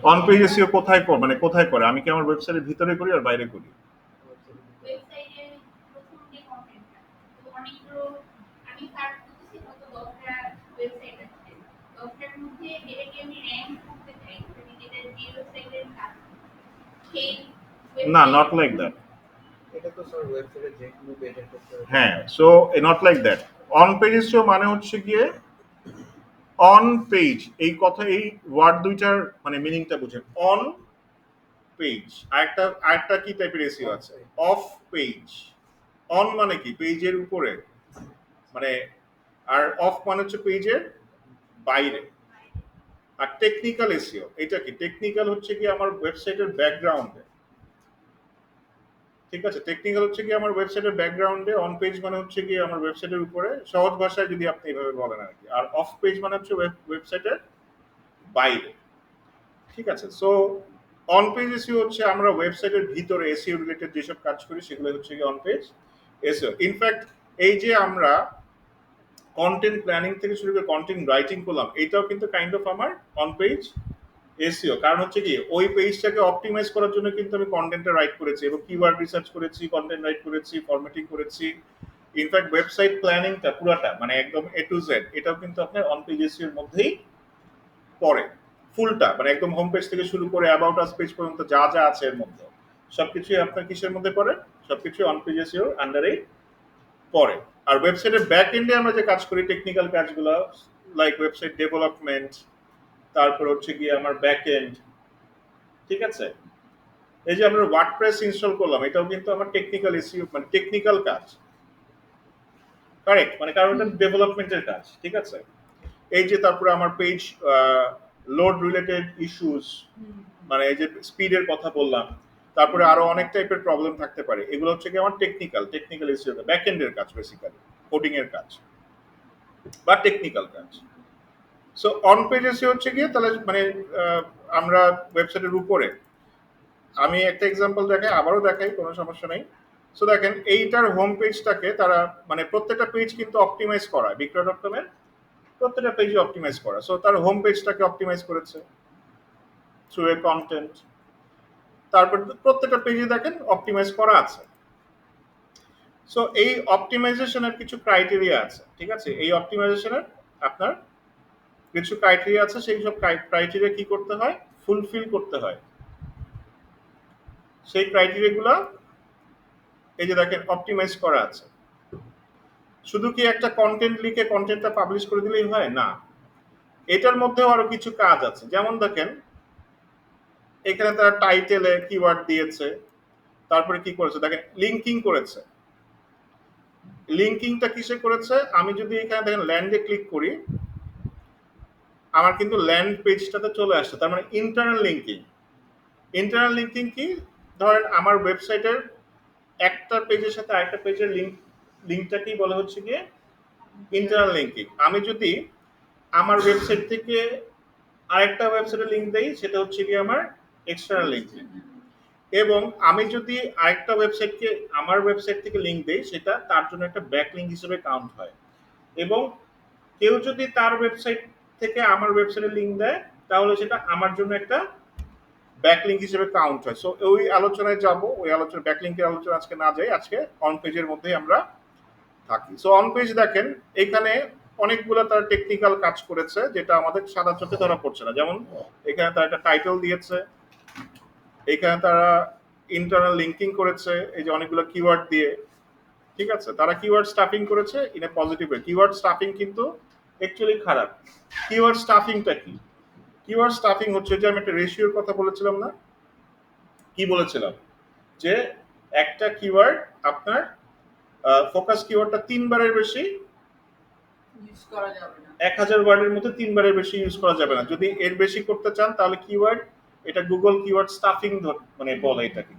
On page SEO কোথায় কর মানে কোথায় করে? আমি কি আমার ওয়েবসাইটের ভিতরে করি আর বাইরে করি? ওয়েবসাইটে প্রথম যে কন্টেন্টটা তো অনেকগুলো আমি সার্চ করতেছি কত 10টা ওয়েবসাইট আছে 10টার মধ্যে যেটাকে আমি র্যাঙ্ক করতে চাই মানে যেটা যে ওয়েবসাইটের কাজ সেই না, ওয়েবসাইট নট লাইক দ্যাট। এটা তো স্যার ওয়েবসাইটে যে কোনো পেজে করতে হবে হ্যাঁ, তাই। So not like that. On page SEO মানে হচ্ছে গিয়ে অন পেজ, এই কথা, এই ওয়ার্ড দুইটার মানে মিনিংটা বুঝেন। অন পেজ, আরেকটা কি টাইপের এসইও আছে? Of page. অন মানে কি? পেজের উপরে, মানে, আর অফ মানে হচ্ছে পেজের বাইরে। আর টেকনিক্যাল এসইও এটা কি? টেকনিক্যাল হচ্ছে কি আমার ওয়েবসাইটের ব্যাকগ্রাউন্ডে। ঠিক আছে, টেকনিক্যাল হচ্ছে কি আমার ওয়েবসাইটের ব্যাকগ্রাউন্ডে। অন পেজ মানে হচ্ছে কি আমার ওয়েবসাইটের উপরে, সহজ ভাষায় যদি আপনি এভাবে বলেন আর কি। আর অফ পেজ মানে হচ্ছে ওয়েবসাইটের বাইরে। ঠিক আছে, সো অন পেজ এসইও হচ্ছে আমরা ওয়েবসাইটের ভিতরে এসইও রিলেটেড যেসব কাজ করি সেগুলো হচ্ছে কি অন পেজ এসইও। ইনফ্যাক্ট এই যে আমরা কন্টেন্ট প্ল্যানিং থেকে শুরু করে কন্টেন্ট রাইটিং করলাম, এটাও কিন্তু কাইন্ড অফ আমার অন পেজ এসইও। কারণ হচ্ছে কি ওই পেজটাকে অপটিমাইজ করার জন্য কিন্তু আমি কন্টেন্টটা রাইট করেছি এবং কিওয়ার্ড রিসার্চ করেছি, কন্টেন্ট রাইট করেছি, ফরম্যাটিং করেছি। ইনফ্যাক্ট ওয়েবসাইট প্ল্যানিংটা পুরাটা মানে একদম এ টু জেড এটাও কিন্তু আপনার অন পেজ এসইও এর মধ্যেই পড়ে। ফুলটা মানে একদম হোম পেজ থেকে শুরু করে অ্যাবাউট আস পেজ পর্যন্ত যা যা আছে এর মধ্যে সবকিছুই আপনার কিসের মধ্যে পড়ে? সবকিছু অন পেজ এসইও আন্ডারেই পড়ে। আর ওয়েবসাইটের ব্যাক এন্ডে আমরা যে কাজ করি টেকনিক্যাল কাজগুলো, লাইক ওয়েবসাইট ডেভেলপমেন্ট, তারপর হচ্ছে গিয়ে আমার ব্যাক এন্ড। ঠিক আছে, এই যে আমরা ওয়ার্ডপ্রেস ইনস্টল করলাম এটাও কিন্তু আমার টেকনিক্যাল এসইও মানে টেকনিক্যাল কাজ। কারেক্ট, মানে কারণ এটা ডেভেলপমেন্টের কাজ। ঠিক আছে, এই যে তারপরে আমার পেজ লোড রিলেটেড ইস্যুস, মানে এই যে স্পিডের কথা বললাম, তারপরে আরো অনেক টাইপের প্রবলেম থাকতে পারে, এগুলো হচ্ছে কি আমার টেকনিক্যাল ইস্যু, ব্যাক এন্ডের কাজ, বেসিক্যালি কোডিং এর কাজ বা টেকনিক্যাল কাজ। সো অন পেজ এসে হচ্ছে গিয়ে তাহলে মানে আমরা ওয়েবসাইটের উপরে, আমি একটা এক্সাম্পল দেখাই, আবারও দেখাই, কোনো সমস্যা নেই। সো দেখেন এইটার হোম পেজটাকে তারা মানে প্রত্যেকটা পেজ কিন্তু অপটিমাইজ করা বিক্রয় ডট কম এর প্রত্যেকটা পেজে অপটিমাইজ করা। সো তার হোম পেজটাকে অপটিমাইজ করেছে থ্রু এ কন্টেন্ট। তারপর প্রত্যেকটা পেজে দেখেন অপটিমাইজ করা আছে। সো এই অপটিমাইজেশনের কিছু ক্রাইটেরিয়া আছে। ঠিক আছে, এই অপটিমাইজেশনের আপনার কিছু ক্রাইটেরিয়া আছে, সেই সব ক্রাইটেরিয়া কি করতে হয়? ফুলফিল করতে হয়। সেই ক্রাইটেরিয়াগুলো এই যে দেখেন অপটিমাইজ করা আছে। শুধু কি একটা কন্টেন্ট লিখে কন্টেন্টটা পাবলিশ করে দিলেই হয়? না, এটার মধ্যেও আরো কিছু কাজ আছে। যেমন দেখেন এখানে তারা টাইটেলে কিওয়ার্ড দিয়েছে, তারপরে কি করেছে দেখেন লিঙ্কিং করেছে। লিঙ্কিংটা কিসে করেছে? আমি যদি এখানে দেখেন ল্যান্ডে ক্লিক করি আমার কিন্তু ল্যান্ড পেজটাতে চলে আসছে, তার মানে ইন্টারনাল লিঙ্কিং। ইন্টারনাল লিঙ্কিং কি? ধরেন আমার ওয়েবসাইটের একটা পেজের সাথে আরেকটা পেজের লিঙ্কটাকেই বলা হচ্ছে গিয়ে ইন্টারনাল লিঙ্কিং। আমি যদি আমার ওয়েবসাইট থেকে আরেকটা ওয়েবসাইটে লিঙ্ক দেই সেটা হচ্ছে গিয়ে আমার এক্সটার্নাল লিঙ্কিং। এবং আমি যদি আরেকটা ওয়েবসাইটকে আমার ওয়েবসাইট থেকে লিঙ্ক দেই সেটা তার জন্য একটা ব্যাক লিঙ্ক হিসেবে কাউন্ট হয়। এবং কেউ যদি তার ওয়েবসাইট থেকে আমার ওয়েবসাইটে লিঙ্ক দেয় তাহলে সেটা আমার জন্য একটা ব্যাকলিঙ্ক হিসেবে কাউন্ট হয়। সো ওই আলোচনায় যাব, ওই আলোচনা ব্যাকলিঙ্কের আলোচনা আজকে না যাই, আজকে অন পেজের মধ্যেই আমরা থাকি। সো অন পেজ দেখেন এখানে অনেকগুলো তারা টেকনিক্যাল কাজ করেছে যেটা আমাদের সাদা চোখে ধরা পড়ছে না। যেমন এখানে তারা একটা টাইটেল দিয়েছে, এখানে তারা ইন্টারনাল লিঙ্কিং করেছে এই যে অনেকগুলো কিওয়ার্ড দিয়ে। ঠিক আছে, তারা কিওয়ার্ড স্টাফিং করেছে in a positive way. Keyword stuffing কিন্তু অ্যাকচুয়ালি খারাপ। কিওয়ার্ড স্টাফিংটা কি? কিওয়ার্ড স্টাফিং হচ্ছে যে আমি একটা রেশিওর কথা বলেছিলাম না, কি বলেছিলাম যে একটা কিওয়ার্ড আপনার ফোকাস কিওয়ার্ডটা 3 বারের বেশি ইউজ করা যাবে না 1000 ওয়ার্ডের মধ্যে 3 বারের বেশি ইউজ করা যাবে না। যদি এর বেশি করতে চান তাহলে কিওয়ার্ড, এটা গুগল কিওয়ার্ড স্টাফিং মানে বলে এটাকে,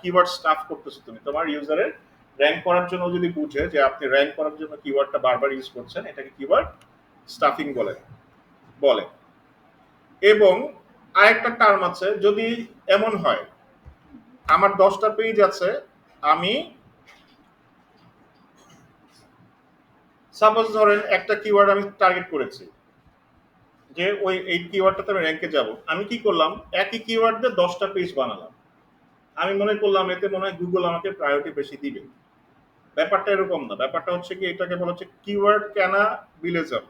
কিওয়ার্ড স্টাফ করতেছো তুমি তোমার ইউজারের র্যাঙ্ক করার জন্য। যদি বুঝে যে আপনি র্যাঙ্ক করার জন্য কিওয়ার্ডটা বারবার ইউজ করছেন এটাকে কিওয়ার্ড স্টাফিং বলে। এবং আরেকটা টার্ম আছে, যদি এমন হয় আমার 10টা পেজ আছে, আমি সাপোজ ধরেন একটা কিওয়ার্ড আমি টার্গেট করেছি যে ওই এই কিওয়ার্ডটাতে আমি র্যাঙ্কে যাব, আমি কি করলাম একই কিওয়ার্ড দিয়ে 10টা পেজ বানালাম। আমি মনে করলাম এতে মনে হয় গুগল আমাকে প্রায়োরিটি বেশি দিবে। ব্যাপারটা এরকম না, ব্যাপারটা হচ্ছে কি এটাকে বলা হচ্ছে কিওয়ার্ড ক্যানাবিলিজম।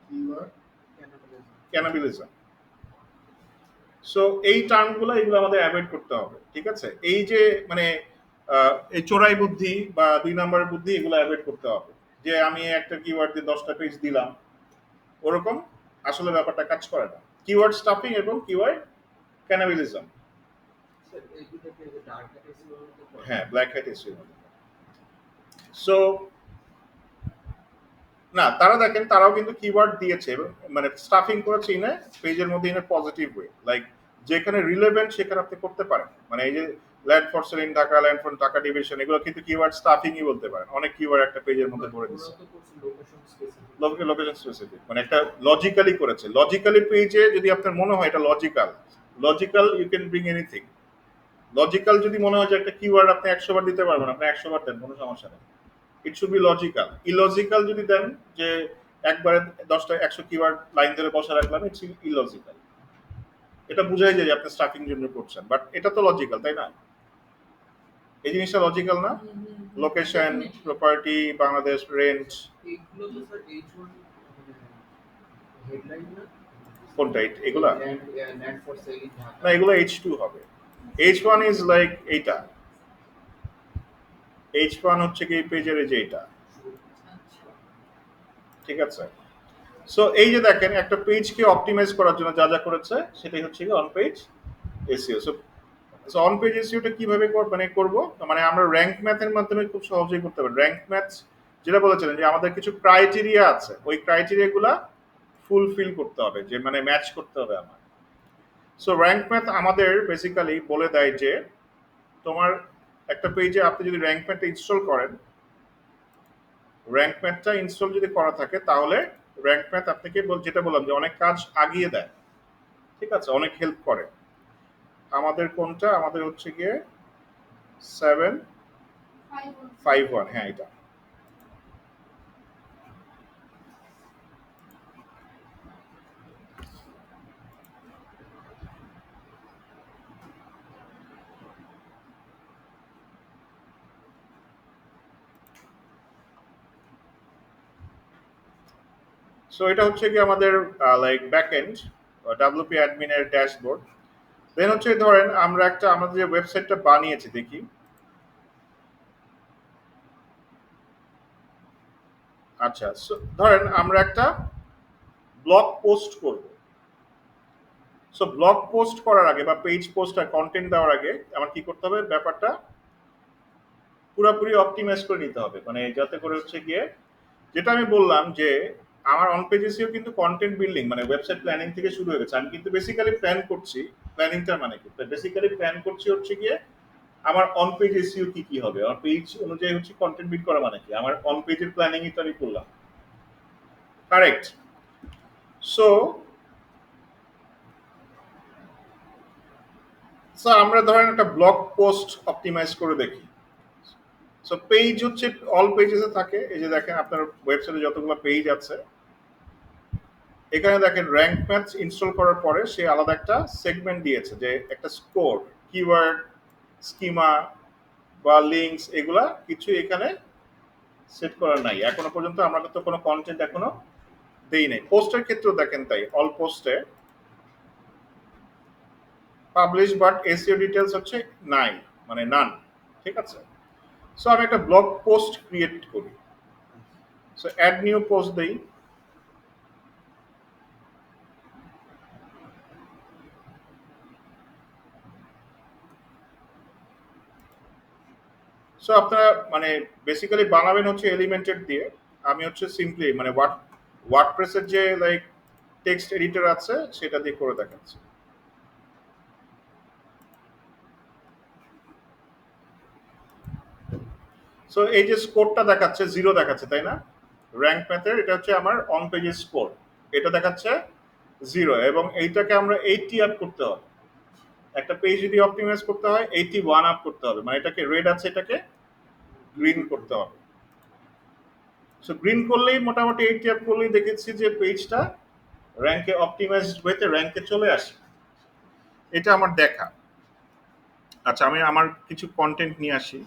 কিওয়ার্ড ক্যানাবিলিজম। ক্যানাবিলিজম। সো এই টার্মগুলো এগুলো আমাদের অ্যাভয়েড করতে হবে, ঠিক আছে? এই যে মানে এই চোরাই বুদ্ধি বা 2 নম্বরের বুদ্ধি এগুলো অ্যাভয়েড করতে হবে, যে আমি একটা কিওয়ার্ড দিয়ে 10টা পেজ দিলাম, ওরকম আসলে ব্যাপারটা কাজ করে না। কিওয়ার্ড স্টাফিং এবং কিওয়ার্ড ক্যানাবিলিজম। স্যার এইগুলোকে যে ডার্ক হ্যাট এসইও মধ্যে পড়ে। হ্যাঁ, ব্ল্যাক হ্যাট এসইও। সো না, তারা দেখেন তারাও কিন্তু কিওয়ার্ড দিয়েছে এবং মানে স্টাফিং করেছে ইনে পেজের মধ্যে ইনে পজিটিভ ওয়ে, লাইক যেখানে রিলেভেন্ট সেখানে আপনি করতে পারেন। মানে এই যে land for sale in Dhaka, land for Dhaka division, এগুলো কিন্তু কিওয়ার্ড স্টাফিংই বলতে পারেন। অনেক কিওয়ার্ড একটা পেজের মধ্যে করে দিচ্ছে। ওরাও তো করছে লোকেশন স্পেসিফিক। লোকেশন স্পেসিফিক, মানে একটা লজিক্যালি করেছে। লজিক্যালি পেজে যদি আপনার মনে হয় এটা logical, logical you can bring anything. Logical যদি মনে হয় যে একটা কিওয়ার্ড আপনি 100 বার দিতে পারবেন, আপনি 100 বার দেন, কোনো সমস্যা নেই। It should be logical. Illogical যদি দেন যে একবারে 10টা 100 কিওয়ার্ড লাইন ধরে বসা রাখলাম, ইটস ইলজিক্যাল। এটা বুঝাই যায় যে আপনি স্টাফিং জন্য করছেন, বাট এটা তো লজিক্যাল, তাই না? এই জিনিসটা লজিক্যাল না? লোকেশন, প্রপার্টি, বাংলাদেশ, রেন্ট, এইগুলো তো স্যার H1 মানে হেডলাইন না? কোনটা এগুলা? Land for sale in Dhaka. না, এগুলো H2 হবে। H1 ইজ লাইক এইটা। H1 হচ্ছে কি এই পেজের এই যে এটা, আচ্ছা। ঠিক আছে? সো এই যে দেখেন একটা পেজকে অপটিমাইজ করার জন্য যা যা করেছে সেটাই হচ্ছে কি on page SEO. So on page এসইওটা কিভাবে মানে করব, মানে আমরা র্যাঙ্ক ম্যাথের মাধ্যমে খুব সহজেই করতে পারি। র্যাঙ্ক ম্যাথ যেটা বলেছিলেন যে আমাদের কিছু ক্রাইটেরিয়া আছে, ওই ক্রাইটেরিয়াগুলো ফুলফিল করতে হবে, যে মানে ম্যাচ করতে হবে আমার। সো র্যাঙ্ক ম্যাথ আমাদের বেসিক্যালি বলে দেয় যে তোমার একটা পেজে আপনি যদি র্যাঙ্ক ম্যাথটা ইনস্টল করেন, র্যাঙ্ক ম্যাথটা ইনস্টল যদি করা থাকে তাহলে র্যাঙ্ক ম্যাথ আপনাকে যেটা বললাম যে অনেক কাজ আগিয়ে দেয়, ঠিক আছে, অনেক হেল্প করে। আমাদের কোনটা, আমাদের হচ্ছে গিয়ে 751, হ্যাঁ এটা। সো এটা হচ্ছে কি আমাদের লাইক ব্যাক এন্ড ডাব্লিউপি অ্যাডমিনের ড্যাশবোর্ড। দেন হচ্ছে ধরেন আমরা একটা আমাদের যে ওয়েবসাইটটা বানিয়েছি দেখি, আচ্ছা ধরেন আমরা একটা ব্লগ পোস্ট করব। সো ব্লগ পোস্ট করার আগে বা পেজ পোস্ট আর কন্টেন্ট দেওয়ার আগে আমার কি করতে হবে, ব্যাপারটা পুরোপুরি অপটিমাইজ করে নিতে হবে, মানে যাতে করে হচ্ছে গিয়ে যেটা আমি বললাম যে আমার অন পেজ এসইও কিন্তু কন্টেন্ট বিল্ডিং মানে ওয়েবসাইট প্ল্যানিং থেকে শুরু হয়ে গেছে। আমি কিন্তু বেসিক্যালি প্ল্যান করছি, প্ল্যানিংটা মানে কি, বেসিক্যালি প্ল্যান করছি হচ্ছে গিয়ে আমার অন পেজ এসইও কি কি হবে, আমার পেজ অনুযায়ী হচ্ছে কন্টেন্ট বিল্ড করা মানে কি, আমার অন পেজের প্ল্যানিংই তো আমি করলাম, কারেক্ট? সো আমরা ধরেন একটা ব্লগ পোস্ট অপটিমাইজ করে দেখি। সো পেজ হচ্ছে অল পেজেসে থাকে, এই যে দেখেন আপনার ওয়েবসাইটে যতগুলো পেজ আছে, এখানে দেখেন র্যাঙ্ক ম্যাথ ইনস্টল করার পরে সে আলাদা একটা সেগমেন্ট দিয়েছে, যে একটা স্কোর, কিওয়ার্ড, স্কিমা বা লিঙ্কস, এগুলা কিছু এখানে সেট করা নাই এখনো পর্যন্ত। আমরা তো কোনো কন্টেন্ট এখনো দেই নাই। পোস্টের ক্ষেত্রেও দেখেন তাই, অল পোস্টে পাবলিশ বাট এসইও ডিটেলস হচ্ছে নাই, মানে নান, ঠিক আছে? সো আমি একটা ব্লগ পোস্ট ক্রিয়েট করি। সো অ্যাড নিউ পোস্ট দেই। সো আপনারা মানে বেসিক্যালি বানাবেন হচ্ছে এলিমেন্টেড দিয়ে। আমি হচ্ছে সিম্পলি মানে ওয়ার্ডপ্রেসের যে লাইক টেক্সট এডিটর আছে সেটা দিয়ে করে দেখাচ্ছি। সো এই যে স্কোরটা দেখাচ্ছে 0 দেখাচ্ছে, তাই না? র্যাঙ্ক ম্যাথের এটা হচ্ছে আমার অন পেজের স্কোর, এটা দেখাচ্ছে 0 এবং এইটাকে আমরা 80 আপ করতে হবে। একটা পেজ যদি অপটিমাইজ করতে হয় 81 আপ করতে হবে, মানে এটাকে রেড আছে এটাকে গ্রিন করতে হবে। সো গ্রিন করলেই মোটামুটি 80 আপ করলেই দেখেছি যে পেজটা র্যাঙ্কে অপটিমাইজড ওয়েতে র্যাঙ্কে চলে আসি, এটা আমার দেখা। আচ্ছা, আমি আমার কিছু কন্টেন্ট নিয়ে আসি।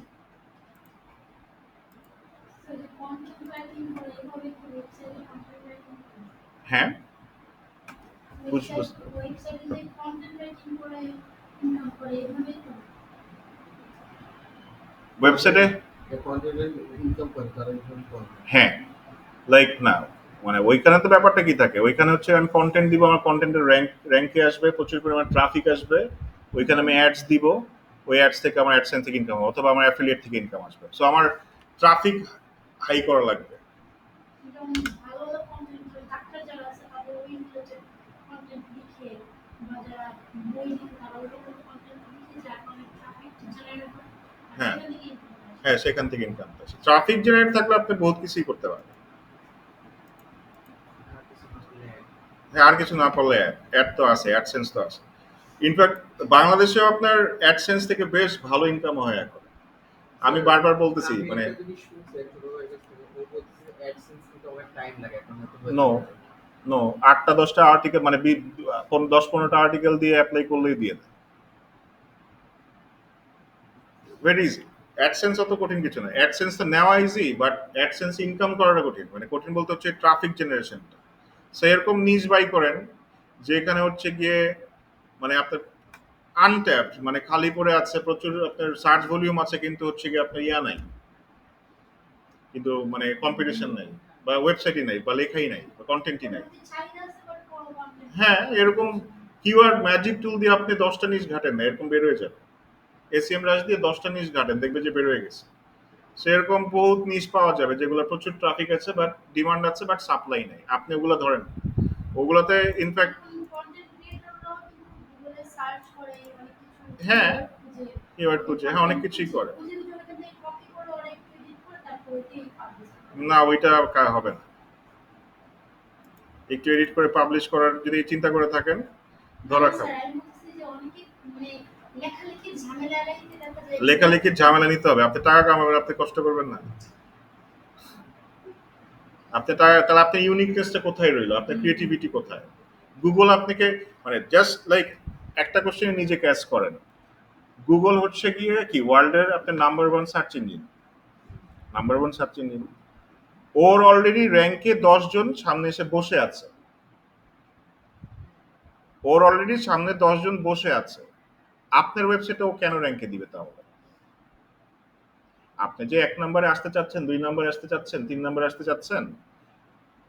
So the content writing করে এভাবে কি ওয়েবসাইটে কন্টেন্ট রাইটিং করে? হ্যাঁ, ওয়েবসাইটে যে কন্টেন্ট রাইটিং করে ইনকাম করে এভাবে তো? ওয়েবসাইটে কন্টেন্ট ইনকাম করে তারা ইনকাম করে। হ্যাঁ, লাইক না, মানে ওইখানে তো ব্যাপারটা কি থাকে, ওইখানে হচ্ছে আমি কন্টেন্ট দিব, আমার কন্টেন্টের র্যাঙ্কে আসবে, প্রচুর পরিমাণ ট্রাফিক আসবে, ওইখানে আমি অ্যাডস দিব, ওই অ্যাডস থেকে আমার অ্যাডসেন্স থেকে ইনকাম হবে, অথবা আমার অ্যাফিলিয়েট থেকে ইনকাম আসবে। সো আমার ট্রাফিক হাই করা লাগবে। যেমন ভালো ভালো কন্টেন্ট ডাক্তার যারা আছে তাদের ওই রিলেটেড কন্টেন্ট লিখে বা যারা বই লিখে তারা ওই রকম কন্টেন্ট লিখে যার কারণে ট্রাফিক জেনারেট হয় হ্যাঁ সেখান থেকে ইনকাম হয়। হ্যাঁ, সেখান থেকে ইনকাম আসে। ট্রাফিক জেনারেট থাকলে আপনি বহুত কিছুই করতে পারবেন। আর কিছু না করলে হ্যাঁ, আর কিছু না পারলে অ্যাড তো আছে, অ্যাডসেন্স তো আছে। ইনফ্যাক্ট বাংলাদেশেও আপনার অ্যাডসেন্স থেকে বেশ ভালো ইনকাম হয় এখন। আমি বারবার বলতেছি, আমি মানে একটা জিনিস শুনছি এক ছোট ভাইয়ের কাছ থেকে, ও বলতেছে অ্যাডসেন্স নিতে অনেক টাইম লাগে, এখন হয়তো নো নো, ৮টা ১০টা আর্টিকেল, মানে ১০-১৫টা আর্টিকেল দিয়ে অ্যাপ্লাই করলেই দিয়ে দেয়। Very easy. অ্যাডসেন্স অত কঠিন কিছু না। অ্যাডসেন্স তো নেওয়া ইজি, বাট অ্যাডসেন্স ইনকাম করাটা কঠিন। মানে কঠিন বলতে হচ্ছে ট্রাফিক জেনারেশনটা। সো এরকম নিজ বাই করেন, যেখানে হচ্ছে গিয়ে মানে আপনার আনট্যাপড, মানে খালি পড়ে আছে, প্রচুর আপনার সার্চ ভলিউম আছে, কিন্তু হচ্ছে গিয়ে আপনার ইয়া নাই, কিন্তু মানে কম্পিটিশন নাই, বা ওয়েবসাইটই নাই, বা লেখাই নাই, বা কন্টেন্টই নাই। ওদের চাহিদা আছে বাট কোনো কন্টেন্ট হ্যাঁ, এরকম কিওয়ার্ড ম্যাজিক টুল দিয়ে আপনি 10টা নিচ ঘাটেন না, এরকম বের হয়ে যাবে। এসিএম রাশ দিয়ে 10টা নিচ ঘাটেন, দেখবে যে বের হয়ে গেছে। সেরকম বহুত নিচ পাওয়া যাবে যেগুলো প্রচুর ট্রাফিক আছে, বাট ডিমান্ড আছে, বাট সাপ্লাই নাই। আপনি ওগুলো ধরেন, ওগুলোতে ইনফ্যাক্ট এখন কন্টেন্ট ক্রিয়েটররাও কিন্তু গুগলে সার্চ করে অনেক কিছু হ্যাঁ, কিওয়ার্ড খুঁজে কিওয়ার্ড ওই খুঁজে, হ্যাঁ, অনেক কন্টেন্ট কিছুই খুঁজে করে। খুঁজে খুঁজে ওখান থেকে কপি করে ওরা একটু এডিট করে তারপর ওইটাই পাবলিশ করে। না, ওইটা হবে না। একটু এডিট করে পাবলিশ করার যদি চিন্তা করে থাকেন, না ধরা না খাও। স্যার, আমি বলতেছি যে অনেকে মানে লেখালেখির ঝামেলা এড়াইতে দেখা যায় যে লেখালেখির ঝামেলা নিতে হবে, আপনি টাকা কামাবেন, আপনি কষ্ট করবেন না। আপনি টাকা, তাহলে আপনার ইউনিকনেসটা কোথায় রইলো, আপনার ক্রিয়েটিভিটি কোথায়? গুগল আপনাকে, মানে জাস্ট লাইক একটা কোশ্চেন নিজে ক্যাচ করেন, গুগল হচ্ছে গিয়ে কি ওয়ার্ল্ডের আপনার number 1 search engine, number 1 search engine. ওর অলরেডি র্যাঙ্কে 10 জন সামনে এসে বসে আছে, ওর অলরেডি সামনে 10 জন বসে আছে। আপনার ওয়েবসাইটে ও কেন র্যাঙ্কে দিবে তাহলে? আপনি যে 1 নম্বরে আসতে চাচ্ছেন, 2 নম্বরে আসতে চাচ্ছেন, 3 নম্বরে আসতে চাচ্ছেন,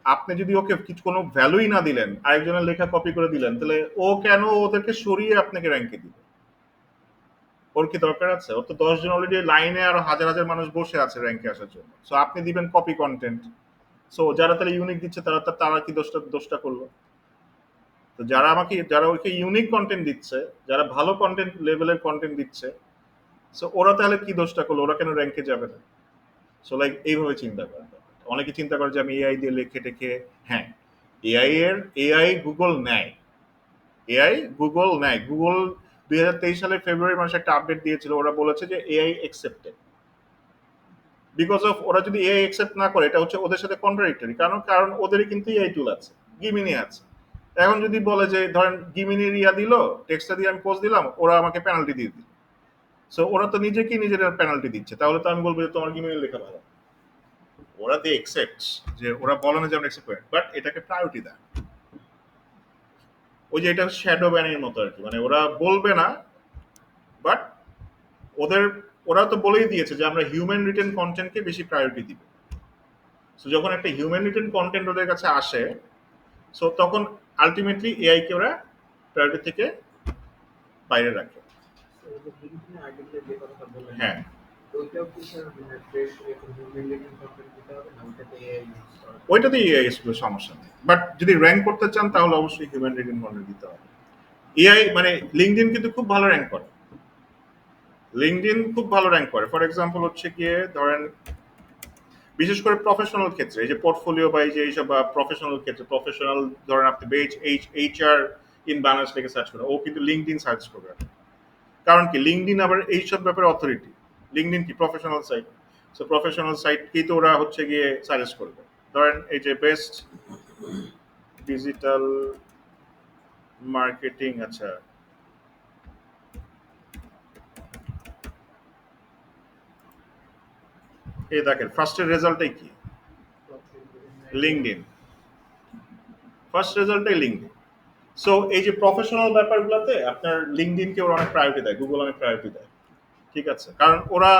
আপনি যদি ওকে কিছু কোনো ভ্যালুই না দিলেন, আরেকজনের লেখা কপি করে দিলেন, তাহলে ও কেন ওদেরকে সরিয়ে আপনাকে র্যাঙ্কে দিবে? ওর কি দরকার আছে? ওর তো 10 জন অলরেডি লাইনে, আরো হাজার হাজার মানুষ বসে আছে র্যাঙ্কে আসার জন্য। সো আপনি দিবেন কপি কন্টেন্ট। সো যারা তাহলে ইউনিক দিচ্ছে, তারা কি দোষটা করলো? তো যারা ওকে ইউনিক কন্টেন্ট দিচ্ছে, যারা ভালো কন্টেন্ট লেভেলের কন্টেন্ট দিচ্ছে, সো ওরা তাহলে কি দোষটা করলো? ওরা কেন র্যাঙ্কে যাবে না? সো লাইক এইভাবে চিন্তা করেন। অনেকে চিন্তা করে যে আমি এআই দিয়ে লেখে টেখে, হ্যাঁ, এআই গুগল নেয়, এআই গুগল নেয়। গুগল 2023 সালের ফেব্রুয়ারি মাসে একটা আপডেট দিয়েছিল, ওরা বলেছে যে এআই অ্যাকসেপ্টেড। বিকজ অফ ওরা যদি এআই অ্যাকসেপ্ট না করে, এটা হচ্ছে ওদের সাথে কন্ট্রাডিক্টরি, কারণ ওদেরই কিন্তু এআই টুল আছে, গিমিনি আছে। এখন যদি বলে যে ধরেন গিমিনির ইয়া দিল, টেক্সটটা দিয়ে আমি পোস্ট দিলাম, ওরা আমাকে পেনাল্টি দিয়ে দিল। সো ওরা তো নিজেকেই নিজেরা পেনাল্টি দিচ্ছে, তাহলে তো আমি বলবো যে তোমার গিমিনির লেখা ভালো। ওরা দিয়ে অ্যাকসেপ্ট, যে ওরা বলে না যে আমরা অ্যাকসেপ্ট করি, বাট এটাকে প্রায়োরিটি দেয়। ওই যে এটা শ্যাডো ব্যানের মতো আর কি, মানে ওরা বলবে না, বাট ওদের, ওরা তো বলেই দিয়েছে যে আমরা হিউম্যান রিটেন কন্টেন্টকে বেশি প্রায়োরিটি দিব। সো যখন একটা হিউম্যান রিটেন কন্টেন্ট ওদের কাছে আসে, সো তখন আলটিমেটলি এআই কে ওরা প্রায়োরিটি থেকে বাইরে রাখে। লিঙ্কডইন আর্টিকেলে যে কথাটা বললেন, হ্যাঁ, ওইটাও কি স্যার মানে ফ্রেশ এরকম হিউম্যান কন্টেন্ট দিতে হবে না, ওইটাতে এআই ইউজ করা যাবে? ওইটাতেই এআই সমস্যা নেই, বাট যদি র্যাঙ্ক করতে চান তাহলে অবশ্যই হিউম্যান রিটেন কন্টেন্ট দিতে হবে। এআই মানে লিঙ্কডইন কিন্তু খুব ভালো র্যাঙ্ক করে, লিঙ্কডইন খুব ভালো র্যাঙ্ক করে। ফর এক্সাম্পল হচ্ছে গিয়ে ধরেন, বিশেষ করে প্রফেশনাল ক্ষেত্রে, এই যে পোর্টফোলিও বা এই যে এইসব প্রফেশনাল ক্ষেত্রে, প্রফেশনাল ধরেন আপনি এইচআর ইন বাংলাদেশ থেকে সার্চ করেন, ও কিন্তু লিঙ্কডইন সার্চ করবে। কারণ কি, লিঙ্কডইন আবার এইসব ব্যাপারে অথরিটি। লিঙ্কডইন কি প্রফেশনাল সাইট, সো প্রফেশনাল সাইটকেই তো ওরা হচ্ছে গিয়ে সাজেস্ট করবে। ধরেন এই যে বেস্ট ডিজিটাল মার্কেটিং। আচ্ছা, এই দেখেন ফার্স্টের রেজাল্টটাই কি, লিঙ্কডইন। ফার্স্ট রেজাল্টটাই লিঙ্কডইন। সো এই যে প্রফেশনাল ব্যাপারগুলোতে আপনার লিঙ্কডইনকে ওরা অনেক প্রায়োরিটি দেয়, গুগল অনেক প্রায়োরিটি দেয়। ঠিক আছে, কারণ ওরা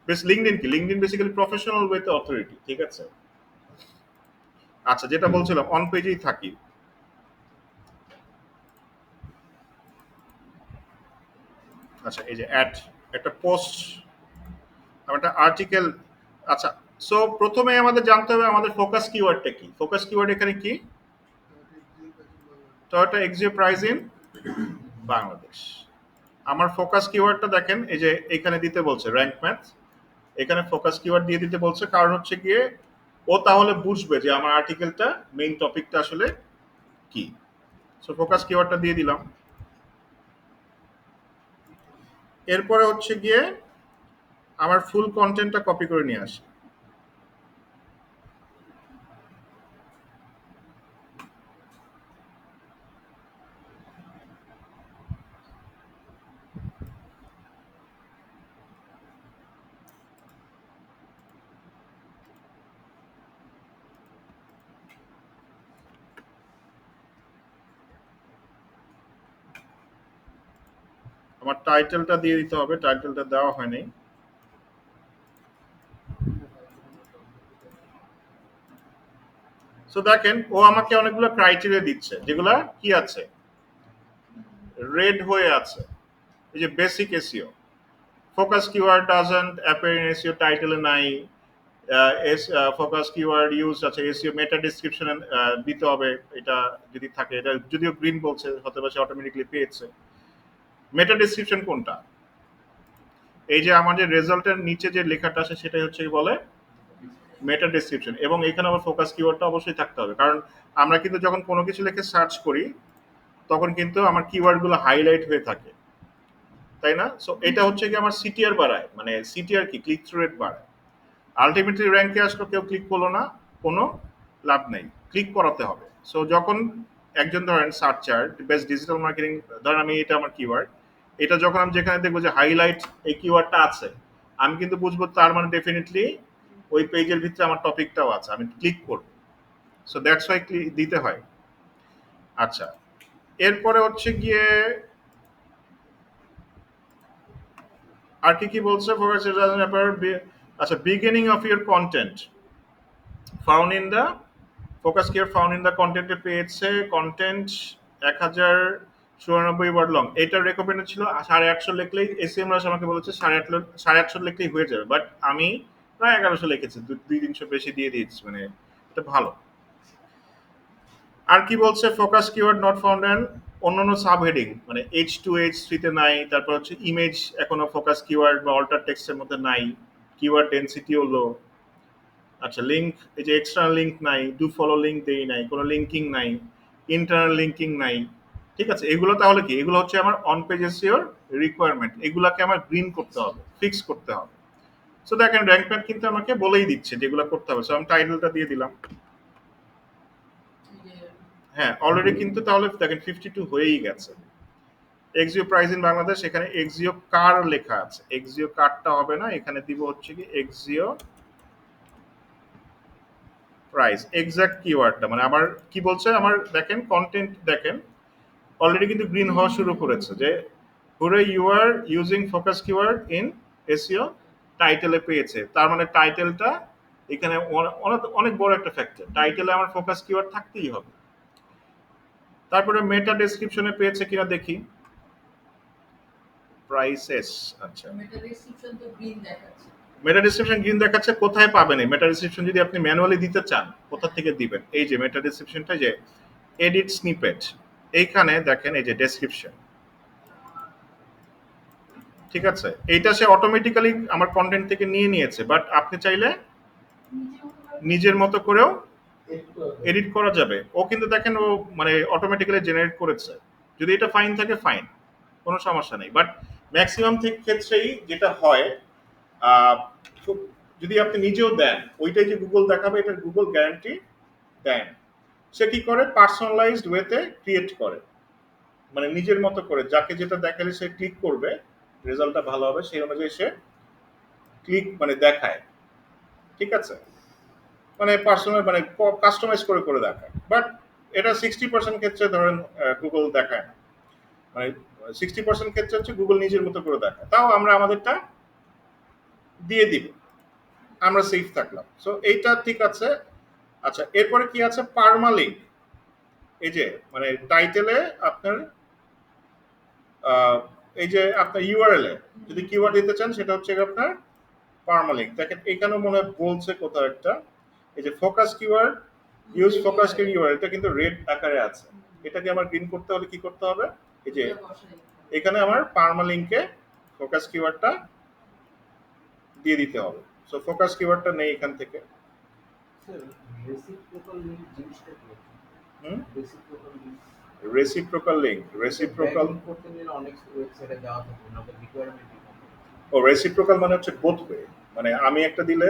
বেশ লিঙ্কডইন কি, লিঙ্কডইন বেসিক্যালি প্রফেশনাল ওয়েতে অথরিটি। ঠিক আছে, আচ্ছা যেটা বলছিলাম অন পেজেই থাকি। আচ্ছা এই যে অ্যাড, একটা পোস্ট, একটা আর্টিকেল। আচ্ছা, সো প্রথমে আমাদের জানতে হবে আমাদের ফোকাস কিওয়ার্ডটা কি। ফোকাস কিওয়ার্ড এখানে কি, Toyota Axio price in Bangladesh. আমার ফোকাস কিওয়ার্ডটা দেখেন এই যে এখানে দিতে বলছে র্যাঙ্ক ম্যাথ, এখানে ফোকাস কিওয়ার্ড দিয়ে দিতে বলছে, কারণ হচ্ছে গিয়ে ও তাহলে বুঝবে যে আমার আর্টিকেলটা মেইন টপিকটা আসলে কি। সো ফোকাস কিওয়ার্ডটা দিয়ে দিলাম। এরপরে হচ্ছে গিয়ে আমার ফুল কন্টেন্টটা কপি করে নিয়ে আসি। আমার টাইটেলটা দিয়ে দিতে হবে, টাইটেলটা দেওয়া হয়নি। সো দেখেন ও আমাকে অনেকগুলো ক্রাইটেরিয়া দিচ্ছে, যেগুলা কি আছে, রেড হয়ে আছে। এই যে basic SEO, focus keyword doesn't appear in SEO টাইটেলে নাই। ফোকাস কিওয়ার্ড ইউজ আছে এসইও মেটা ডেসক্রিপশনে দিতে হবে, এটা যদি থাকে, এটা যদিও গ্রিন বলছে হতে পারে অটোমেটিকলি পেয়েছে। মেটা ডেসক্রিপশন কোনটা, এই যে আমাদের রেজাল্টের নিচে যে লেখাটা আছে সেটাই হচ্ছে বলে মেটা ডেসক্রিপশন, এবং এখানে আবার ফোকাস কিওয়ার্ডটা অবশ্যই থাকতে হবে, কারণ আমরা কিন্তু যখন কোনো কিছু লিখে সার্চ করি তখন কিন্তু আমার কিওয়ার্ডগুলো হাইলাইট হয়ে থাকে, তাই না? সো এটা হচ্ছে কি আমার সিটিআর বাড়ায়, মানে সিটিআর কি, ক্লিক থ্রু রেট বাড়ায়। আলটিমেটলি র্যাঙ্কে আসলো, কেউ ক্লিক করলো না, কোনো লাভ নেই, ক্লিক করাতে হবে। সো যখন একজন ধরেন সার্চার বেস্ট ডিজিটাল মার্কেটিং, ধরেন আমি এটা আমার কিওয়ার্ড, এটা যখন আমি যেখানে দেখবো যে হাইলাইট এই কিওয়ার্ডটা আছে, আমি কিন্তু বুঝবো তার মানে ডেফিনেটলি ওই পেজের ভিতরে আমার টপিকটাও আছে, আমি ক্লিক করবো। সো দ্যাটস ওয়াই দিতে হয়। আচ্ছা, এরপরে হচ্ছে গিয়ে আর কি কি বলছে, ফোকাস ব্যাপার। আচ্ছা, beginning of your content found in the focus care found in the কন্টেন্টে পেয়েছে কন্টেন্ট 1094 ওয়ার্ড লং। এটার রেকমেন্ডেড ছিল 850 লিখলেই, এসিএম রাশ আমাকে বলেছে 850 লিখলেই হয়ে যাবে, বাট আমি প্রায় 1100 লিখেছি, 2-300 বেশি দিয়ে দিয়েছি, মানে এটা ভালো। আর কি বলছে, focus keyword not found and অন্যান্য সাব হেডিং, মানে H2 H3 তে নাই, তারপর হচ্ছে ইমেজ এখনো ফোকাস কিওয়ার্ড বা অল্টার টেক্সটের মধ্যে নাই, কিওয়ার্ড ডেনসিটিও লো। আচ্ছা, লিঙ্ক, এই যে এক্সটার্নাল লিঙ্ক নাই, ডু ফলো লিঙ্ক দেই নাই, কোনো লিঙ্কিং নাই, ইন্টারনাল লিঙ্কিং নাই। ঠিক আছে, এগুলো তাহলে কি, এগুলো হচ্ছে আমার অন পেজ এসইওর রিকোয়ারমেন্ট, এগুলাকে আমার গ্রিন করতে হবে, ফিক্স করতে হবে। সো দেখেন র্যাঙ্ক প্যাড কিন্তু আমাকে বলেই দিচ্ছে যেগুলো করতে হবে। সো আমি টাইটেলটা দিয়ে দিলাম। হ্যাঁ, অলরেডি কিন্তু তাহলে দেখেন 52 হয়েই গেছে। এক্সিও প্রাইস ইন বাংলাদেশ, এখানে এক্সিও কার লেখা আছে, এক্সিও কারটা হবে না, এখানে দিব হচ্ছে কি এক্সিও প্রাইস, এক্সাক্ট কিওয়ার্ডটা, মানে আমার কি বলছে, আমার দেখেন কন্টেন্ট দেখেন অলরেডি কিন্তু গ্রিন হওয়া শুরু করেছে, যে hooray you are using focus keyword in SEO টাইটেলে পেয়েছে, তার মানে টাইটেলটা এখানে অনেক বড় একটা ফ্যাক্টর, টাইটেলে আমার ফোকাস কিওয়ার্ড থাকতেই হবে। তারপরে মেটা ডেসক্রিপশনে পেয়েছে কিনা দেখি, প্রাইসেস। আচ্ছা, মেটা ডেসক্রিপশন গ্রিন দেখাচ্ছে, কোথায় পাবেন এই মেটা ডেসক্রিপশন? যদি আপনি ম্যানুয়ালি দিতে চান কোথা থেকে দিবেন, এই যে মেটা ডেসক্রিপশনটা, যে এডিট স্নিপেট, এইখানে দেখেন এই যে ডেসক্রিপশন। ঠিক আছে, এইটা সে অটোমেটিক্যালি আমার কন্টেন্ট থেকে নিয়ে নিয়েছে, বাট আপনি চাইলে নিজের মতো করেও এডিট করা যাবে। ও কিন্তু দেখেন ও মানে অটোমেটিক্যালি জেনারেট করেছে, যদি এটা ফাইন থাকে ফাইন, কোনো সমস্যা নেই। বাট ম্যাক্সিমাম ক্ষেত্রেই যেটা হয়, যদি আপনি নিজেও দেন ওইটাই যে গুগল দেখাবে, এটা গুগল গ্যারান্টি দেন। সে কি করে পার্সোনালাইজড ওয়েতে ক্রিয়েট করে, মানে নিজের মতো করে যাকে যেটা দেখালে সে ক্লিক করবে, রেজাল্টটা ভালো হবে সেই অনুযায়ী সে ক্লিক মানে দেখায়। ঠিক আছে, মানে পার্সোনাল মানে কাস্টমাইজ করে করে দেখায়। বাট এটা 60% ক্ষেত্রে ধরেন গুগল দেখায় না, মানে 60% ক্ষেত্রে হচ্ছে গুগল নিজের মতো করে দেখায়, তাও আমরা আমাদেরটা দিয়ে দিব, আমরা সেফ থাকলাম। সো এইটা ঠিক আছে। আচ্ছা, এরপরে কি আছে পার্মালিঙ্ক। এই যে মানে টাইটেলে আপনার আহ, এই যে আপনার ইউআরএল এ যদি কিওয়ার্ড দিতে চান সেটা হচ্ছে আপনার পার্মালিঙ্ক। দেখেন এখানেও মনে হয় বলছে কোথাও একটা, এই যে focus keyword use focus keyword, এটা কিন্তু রেড আকারে আছে। এটাকে আমার গ্রিন করতে হলে কি করতে হবে, এই যে এখানে আমার পার্মালিঙ্কে ফোকাস কিওয়ার্ডটা দিয়ে দিতে হবে। সো ফোকাস কিওয়ার্ডটা নেই এখান থেকে। স্যার রেসিপ্রোকাল লিঙ্ক জিনিসটা কি? Hmm, reciprocal link reciprocal link, reciprocal backlink করতে নিলে অনেক ওয়েবসাইটে দেওয়া থাকে, ওনাদের রিকোয়ারমেন্ট কি? ও রেসিপ্রোকাল মানে হচ্ছে বোথ ওয়ে, মানে আমি একটা দিলে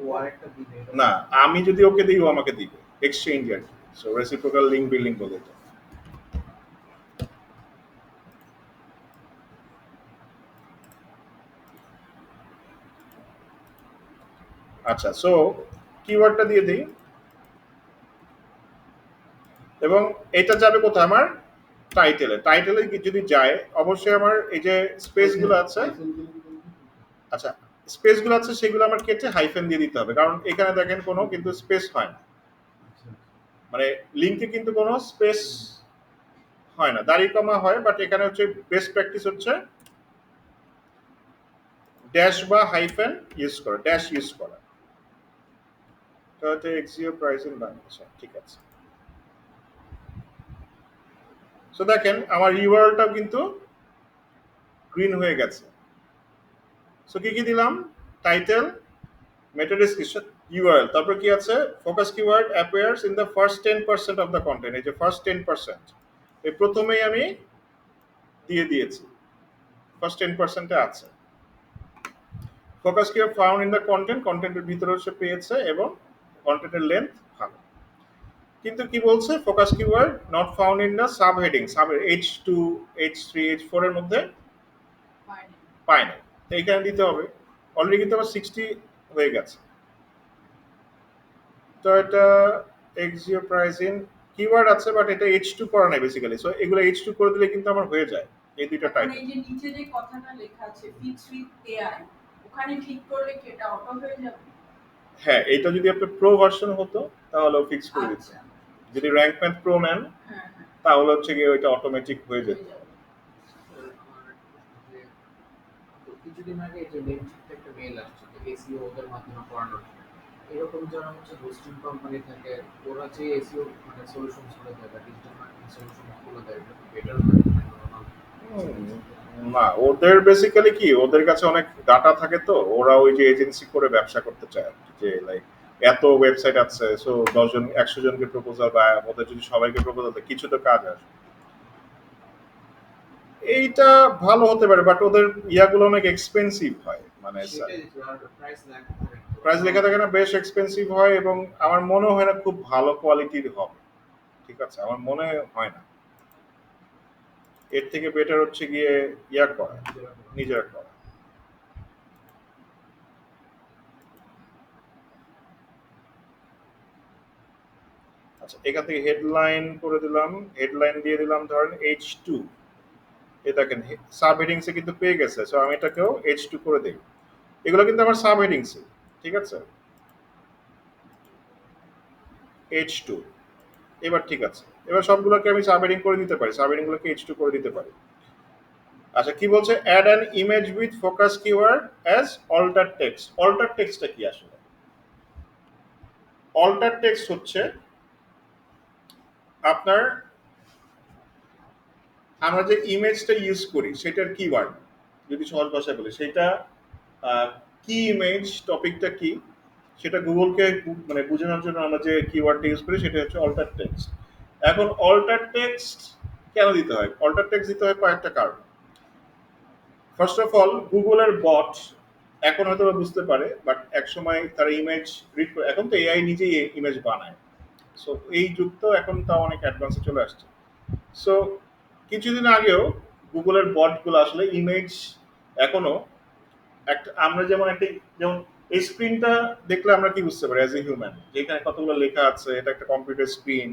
ও আরেকটা দিবে এটা না, আমি যদি ওকে দিই ও আমাকে দিবে, এক্সচেঞ্জ আর কি। সো রেসিপ্রোকাল লিঙ্ক বিল্ডিং বলে এটা। আচ্ছা, সো কিওয়ার্ডটা দিয়ে দিই এবং এটা যাবে কোথায় আমার টাইটেলে। টাইটেলে যদি যায় অবশ্যই আমার এই যে স্পেসগুলো আছে, আচ্ছা স্পেসগুলো আছে সেগুলো আমার কেটে হাইফেন দিয়ে দিতে হবে, কারণ এখানে দেখেন কোনো কিন্তু স্পেস হয় না, মানে লিঙ্কে কিন্তু কোনো স্পেস হয় না, দাড়ি কমা হয়, বাট এখানে হচ্ছে বেস্ট প্র্যাকটিস হচ্ছে ড্যাশ বা হাইফেন ইউজ করা, ড্যাশ ইউজ করা। তো এটা এক্সিও প্রাইসিং বাংলাদেশ, ঠিক আছে। সো দেখেন আমার ইউআরএলটাও কিন্তু গ্রিন হয়ে গেছে। সো কি কি দিলাম, টাইটেল, মেটা ডেসক্রিপশন, ইউআরএল, তারপর কি আছে focus keyword appears in the first 10% of the content, এই যে ফার্স্ট 10%, এই প্রথমেই আমি দিয়ে দিয়েছি, ফার্স্ট 10%-এ আছে। Focus keyword found in the content, কন্টেন্টের ভিতরে হচ্ছে পেয়েছে এবং কন্টেন্টের লেন্থ ভালো। কিন্তু কি বলছে focus keyword not found in the sub heading, sub H2 H3 H4 এর মধ্যে পায় না, তো এইখানে দিতে হবে। অলরেডি কিন্তু আমার 60 হয়ে গেছে। তো এটা এক্সিও প্রাইসিং কিওয়ার্ড আছে, বাট এটা H2 করা নাই বেসিক্যালি। সো এগুলো H2 করে দিলে কিন্তু আমার হয়ে যায় এই দুইটা এখন টাইপ। এই যে নিচে যে কথাটা লেখা আছে ফিক্স উইথ এআই, ওখানে ক্লিক করলে কি এটা অটো হয়ে যাবে? হ্যাঁ, এটা যদি আপনার প্রো ভার্সন হতো তাহলেও ফিক্স করে দিচ্ছে। আচ্ছা, যদি র্যাঙ্ক ম্যাথ প্রো নেন হ্যাঁ হ্যাঁ তাহলে হচ্ছে গিয়ে ওইটা অটোমেটিক হয়ে যেত। হয়ে যাবে। আমার যে কিছুদিন আগে এই যে নেম থেকে একটা মেইল আসছে যে এসইও ওদের মাধ্যমে করানোর জন্য। এরকম যারা হচ্ছে হোস্টিং কোম্পানি থাকে ওরা যে এসইও মানে সলিউশন গুলো দেয় বা ডিজিটাল মার্কেটিং সলিউশন গুলো দেয় এটা বেটার হয় না নরমাল। না, ওদের বেসিক্যালি কি ওদের কাছে অনেক ডাটা থাকে, তো ওরা ওই যে এজেন্সি করে ব্যবসা করতে চায় আর কি, যে লাইক এত ওয়েবসাইট আছে, সো 10 জন 100 জনকে প্রপোজাল বা ওদের যদি সবাইকে প্রপোজাল দেয় কিছু তো কাজ আসবে। এইটা ভালো হতে পারে, বাট ওদের ইয়াগুলো অনেক এক্সপেন্সিভ হয়, মানে সেটাই আর প্রাইস লেখা থাকে না। প্রাইস লেখা থাকে না, বেশ এক্সপেন্সিভ হয় এবং আমার মনে হয় না খুব ভালো কোয়ালিটির হবে। ঠিক আছে, আমার মনে হয় না। এর থেকে বেটার হচ্ছে গিয়ে ইয়া করা, নিজেরা করা। আচ্ছা, এখান থেকে হেডলাইন করে দিলাম, হেডলাইন দিয়ে দিলাম ধরেন H2। এ দেখেন সাব হেডিংসে কিন্তু পেয়ে গেছে, সো আমি এটাকেও H2 করে দিই। এগুলো কিন্তু আমার সাব হেডিংসে, ঠিক আছে, H2। এবার ঠিক আছে, এবার সবগুলোকে আমি সাব হেডিং করে দিতে পারি, সাব হেডিংগুলোকে H2 করে দিতে পারি। আচ্ছা, কি বলছে add an image with focus keyword as alter text. Alter টেক্সটটা কি আসলে? অল্টার টেক্সট হচ্ছে আপনার আমরা যে ইমেজটা ইউজ করি সেটার কিওয়ার্ড, যদি সহজ ভাষায় বলি সেটা কি ইমেজ টপিকটা কি সেটা গুগলকে মানে বোঝানোর জন্য আমরা যে কিওয়ার্ডটা ইউজ করি সেটা হচ্ছে অল্টার টেক্সট। এখন অল্টার টেক্সট কেন দিতে হয়? অল্টার টেক্সট দিতে হয় কয়েকটা কারণ। ফার্স্ট অফ অল গুগলের বট এখন হয়তো বুঝতে পারে, বাট একসময় তারা ইমেজ রিড করে, এখন তো এআই নিজেই ইমেজ বানায়। সো এই যুগ তো এখন তাও অনেক অ্যাডভান্সে চলে আসছে। সো কিছুদিন আগেও গুগলের বটগুলো আসলে ইমেজ এখনো একটা, আমরা যেমন একটা, যেমন এই স্ক্রিনটা দেখলে আমরা কি বুঝতে পারি অ্যাজ এ হিউম্যান, যেখানে কতগুলো লেখা আছে, এটা একটা কম্পিউটার স্ক্রিন,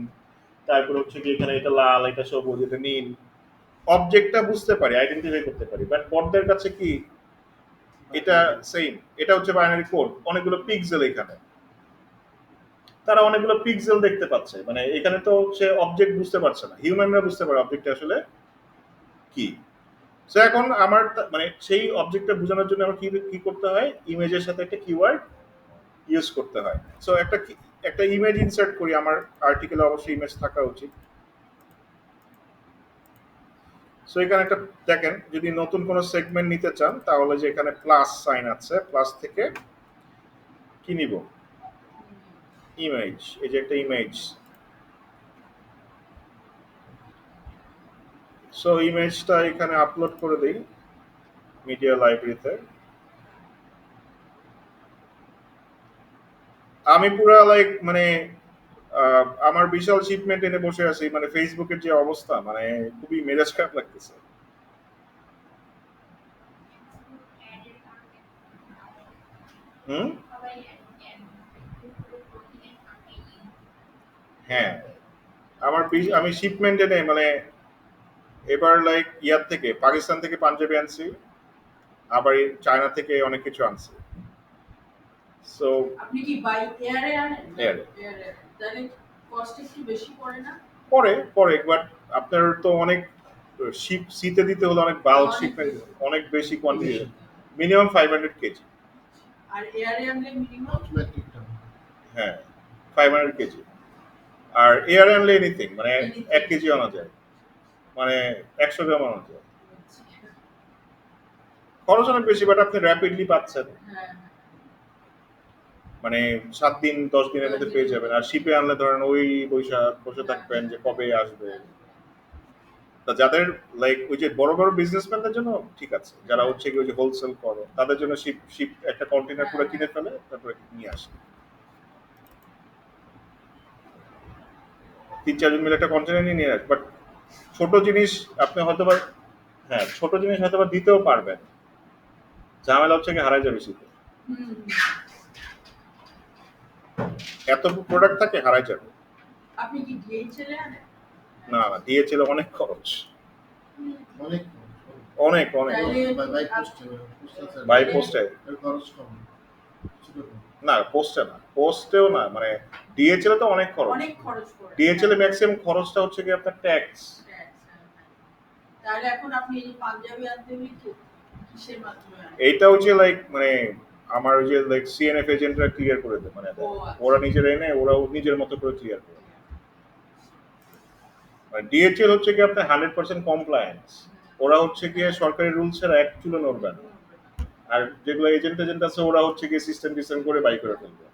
তারপর হচ্ছে কি এখানে এটা লাল, এটা সবুজ, এটা নীল, অবজেক্টটা বুঝতে পারি, আইডেন্টিফাই করতে পারি। বাট বটদের কাছে কি এটা সেম, এটা হচ্ছে বাইনারি কোড, অনেকগুলো পিক্সেল এখানে, তারা অনেকগুলো পিক্সেল দেখতে পাচ্ছে, মানে এখানে তো সে অবজেক্ট বুঝতে পারছে না, হিউম্যানরা বুঝতে পারে অবজেক্টটা আসলে কি। সো এখন আমার মানে সেই অবজেক্টটা বোঝানোর জন্য আমার কি কি করতে হয়, ইমেজের সাথে একটা কিওয়ার্ড ইউজ করতে হয়। সো একটা ইমেজ ইনসার্ট করি, আমার আর্টিকেলে অবশ্যই ইমেজ থাকা উচিত। সো এখানে একটা দেখেন, যদি নতুন কোনো সেগমেন্ট নিতে চান তাহলে যে এখানে প্লাস সাইন আছে, প্লাস থেকে কি নিব, ইমেজ, এই যে একটা ইমেজ। সো ইমেজটা এখানে আপলোড করে দিই মিডিয়া লাইব্রেরিতে। আমি পুরা লাইক মানে আমার বিশাল শিপমেন্ট এনে বসে আছি, মানে ফেসবুকের যে অবস্থা, মানে খুবই মেজাজ খারাপ লাগতেছে। অ্যাডের কারণে হুম, সবাই অ্যাড প্রতিদিন থাকে হ্যাঁ, আমি শিপমেন্ট এনে মানে এবার লাইক ইয়ার থেকে পাকিস্তান থেকে পাঞ্জাবি আনছি, আবার এই চায়না থেকে অনেক কিছু আনছি। সো আপনি কি বাই এয়ারে আনেন? Air এ। এয়ারে, তাহলে কষ্ট একটু বেশি পড়ে না? পরে পরে বাট আপনার তো অনেক শিপ সিতে দিতে হলে অনেক বাল্ক অনেক শিপমেন্ট, বেশি। অনেক বেশি কোয়ান্টিটি, মিনিমাম 500 কেজি। আর এয়ারে আনলে মিনিমাম অটোমেটিকটা হ্যাঁ, 500 কেজি। আর এয়ার আনলে এনিথিং মানে Anything। 1 কেজি আনা যায়, মানে 100 গ্রাম আনা যায়। খরচ অনেক বেশি, বাট আপনি র্যাপিডলি পাচ্ছেন, হ্যাঁ, মানে 7 দিন 10 দিনের মধ্যে পেয়ে যাবেন। আর শিপে আনলে ধরেন ওই বসে থাকবেন যে কবে আসবে। তা যাদের লাইক ওই যে বড় বড় বিজনেসম্যানদের জন্য ঠিক আছে, যারা হচ্ছে কি ওই যে হোলসেল করে তাদের জন্য শিপ শিপ একটা কন্টেনার পুরো কিনে ফেলে তারপরে নিয়ে আসে, 3-4 জন মিলে একটা কন্টেনার নিয়ে আসে। বাট ছোট জিনিস আপনি হয়তোবা, হ্যাঁ ছোট জিনিস হয়তোবা দিতেও পারবেন, ঝামেলা হচ্ছে কি হারাই যাবে শীতে, হুম, এত প্রোডাক্ট থাকে হারাই যাবে। আপনি কি ডিএইচএল এ আনেন? না না, দিয়েছিল অনেক খরচ, অনেক অনেক অনেক, তাহলে বাই পোস্ট বাই পোস্টে, এর খরচ কম ছোট কম। না পোস্টে না, পোস্টেও না, মানে ডিএচএল তো অনেক খরচ। অনেক খরচ পড়ে। ডিএচএল এ ম্যাক্সিমাম খরচটা হচ্ছে কি আপনার ট্যাক্স। হ্যাঁ, তাহলে এখন আপনি এই যে পাঞ্জাবি আনতে হলে কিসের মাধ্যমে আনেন? এইটা হচ্ছে লাইক মানে আমার ওই যে লাইক সিএনএফ এজেন্টরা ক্লিয়ার করে দেয়, মানে ও, আচ্ছা। ওরা নিজেরা এনে ওরা নিজের মতো করে ক্লিয়ার করে। মানে ডিএচএল হচ্ছে কি আপনার 100% কমপ্লায়েন্স, ওরা হচ্ছে গিয়ে সরকারি রুলসের এক চুলো নড়বে না। আর যেগুলো এজেন্ট আছে ওরা হচ্ছে গিয়ে সিস্টেম টিস্টেম করে বাই করে ফেলবে।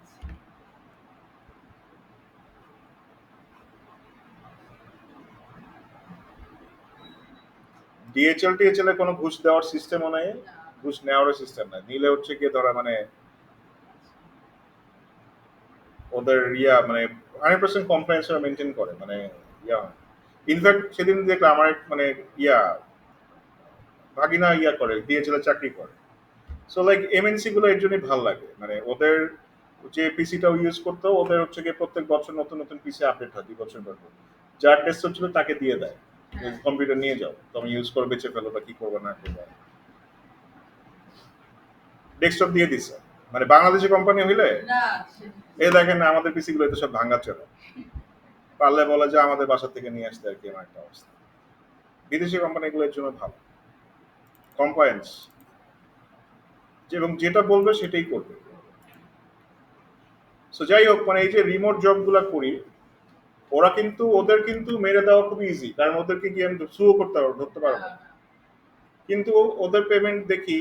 ডিএচএল টিএচএল এ কোনো ঘুষ দেওয়ার সিস্টেমও নাই, ঘুষ নেওয়ারও সিস্টেম নাই, নিলে হচ্ছে গিয়ে ধরা মানে ওদের মানে 100% কমপ্লায়েন্স ওরা মেনটেন করে, মানে ইয়া। ইনফ্যাক্ট সেদিন দেখলাম আমার মানে ইয়া ভাগিনা করে ডিএচএল এর চাকরি করে। সো লাইক এমএনসি গুলো এর জন্যই ভালো লাগে, মানে ওদের যে পিসিটাও ইউজ করতো, ওদের হচ্ছে গিয়ে প্রত্যেক বছর নতুন নতুন পিসি আপডেট হয় 2 বছর পর পর। যার টেস্ট হচ্ছিল তাকে দিয়ে দেয়, কম্পিউটার নিয়ে যাও তুমি ইউজ করে বেঁচে ফেলো বা কি করবে না করবে। ডেস্কটপ দিয়ে দিচ্ছে, মানে বাংলাদেশি কোম্পানি হইলে না, এ দেখেন না আমাদের পিসি গুলো তো সব ভাঙা চলে, পারলে বলে যে আমাদের বাসা থেকে নিয়ে আসতে আর কি, আমার একটা অবস্থা। বিদেশি কোম্পানিগুলোর জন্য ভালো কমপ্লায়েন্স, এবং যেটা বলবে সেটাই করবে। সো যাই হোক, মানে এই যে রিমোট জব গুলা করি, ওরা কিন্তু ওদের কিন্তু মেরে দেওয়া খুব ইজি, কারণ ওদেরকে গিয়ে আমি শুরু করতে পারবো, ধরতে পারবো। কিন্তু ওদের পেমেন্ট দেখি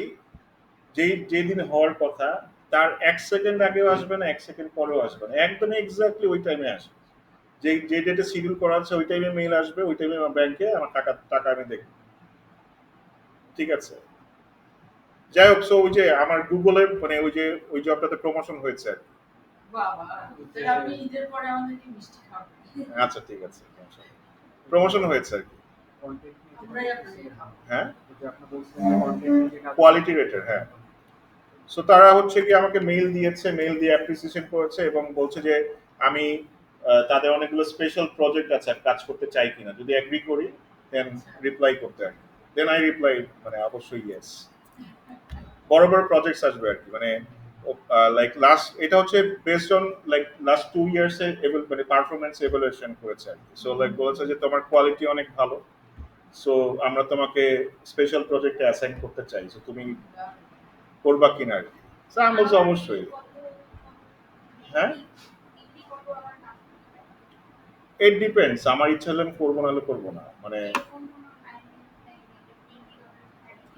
যেদিন হওয়ার কথা তার 1 সেকেন্ড আগেও আসবে না, 1 সেকেন্ড পরেও আসবে না, একদম এক্স্যাক্টলি ওই টাইমে আসবে। যে ডেটে শিডিউল করা আছে ওই টাইমে মেইল আসবে, ওই টাইমে আমার ব্যাংকে আমার টাকা আমি দেখবো। ঠিক আছে, যাই হোক। সো ওই যে আমার গুগলে মানে ওই যে ওই জবটাতে প্রমোশন হয়েছে আর কি। বাবা, তাহলে আপনি ঈদের পরে আমাদেরকে মিষ্টি খাওয়াবেন। আচ্ছা ঠিক আছে, প্রমোশন হয়েছে আর কি। কন্টেন্ট আমরাই আপনাদের খাবো। হ্যাঁ, যে আপনি বলছিলেন যে কন্টেন্ট নিয়ে কাজ কোয়ালিটি রেটের, হ্যাঁ। সো তারা হচ্ছে কি আমাকে মেইল দিয়েছে, মেইল দিয়ে অ্যাপ্রিসিয়েশন করেছে এবং বলছে যে আমি তাদের অনেকগুলো স্পেশাল প্রজেক্ট আছে, আমি কাজ করতে চাই কিনা, যদি এগ্রি করি দেন রিপ্লাই করতে আর কি। দেন আই রিপ্লাই মানে অবশ্যই ইয়েস। বড় বড় প্রজেক্টস আসবে আর কি, মানে লাইক লাস্ট এটা হচ্ছে based on like last 2 years এ মানে পারফরম্যান্স এভালুয়েশন করেছে আর কি। সো লাইক বলেছে যে তোমার কোয়ালিটি অনেক ভালো, সো আমরা তোমাকে স্পেশাল প্রজেক্টে অ্যাসাইন করতে চাই, সো তুমি করবা কিনা আর কি। So আমি বলছি অবশ্যই। হ্যাঁ, ইট ডিপেন্ডস, আমার ইচ্ছা হলে আমি করবো, নাহলে করবো না, মানে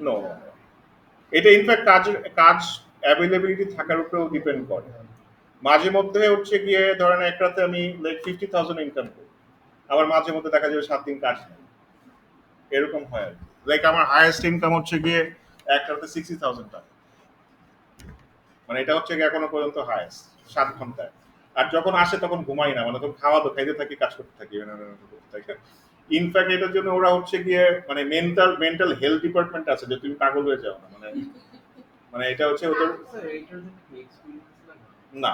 নো। এটা ইনফ্যাক্ট কাজ অ্যাভেলেবিলিটি থাকার উপরেও ডিপেন্ড করে। মাঝে মধ্যে হচ্ছে গিয়ে ধরেন এক রাতে আমি লাইক 50,000 ইনকাম করি, আবার মাঝে মধ্যে দেখা যাবে 7 দিন কাজ নেই, এরকম হয় আর কি। লাইক আমার হাইয়েস্ট ইনকাম হচ্ছে গিয়ে এক রাতে 60,000 টাকা, মানে এটা হচ্ছে গিয়ে এখনো পর্যন্ত হাইয়েস্ট 7 ঘন্টায়। আর যখন আসে তখন ঘুমাই না, মানে তখন খাইতে থাকি, কাজ করতে থাকি, করতে থাকি। ইনফ্যাক্ট এটার জন্য ওরা হচ্ছে গিয়ে মানে মেন্টাল হেলথ ডিপার্টমেন্ট আছে যে তুমি পাগল হয়ে যাও না, মানে মানে এটা হচ্ছে ওদের স্যার এইটার জন্য কি এক্সপেরিয়েন্স লাগে? না,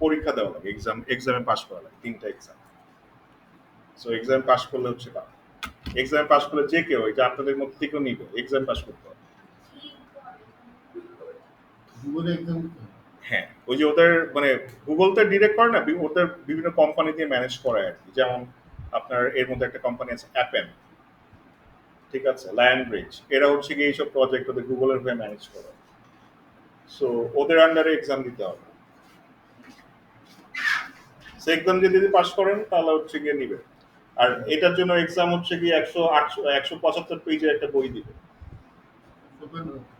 পরীক্ষা দেওয়া লাগে, এক্সামে পাস করা লাগে, 3টা এক্সাম। সো এক্সাম পাস করলে হচ্ছে এক্সাম পাস করলে যে কেউ, এটা আপনাদের মধ্যে থেকেও নিবে, এক্সাম পাস করতে হবে। গুগল এক্সাম হ্যাঁ, ওই যে ওদের মানে গুগল তো ডিরেক্ট করে না, ওদের বিভিন্ন কোম্পানি দিয়ে ম্যানেজ করে আর কি। যেমন আপনার এর মধ্যে একটা কোম্পানি আছে অ্যাপেন, ঠিক আছে, লায়ন ব্রিজ, এরা হচ্ছে কি এইসব প্রজেক্ট ওদের গুগলের হয়ে ম্যানেজ করে। সো ওদের আন্ডারে এক্সাম দিতে হবে। সে এক্সাম যদি পাস করেন তাহলে হচ্ছে গিয়ে নিবে। আর এটার জন্য এক্সাম হচ্ছে কি 175 পেজের একটা বই দিবে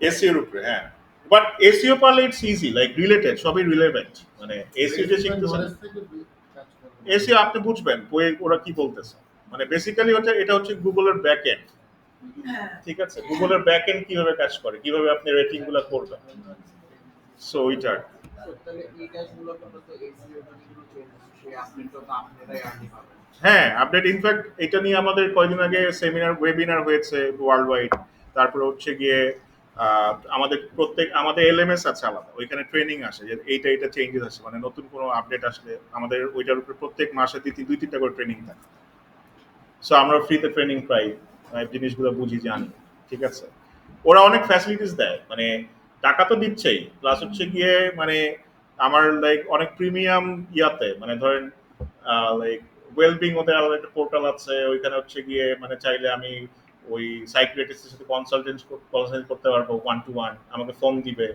এসইওর উপরে। হ্যাঁ, বাট এসইও পারলে ইটস ইজি, লাইক রিলেটেড, সবই রিলেভেন্ট, মানে এসইও যে শিখতেছেন এসইও আপনি বুঝবেন বইয়ে ওরা কি বলতেছে। মানে বেসিক্যালি হচ্ছে এটা হচ্ছে গুগলের ব্যাক এন্ড, হ্যাঁ, ঠিক আছে, গুগলের ব্যাক এন্ড কিভাবে কাজ করে, কিভাবে আপনি রেটিং গুলো করবেন, সো ওইটা। স্যার তাহলে এই কাজগুলো করলে তো এসইও যেগুলো চেঞ্জ সেই আপডেটটা তো আপনারাই আর্নি পাবেন। হ্যাঁ, আপডেট ইনফ্যাক্ট এটা নিয়ে আমাদের কয়েকদিন আগে সেমিনার ওয়েবিনার হয়েছে ওয়ার্ল্ড ওয়াইড। তারপরে হচ্ছে গিয়ে আমাদের এলএমএস আছে আলাদা, ওইখানে ট্রেনিং আসে যে এইটা চেঞ্জেস আসে, মানে নতুন কোনো আপডেট আসলে আমাদের ওইটার উপরে প্রত্যেক মাসে 2-3টা করে ট্রেনিং থাকে। সো আমরা ফ্রিতে ট্রেনিং পাই, জিনিসগুলো বুঝি, জানি, ঠিক আছে। ওরা অনেক ফ্যাসিলিটিস দেয়, মানে টাকা তো দিচ্ছেই, প্লাস হচ্ছে গিয়ে মানে আমার লাইক অনেক প্রিমিয়াম ইয়াতে, মানে ধরেন লাইক ওয়েলবিং, ওদের আলাদা একটা পোর্টাল আছে, ওইখানে হচ্ছে গিয়ে মানে চাইলে আমি ওই সাইকিয়াট্রিস্টের সাথে কনসালটেন্ট করতে পারবো 1-to-1, আমাকে ফোন দিবে,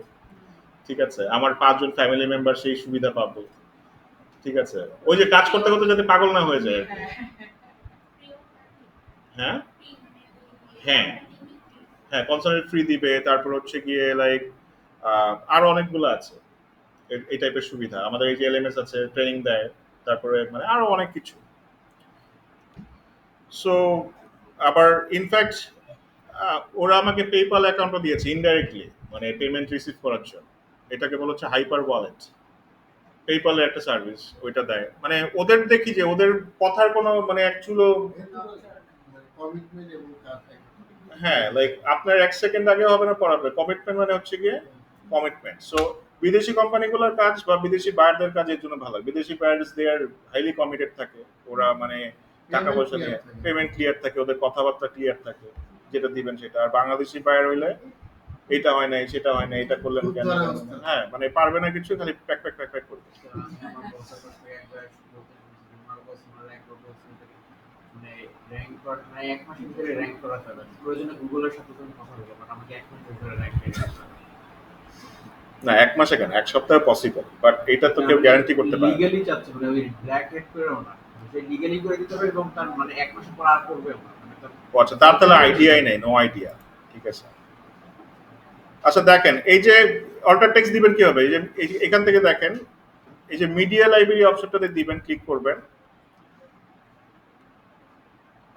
ঠিক আছে, আমার 5 জন ফ্যামিলি মেম্বার সেই সুবিধা পাবো, ঠিক আছে, ওই যে কাজ করতে করতে যাতে পাগল না হয়ে যায় আর কি। হ্যাঁ, হ্যাঁ, হ্যাঁ, কনসালটেন্ট ফ্রি দিবে, তারপর হচ্ছে গিয়ে লাইক আরো অনেকগুলো আছে এই টাইপের সুবিধা। আমাদের এই যে এলএমএস আছে, ট্রেনিং দেয়, তারপরে মানে আরো অনেক কিছু। সো আবার ইনফ্যাক্ট ওরা আমাকে পেপাল অ্যাকাউন্টও দিয়েছে ইনডাইরেক্টলি, মানে পেমেন্ট রিসিভ করার জন্য। এটাকে বলা হচ্ছে হাইপার ওয়ালেট, পেপালের একটা সার্ভিস, ওইটা দেয়। মানে ওদের দেখি যে ওদের কথার কোনো মানে অ্যাকচুয়াল, কমিটমেন্ট এবং হ্যাঁ, লাইক আপনার 1 সেকেন্ড আগে হবে না পড়াবে, কমিটমেন্ট মানে হচ্ছে গিয়ে কমিটমেন্ট। সো বিদেশি কোম্পানিগুলোর কাজ বা বিদেশি বায়ারদের কাজের জন্য ভালো, বিদেশি buyers they are highly committed থাকে, ওরা মানে টাকা পয়সা নিয়ে পেমেন্ট ক্লিয়ার থাকে, ওদের কথাবার্তা ক্লিয়ার থাকে, যেটা দিবেন সেটা। আর বাংলাদেশি বায়ার হইলে এটা হয় নাই, সেটা হয় না, এটা করলেন কেন, হ্যাঁ, মানে পারবে না কিছু, খালি প্যাক প্যাক প্যাক প্যাক করবে। আমার বসের কাছ থেকে একবার বলতে শুনছি, আমার বস আমার র্যাঙ্ক বলছিল মানে র্যাঙ্ক করা মানে 1 মাসের ভিতরে র্যাঙ্ক করা যাবে না, প্রয়োজনে গুগলের সাথে তুমি কথা বলো, বাট আমাকে 1 মাসের ভিতরে র্যাঙ্ক পেয়ে যাবে না, 1 মাসে কেন, 1 সপ্তাহে পসিবল, বাট এটা তো কেউ গ্যারান্টি করতে পারে না। লিগ্যালি চাচ্ছে, মানে ওই ব্ল্যাক হেড করেও না, সে লিগ্যালি করে দিতে হবে এবং তার মানে 1 মাস পর আর করবে না, মানে তার আচ্ছা, তার তাহলে আইডিয়াই নেই, নো আইডিয়া, ঠিক আছে। আচ্ছা দেখেন, এই যে অল্টার টেক্সট দিবেন কিভাবে, এই যে এখান থেকে দেখেন, এই যে মিডিয়া লাইব্রেরি অপশনটাতে দিবেন, ক্লিক করবেন।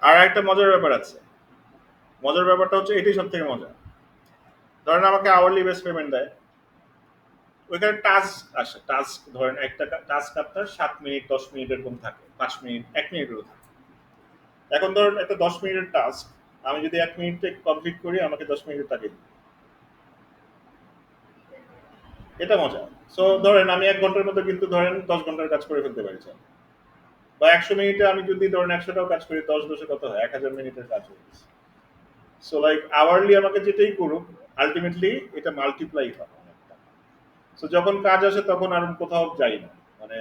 আর একটা মজার ব্যাপার আছে, মজার ব্যাপারটা হচ্ছে এটাই সব থেকে মজা। ধরেন আমাকে আওয়ারলি বেস পেমেন্ট দেয়, ওইখানে টাস্ক আসে, টাস্ক ধরেন একটা টাস্ক আপনার 7 মিনিট 10 মিনিট এরকম থাকে, 5 মিনিট 1 মিনিটেরও থাকে। এখন ধরুন একটা 10 মিনিটের টাস্ক আমি যদি 1 মিনিটে কমপ্লিট করি আমাকে 10 মিনিটের টাকা দিবে। এটা মজা। সো ধরেন আমি 1 ঘন্টার মধ্যে কিন্তু ধরেন 10 ঘন্টার কাজ করে ফেলতে পারি স্যার। বা 100 মিনিটে আমি যদি ধরেন 100টাও কাজ করি 10 10 কত হয় 1000 মিনিটের কাজ হয়ে গেছে। সো লাইক আওয়ারলি আমাকে যেটাই করুক আলটিমেটলি এটা মাল্টিপ্লাই হয় অনেকটা। সো যখন কাজ আসে তখন আর কোথাও যাই না, মানে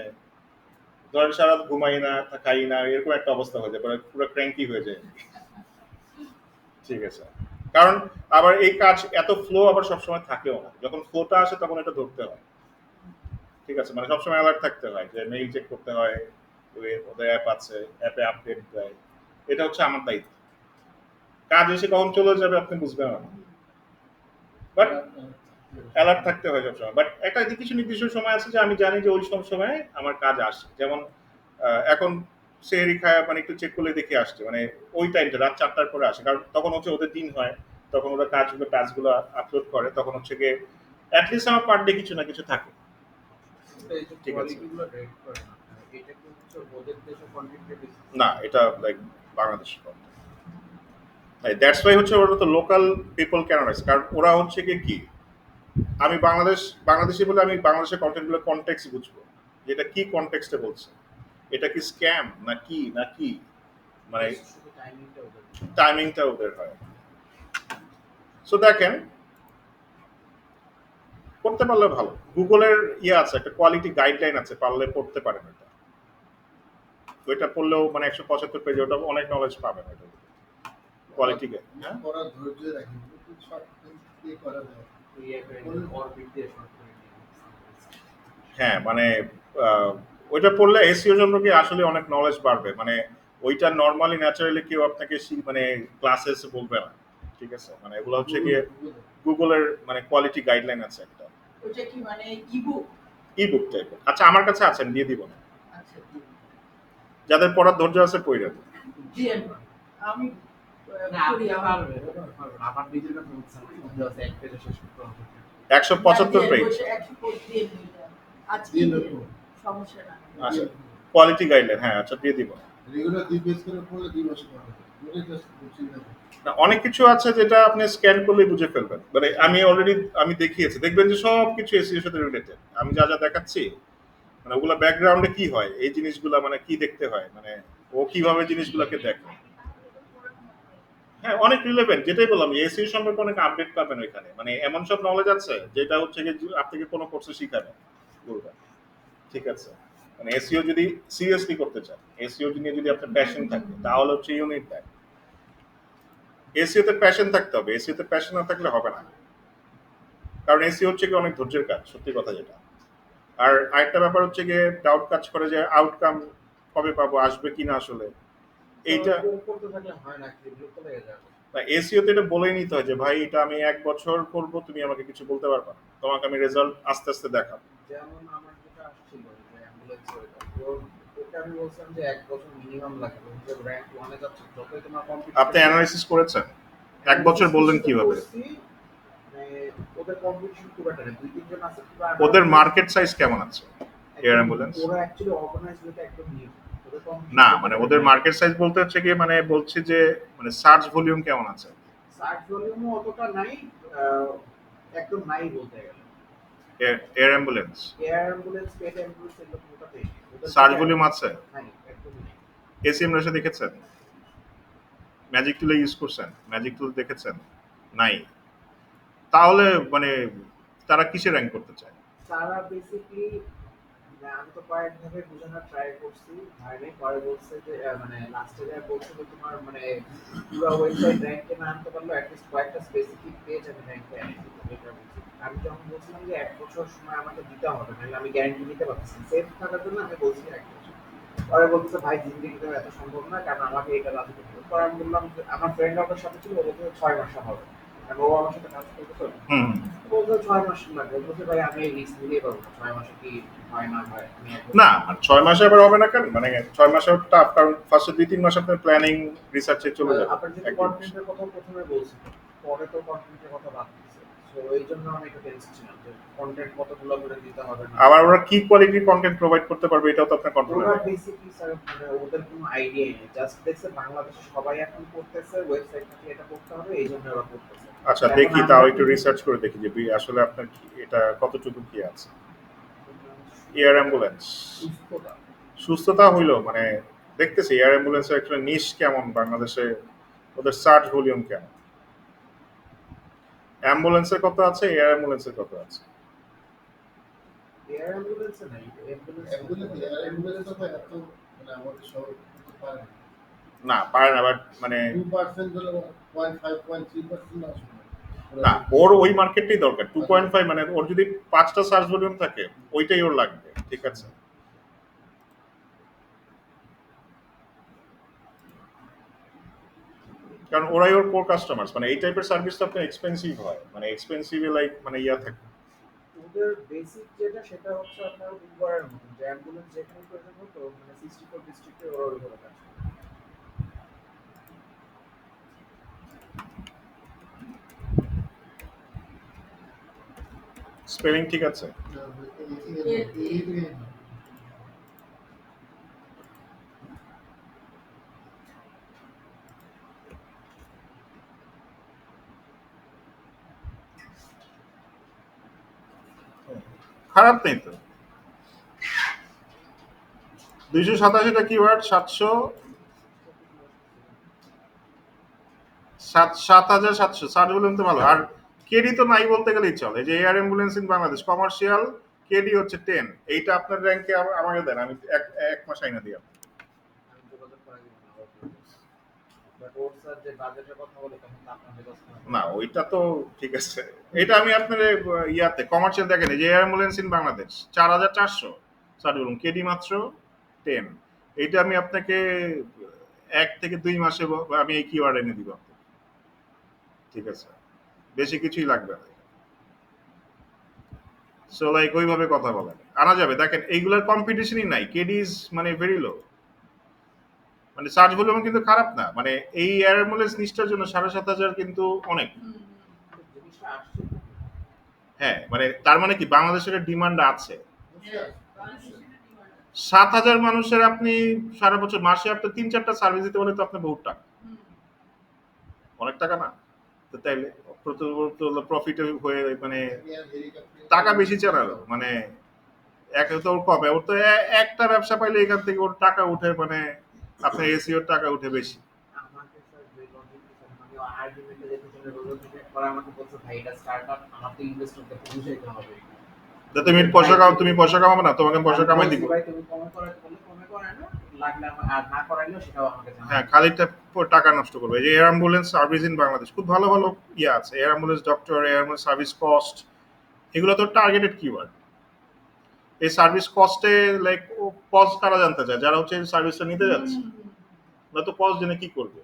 ধরেন সারা রাত ঘুমাই না, খাই না, এরকম একটা অবস্থা হয়ে যায়, পুরো ক্র্যাঙ্কি হয়ে যায়। ঠিক আছে, কারণ আবার এই কাজ এত ফ্লো আবার সবসময় থাকেও না, যখন ফ্লোটা আসে তখন এটা ধরতে হয়। ঠিক আছে, মানে সবসময় অ্যালার্ট থাকতে হয় যে মেইল চেক করতে হয়, ওদের অ্যাপ আছে, অ্যাপে আপডেট দেয়, এটা হচ্ছে আমার দায়িত্ব। কাজ এসে কখন চলে যাবে আপনি বুঝবেন না, বাট অ্যালার্ট থাকতে হয় সবসময়। বাট একটা কিছু নির্দিষ্ট সময় আছে যে আমি জানি যে ওই সব সময় আমার কাজ আসে, যেমন এখন সেহরি খায় মানে একটু চেক করলে দেখে আসছে, মানে ওই টাইমটা রাত 4টার পরে আসে, কারণ তখন হচ্ছে ওদের দিন হয়, তখন ওরা কাজগুলো আপলোড করে, তখন হচ্ছে গিয়ে অ্যাটলিস্ট আমার পার ডে কিছু না কিছু থাকে। এই যে ঠিক আছে। কোয়ালিটিগুলো রেট করে না, এটা কি হচ্ছে ওদের দেশে কন্টেন্টের বেশি? না, এটা লাইক বাংলাদেশ দ্যাটস ওয়াই হচ্ছে ওরা তো লোকাল পিপল কেন রাখছে, কারণ ওরা হচ্ছে কি আমি বাংলাদেশি বলে আমি বাংলাদেশের কন্টেন্টগুলো কনটেক্সট বুঝবো, যেটা কি কনটেক্সটে বলছে, এটা কি স্ক্যাম না কি মানে শুধু টাইমিংটা ওদের। টাইমিংটা ওদের হয়। সো দেখেন করতে পারলে ভালো, গুগলের ইয়ে আছে, একটা কোয়ালিটি গাইডলাইন আছে, পারলে পড়তে পারেন এটা, ওইটা পড়লেও মানে 175 পেজ, ওটা অনেক নলেজ পাবেন এটা কোয়ালিটি হ্যাঁ। করার ধৈর্য রাখি, সব দিয়ে করা যায়। ওই অ্যাপের অরবিট দিয়ে শর্ট করে নিয়ে হ্যাঁ মানে ওইটা পড়লে এসইও সম্পর্কে আসলে অনেক নলেজ বাড়বে, মানে ওইটা নর্মালি ন্যাচারালি কেউ আপনাকে মানে ক্লাসে এসে বলবে না। ঠিক আছে, মানে এগুলো হচ্ছে গিয়ে গুগলের মানে কোয়ালিটি গাইডলাইন আছে একটা, ওটা কি মানে ইবুক? ইবুক টাইপের। আচ্ছা আমার কাছে আছে, আমি দিয়ে দিব না, আচ্ছা যাদের পড়ার ধৈর্য আছে পড়ে যাবে। দিয়েন আমি না, করি আপনি আমার পারবেন। আমার নিজের কথা বলছেন, জাস্ট এক পেজে শেষ করতে হবে। 175 পেজ, 100 দিয়ে দিন আজকে দিয়ে দিন, দেবো। সমস্যা না। আচ্ছা কোয়ালিটি গাইডলাইন, হ্যাঁ আচ্ছা দিয়ে দিব। রেগুলার 2 পেজ করে পড়লে 2 মাসে পড়া হবে। ওটা জাস্ট বুঝিয়ে দেবো। না, অনেক কিছু আছে যেটা আপনি স্ক্যান করলেই বুঝে ফেলবেন, মানে আমি দেখিয়েছি, দেখবেন যে সব কিছু এসইওর সাথে রিলেটেড, আমি যা যা দেখাচ্ছি মানে ওগুলা ব্যাকগ্রাউন্ডে কি হয়, এই জিনিসগুলা মানে কি দেখতে হয়, মানে ও কিভাবে জিনিসগুলোকে দেখে। হ্যাঁ অনেক রিলেভেন্ট, যেটাই বললাম এসইও সম্পর্কে অনেক আপডেট পাবেন ওইখানে, মানে এমন সব নলেজ আছে যেটা হচ্ছে কি আপনাকে কোনো কোর্সে শিখাবে বলবেন। ঠিক আছে, মানে এসইও যদি সিরিয়াসলি করতে চান, এসইও নিয়ে যদি আপনার প্যাশন থাকে তাহলে হচ্ছে ইউনিট দেয়। এসইও তে প্যাশন থাকতে হবে, এসইও তে প্যাশন না থাকলে হবে না, কারণ এসইও হচ্ছে কি অনেক ধৈর্যের কাজ, সত্যি কথা যেটা। আর আরেকটা ব্যাপার হচ্ছে গিয়ে ডাউট কাজ করে যে আউটকাম কবে পাবো, আসবে কিনা আসলে এইটা। করতে থাকলে হয় না, কি বিরক্ত লেগে যাবে। এসইও তে এটা বলেই নিতে হয় যে ভাই এটা আমি 1 বছর করব, তুমি আমাকে কিছু বলতে পারবা না, তোমাকে আমি রেজাল্ট আস্তে আস্তে দেখাবো। যেমন আমার যেটা আসছিল যে অ্যাম্বুলেন্স ওইটা, তো ওটা আমি বলছিলাম যে 1 বছর মিনিমাম লাগবে, যে র্যাঙ্ক 1 এ যাচ্ছে যতই তোমার কম্পিটিশন। আপনি অ্যানালাইসিস করেছেন 1 বছর বললেন কিভাবে? ওদের কম্পিটিশন খুব একটা নেই, 2-3 জন আছে। ওদের মার্কেট সাইজ কেমন আছে এয়ার অ্যাম্বুলেন্স? ওরা অ্যাকচুয়ালি অর্গানাইজ হতে একদম নিউ। ওদের না মানে ওদের মার্কেট সাইজ বলতে হচ্ছে কি মানে বলছি যে মানে সার্চ ভলিউম কেমন আছে? সার্চ ভলিউমও অতটা নাই, একদম নাই বলতে গেলে। এয়ার অ্যাম্বুলেন্স, এয়ার অ্যাম্বুলেন্স, পেট অ্যাম্বুলেন্স এগুলো পুরোটাই সার্চ ভলিউম আছে? নাই, একদমই নাই। এসিএম রেশে দেখেছেন? ম্যাজিক টুলে ইউজ করছেন? ম্যাজিক টুল দেখেছেন? নাই। তাহলে মানে তারা কিসে র্যাঙ্ক করতে চায়? তারা বেসিক্যালি, আমি তো কয়েকভাবে বোঝানোর ট্রাই করছি, ভাইরে পরে বলছে যে মানে লাস্টে যা বলছে যে তোমার মানে পুরো ওয়েবসাইট র্যাঙ্কে না আনতে পারলে অ্যাটলিস্ট কয়েকটা স্পেসিফিক পেজ আমি র্যাঙ্কে আনি, এটা বলছি। আমি যখন বলছিলাম যে 1 বছর সময় আমাকে দিতে হবে, নাহলে আমি গ্যারান্টি দিতে পারছি সেফ থাকার জন্য, আমি বলছি 1 বছর। পরে বলতেছে ভাই জিন্দিগিতে এত সম্ভব না, কারণ আমাকে এটা রাজি করতে হবে। পরে আমি বললাম যে আমার ফ্রেন্ড আমার সাথে ছিল, ও বলছে 6 মাস হবে, কারণ ও আমার সাথে কাজ করতেছে। হুম, বলতে 6 মাস লাগবে, বলছে ভাই আমি রিস্ক নিতেই পারবো না, 6 মাসে কি হয় না হয় আমি না 6 মাসে আবার হবে না কেন, মানে 6 মাসে টাফ, কারণ ফার্স্টে 2-3 মাস আপনার প্ল্যানিং রিসার্চে চলে যাবে। আপনার যেটা কন্টেন্টের কথা প্রথমে বলছি, পরে তো কন্টেন্টের কথা বাদ দিচ্ছে। তো এই জন্য আমি একটু টেনশন ছিলাম যে কন্টেন্ট কতগুলো করে দিতে হবে না। আবার ওরা কি কোয়ালিটির কন্টেন্ট প্রোভাইড করতে পারবে এটাও তো আপনার কন্ট্রোলে ওরা নেই। বেসিকলি স্যার মানে ওদের কোনো আইডিয়া নেই, জাস্ট দেখছে বাংলাদেশে সবাই এখন করতেছে, ওয়েবসাইট থেকে এটা করতে হবে, এই জন্য ওরা করতেছে। আচ্ছা এখন দেখি, আমরা তাও একটু রিসার্চ করে দেখি যে আসলে আপনার এটা কতটুকু কি আছে। এয়ার অ্যাম্বুলেন্স সুস্থতা সুস্থতা হইলো মানে দেখতেছি এয়ার অ্যাম্বুলেন্সের একটা নিশ কেমন বাংলাদেশে, ওদের সার্চ ভলিউম কেমন, অ্যাম্বুলেন্সের কত আছে, এয়ার অ্যাম্বুলেন্সের কত আছে। এয়ার অ্যাম্বুলেন্সে নাই, অ্যাম্বুলেন্স তো এত মানে আমাদের শহর করতে পারে না পারে না, বাট মানে 2% হলো 0.5-0.3% আসবে না, ওর ওই মার্কেটটাই দরকার 2.5, মানে ওর যদি 5টা সার্চ ভলিউম থাকে ওইটাই ওর লাগবে, ঠিক আছে। কারণ ওরাই ওর কোর কাস্টমার্স, মানে এই টাইপের সার্ভিস তো আপনার এক্সপেন্সিভ হয়, মানে এক্সপেন্সিভ লাইক মানে ইয়া থাকে। ওদের বেসিক যেটা সেটা হচ্ছে আপনার উবারের মতো, যে অ্যাম্বুলেন্স যেখানে প্রয়োজন হতো মানে 64 ডিস্ট্রিক্টে ওরা ওইভাবে কাজ করে। স্পেলিং ঠিক আছে? খারাপ নেই তো। 287টা কিওয়ার্ড, 7,700 সার্চ ভলিউম তো ভালো। আর কেডি তো নাই বলতে গেলেই চলে, যে air ambulance in Bangladesh commercial KD হচ্ছে 10, এইটা আপনার র্যাঙ্কে আমাকে দেন, আমি এক মাস আইনা দিই আপনাকে। আমি যোগাযোগ করে দিব না বাট ওর স্যার যে বাজেটের কথা বলে তখন তো আপনাদের কাছে না ওইটা তো ঠিক আছে, এটা আমি আপনার ইয়াতে কমার্শিয়াল দেখেন, যে air ambulance in Bangladesh 4,400 search volume, KD মাত্র 10, এইটা আমি আপনাকে 1 থেকে 2 মাসে আমি এই কিওয়ার্ড এনে দিব আপনাকে, ঠিক আছে, বেশি কিছুই লাগবে না। সো লাইক ওইভাবে কথা বলেন, আনা যাবে। দেখেন এইগুলোর কম্পিটিশনই নাই, কেডিজ মানে ভেরি লো, মানে সার্চ ভলিউম কিন্তু খারাপ না, মানে এই এয়ার অ্যাম্বুলেন্স নিষ্ঠার জন্য 7,500 কিন্তু অনেক। জিনিসটা আসছে। হ্যাঁ মানে তার মানে কি বাংলাদেশের ডিমান্ড আছে। 7,000 মানুষের আপনি সারা বছর মাসে আপনি 3-4টা সার্ভিস দিতে পারলে তো আপনি বহুত টাকা, অনেক টাকা না তো, তাইলে প্রফিট হয়ে মানে টাকা বেশি চালালো, মানে এক তো ওর কমে, ওর তো একটা ব্যবসা পাইলে এখান থেকে ওর টাকা উঠে, মানে আপনার এসিওর টাকা উঠে বেশি। আমাকে স্যার যে লজিক আমি আর্গুমেন্টে যেতে রোজ পরে আমাকে বলছে ভাই এটা স্টার্টআপ, আমাকে ইনভেস্টরকে বুঝাইতে হবে। তুমি পয়সা কামাবে না, তোমাকে পয়সা কামাই দিব। ভাই তুমি কমে করাতে বললে কমে করায় না, লাগলে আর না করাইলেও সেটাও আমাকে জানাও। হ্যাঁ খালি টাকা নষ্ট করবে। এই যে air ambulance service in Bangladesh খুব ভালো ভালো ইয়ে আছে, air ambulance doctor, air ambulance service cost, এগুলো তো টার্গেটেড কিওয়ার্ড। এই সার্ভিস কস্টে লাইক কস্ট কারা জানতে চায়, যারা হচ্ছে সার্ভিসটা নিতে যাচ্ছে, না তো কস্ট জেনে কি করবে।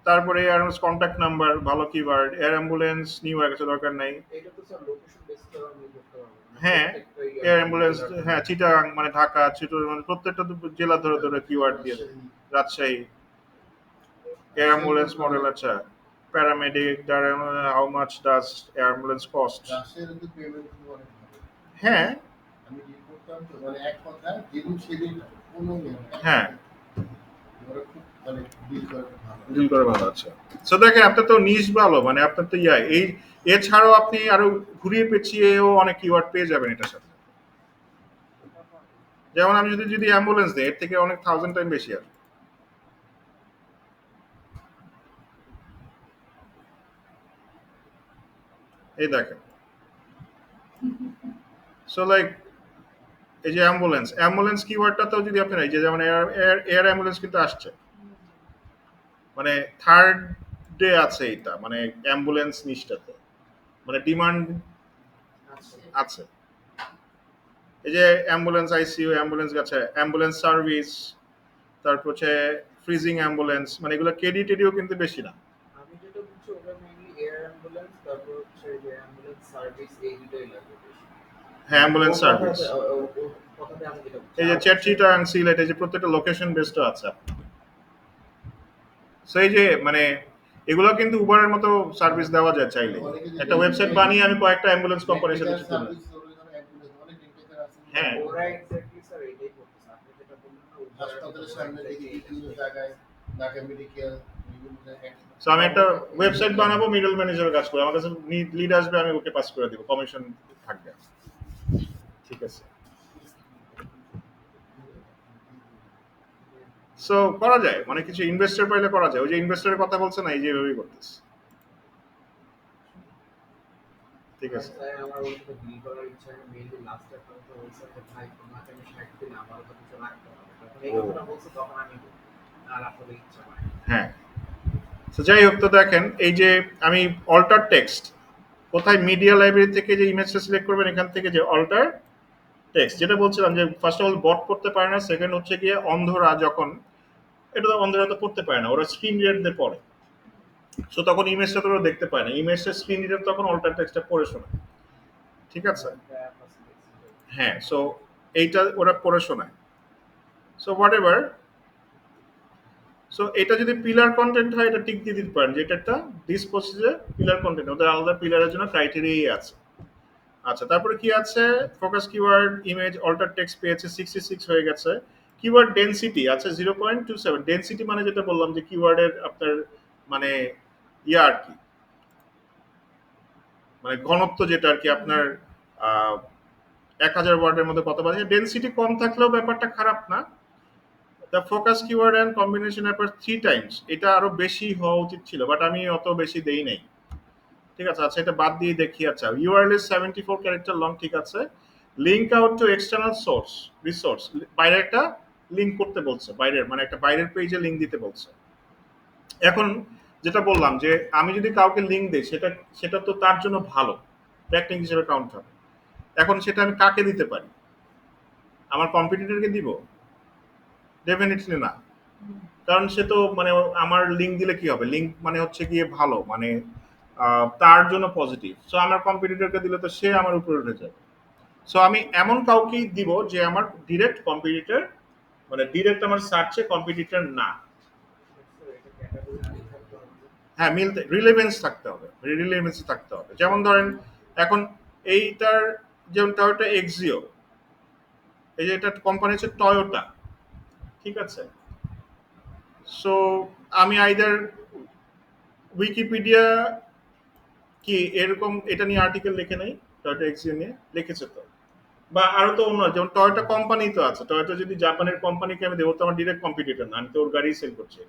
তারপরে এয়ার অ্যাম্বুলেন্স কন্ট্যাক্ট নাম্বার ভালো কিওয়ার্ড, এয়ার অ্যাম্বুলেন্স নিউ এর কাছে দরকার নাই। এটা তো স্যার লোকেশন বেস করে আমি করতে পারবো। হ্যাঁ এয়ার অ্যাম্বুলেন্স, হ্যাঁ চিটাগাং মানে ঢাকা, চিটাগাং মানে প্রত্যেকটা জেলা ধরে ধরে কিওয়ার্ড দিয়ে দেয়। রাজশাহী এয়ার অ্যাম্বুলেন্স মডেল, আচ্ছা paramedic, how much does air ambulance cost. রাশিয়ার তো পেমেন্ট অনেক ভালো। হ্যাঁ আমি ডিল করতাম তো, মানে এক কথা যেদিন সেদিন কোনো ইয়ে না। হ্যাঁ ওরা খুব মানে ডিল করে ভালো। ডিল করে ভালো আছে। সো দেখেন আপনার তো নিশ ভালো, মানে আপনার তো এই এছাড়াও আপনি আরো ঘুরিয়ে পেঁচিয়েও অনেক কিওয়ার্ড পেয়ে যাবেন এটার সাথে। যেমন আমি যদি অ্যাম্বুলেন্স দিই, এর থেকে অনেক 1000 টাইম বেশি আসবে। এই দেখেন, সো লাইক এই যে অ্যাম্বুলেন্স কিওয়ার্ডটাতেও যদি আপনি এই যে যেমন এয়ার অ্যাম্বুলেন্স কিন্তু আসছে, মানে থার্ড ডে আছে এটা, মানে অ্যাম্বুলেন্স নিশটাতে মানে ডিমান্ড আছে। এই যে অ্যাম্বুলেন্স আইসিইউ, অ্যাম্বুলেন্স আছে, অ্যাম্বুলেন্স সার্ভিস, তারপর হচ্ছে ফ্রিজিং অ্যাম্বুলেন্স, মানে এগুলো কেডি টেডিও কিন্তু বেশি না। আমি যেটা বুঝছি ওটা মেইনলি এয়ার অ্যাম্বুলেন্স, তারপর হচ্ছে যে অ্যাম্বুলেন্স সার্ভিস, এই দুটোই লাগে বেশি। হ্যাঁ অ্যাম্বুলেন্স সার্ভিস, কথাতে আমি যেটা এই যে চিটাগাং, সিলেট, এই যে প্রত্যেকটা লোকেশন বেসড আছে। সো এই যে মানে এগুলো কিন্তু উবারের মতো সার্ভিস দেওয়া যায় চাইলে। একটা ওয়েবসাইট বানিয়ে আমি কয়েকটা অ্যাম্বুলেন্স কোম্পানির সাথে যুক্ত করি। অনেক রেন্টাকার আছে হ্যাঁ। ওরা এক্স্যাক্টলি স্যার এটাই করতেছে। আপনি যেটা বললেন না Uber হাসপাতালের সামনে দেখি বিভিন্ন জায়গায় ঢাকা মেডিকেল বিভিন্ন জায়গায় সো আমি একটা ওয়েবসাইট বানাবো, মিডল ম্যান হিসেবে কাজ করবো, আমার কাছে লিড আসবে, আমি ওকে পাস করে দিব, কমিশন থাকবে। ঠিক আছে, সো করা যায়, মানে কিছু ইনভেস্টর পাইলে করা যায়। ওই যে ইনভেস্টরের কথা বলছে না, এই যে এভাবেই করতেছে। ঠিক আছে, স্যার আমার ওই সাথে ডিল করার ইচ্ছা নেই, মেইনলি লাস্ট একটা কথা বলছে যে ভাই তোমাকে আমি 60 দিন আমারও তো কিছু রাখতে হবে। যখন এই কথাটা বলছে তখন আমি আর আসলে ইচ্ছা হয়। হ্যাঁ। তো যাই হোক, তো দেখেন এই যে আমি অল্টার টেক্সট, কোথায় মিডিয়া লাইব্রেরি থেকে যে ইমেজটা সিলেক্ট করবেন, এখান থেকে যে অল্টার টেক্সট, যেটা বলছিলাম যে ফার্স্ট অফ অল বট পড়তে পারে না, সেকেন্ড হচ্ছে গিয়ে অন্ধরা যখন, এটা তো অন্ধরা তো পড়তে পারে না, ওরা স্ক্রিন রিডার দিয়ে পড়ে, সো তখন ইমেজটা তো ওরা দেখতে পায় না, ইমেজটা স্ক্রিন রিডার তখন অল্টার টেক্সটটা পড়ে শোনায়। ঠিক আছে, হ্যাঁ, সো এইটা ওরা পড়ে শোনায়। সো হোয়াট এভার, সো এটা যদি পিলার কন্টেন্ট হয়, এটা টিক দিয়ে দিতে পারেন যে এটা একটা দিস প্রসেসে পিলার কন্টেন্ট, ওদের আলাদা পিলারের জন্য ক্রাইটেরিয়াই আছে। আচ্ছা, তারপরে কি আছে, focus keyword image alter text পেয়েছে 66 হয়ে গেছে। কিওয়ার্ড ডেনসিটি আছে 0.27। ডেনসিটি মানে যেটা বললাম যে কিওয়ার্ডের আপনার মানে আর কি, মানে ঘনত্ব যেটা আর কি আপনার 1000 ওয়ার্ডের মধ্যে কত পাচ্ছে। ডেনসিটি কম থাকলেও ব্যাপারটা খারাপ না। The focus keyword and combination upper 3 Times, এটা আরো বেশি হওয়া উচিত ছিল, বাট আমি অত বেশি দেই নাই। ঠিক আছে, আচ্ছা এটা বাদ দিয়ে দেখি। আচ্ছা, ইউআরএল ইজ 74 ক্যারেক্টার লং, ঠিক আছে। Link out to external source resource, বাইরে একটা লিঙ্ক করতে বলছে, বাইরের মানে একটা বাইরের পেজে লিঙ্ক দিতে বলছে। এখন যেটা বললাম যে আমি যদি কাউকে লিঙ্ক দিই, সেটা সেটা তো তার জন্য ভালো, ব্যাকলিঙ্ক হিসেবে কাউন্ট হবে। এখন সেটা আমি কাকে দিতে পারি? আমার কম্পিটিটরকে দিব? ডেফিনেটলি না, কারণ সে তো মানে আমার লিঙ্ক দিলে কি হবে, লিঙ্ক মানে হচ্ছে গিয়ে ভালো, মানে তার জন্য পজিটিভ। সো আমার কম্পিটিটরকে দিলে তো সে আমার উপরে উঠে যাবে। সো আমি এমন কাউকেই দিব যে আমার ডিরেক্ট কম্পিটিটর, মানে ডিরেক্ট আমার সার্চে কম্পিটিটর না। হ্যাঁ, মিলতে রিলেভেন্স থাকতে হবে, রিলেভেন্স থাকতে হবে। যেমন ধরেন এখন এইটার, যেমন টয়োটা এক্সিও, এই যে এটা কোম্পানি হচ্ছে টয়োটা, ঠিক আছে। সো আমি আইদার উইকিপিডিয়া কি এরকম এটা নিয়ে আর্টিকেল লিখে নেই, টয়োটা এক্সিও নিয়ে লিখেছে তো, বা আরো তো অন্য, যেমন টয়োটা কোম্পানি তো আছে, টয়োটা যদি জাপানের কোম্পানিকে আমি দেবো, তো আমার ডিরেক্ট কম্পিটিটর না, আমি তো ওর গাড়ি সেল করছি।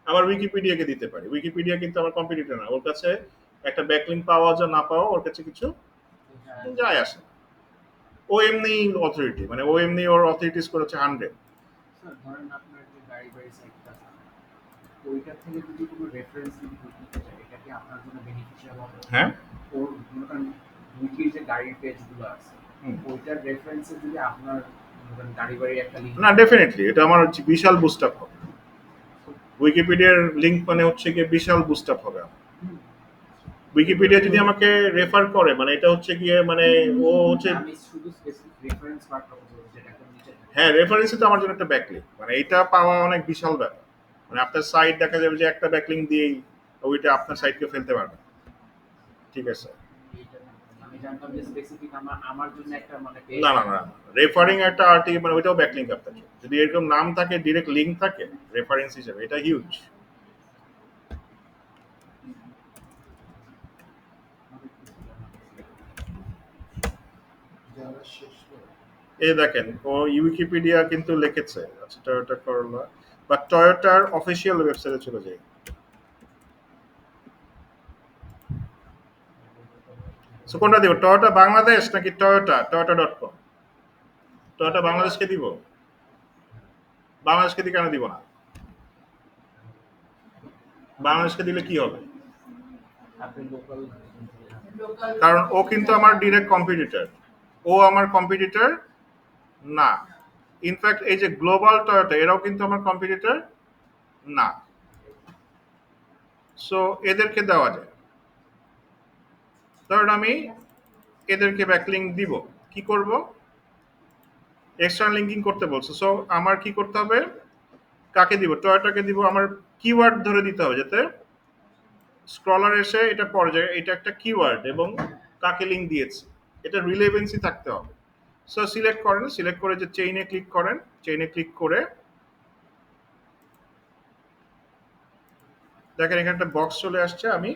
আবার উইকিপিডিয়াকে দিতে পারি, উইকিপিডিয়া কিন্তু আমার কম্পিটিটর না, ওর কাছে একটা ব্যাকলিঙ্ক পাওয়া যা না পাওয়া ওর কাছে কিছু যায় আসে না। ও এমনি অথরিটি, মানে ও এমনি ওর অথরিটিস করেছে 100। স্যার ধরেন আপনার যে গাড়ি সাইটটা আছে ওইটার থেকে যদি কোনো রেফারেন্স লিংক দিতে চাই, এটা কি আপনার জন্য বেনিফিশিয়াল হবে? হ্যাঁ, ওর মনে করেন উইকির যে গাড়ির পেজগুলো আছে হুম। ওইটার রেফারেন্সে যদি আপনার মনে করেন গাড়ির একটা লিংক, না ডেফিনেটলি এটা আমার হচ্ছে বিশাল বুস্ট আপ হবে। উইকিপিডিয়ার লিংক মানে হচ্ছে গিয়ে বিশাল বুস্ট আপ হবে আমার। উইকিপিডিয়া যদি আমাকে রেফার করে, মানে এটা হচ্ছে গিয়ে মানে ও হচ্ছে, আমি শুধু স্পেসিফিক রেফারেন্স পার্টটা বলছি যেটা এখন নিচে থাকে। হ্যাঁ রেফারেন্সে তো আমার জন্য একটা ব্যাকলিঙ্ক, মানে এটা পাওয়া অনেক বিশাল ব্যাপার। মানে আপনার সাইট দেখা যাবে যে একটা ব্যাকলিঙ্ক দিয়েই ওইটা আপনার সাইটকে ফেলতে পারবে। ঠিক আছে, আমি জানতাম যে স্পেসিফিক আমার জন্য একটা মানে না না না, রেফারিং একটা আর্টিকেল মানে ওইটাও ব্যাকলিঙ্ক আপনার জন্য। যদি এরকম নাম থাকে, ডিরেক্ট লিঙ্ক থাকে রেফারেন্স হিসেবে, এটা হিউজ। জানা শেষ নয়। এই দেখেন ও উইকিপিডিয়া কিন্তু লিখেছে। আচ্ছা, টয়োটা করোলা বা টয়োটার অফিসিয়াল ওয়েবসাইটে চলে যাই। সো কোনটা দিব, টয়োটা বাংলাদেশ নাকি টয়োটা.com? টয়োটা বাংলাদেশকে দিব? বাংলাদেশকে দিয়ে কেন দিব না? বাংলাদেশকে দিলে কি হবে? আপনি লোকাল লোকাল, কারণ ও কিন্তু আমার ডিরেক্ট কম্পিটিটর, ও আমার কম্পিটিটর না। ইনফ্যাক্ট এই যে গ্লোবাল টয়োটা, এরাও কিন্তু আমার কম্পিটিটর না। সো এদেরকে দেওয়া যায়। ধরুন আমি এদেরকে ব্যাকলিঙ্ক দিব, কি করব? এক্সটার্নাল লিঙ্কিং করতে বলছে। সো আমার কি করতে হবে, কাকে দিব? টয়োটাকে দিব। আমার কিওয়ার্ড ধরে দিতে হবে, যাতে স্ক্রলার এসে এটা পর্যায়ে এটা একটা কিওয়ার্ড এবং কাকে লিঙ্ক দিয়েছে এটা রিলেভেন্সি থাকতে হবে। সো সিলেক্ট করেন, সিলেক্ট করে যে চেইনে ক্লিক করেন, চেইনে ক্লিক করে দেখেন এখানে একটা বক্স চলে আসছে, আমি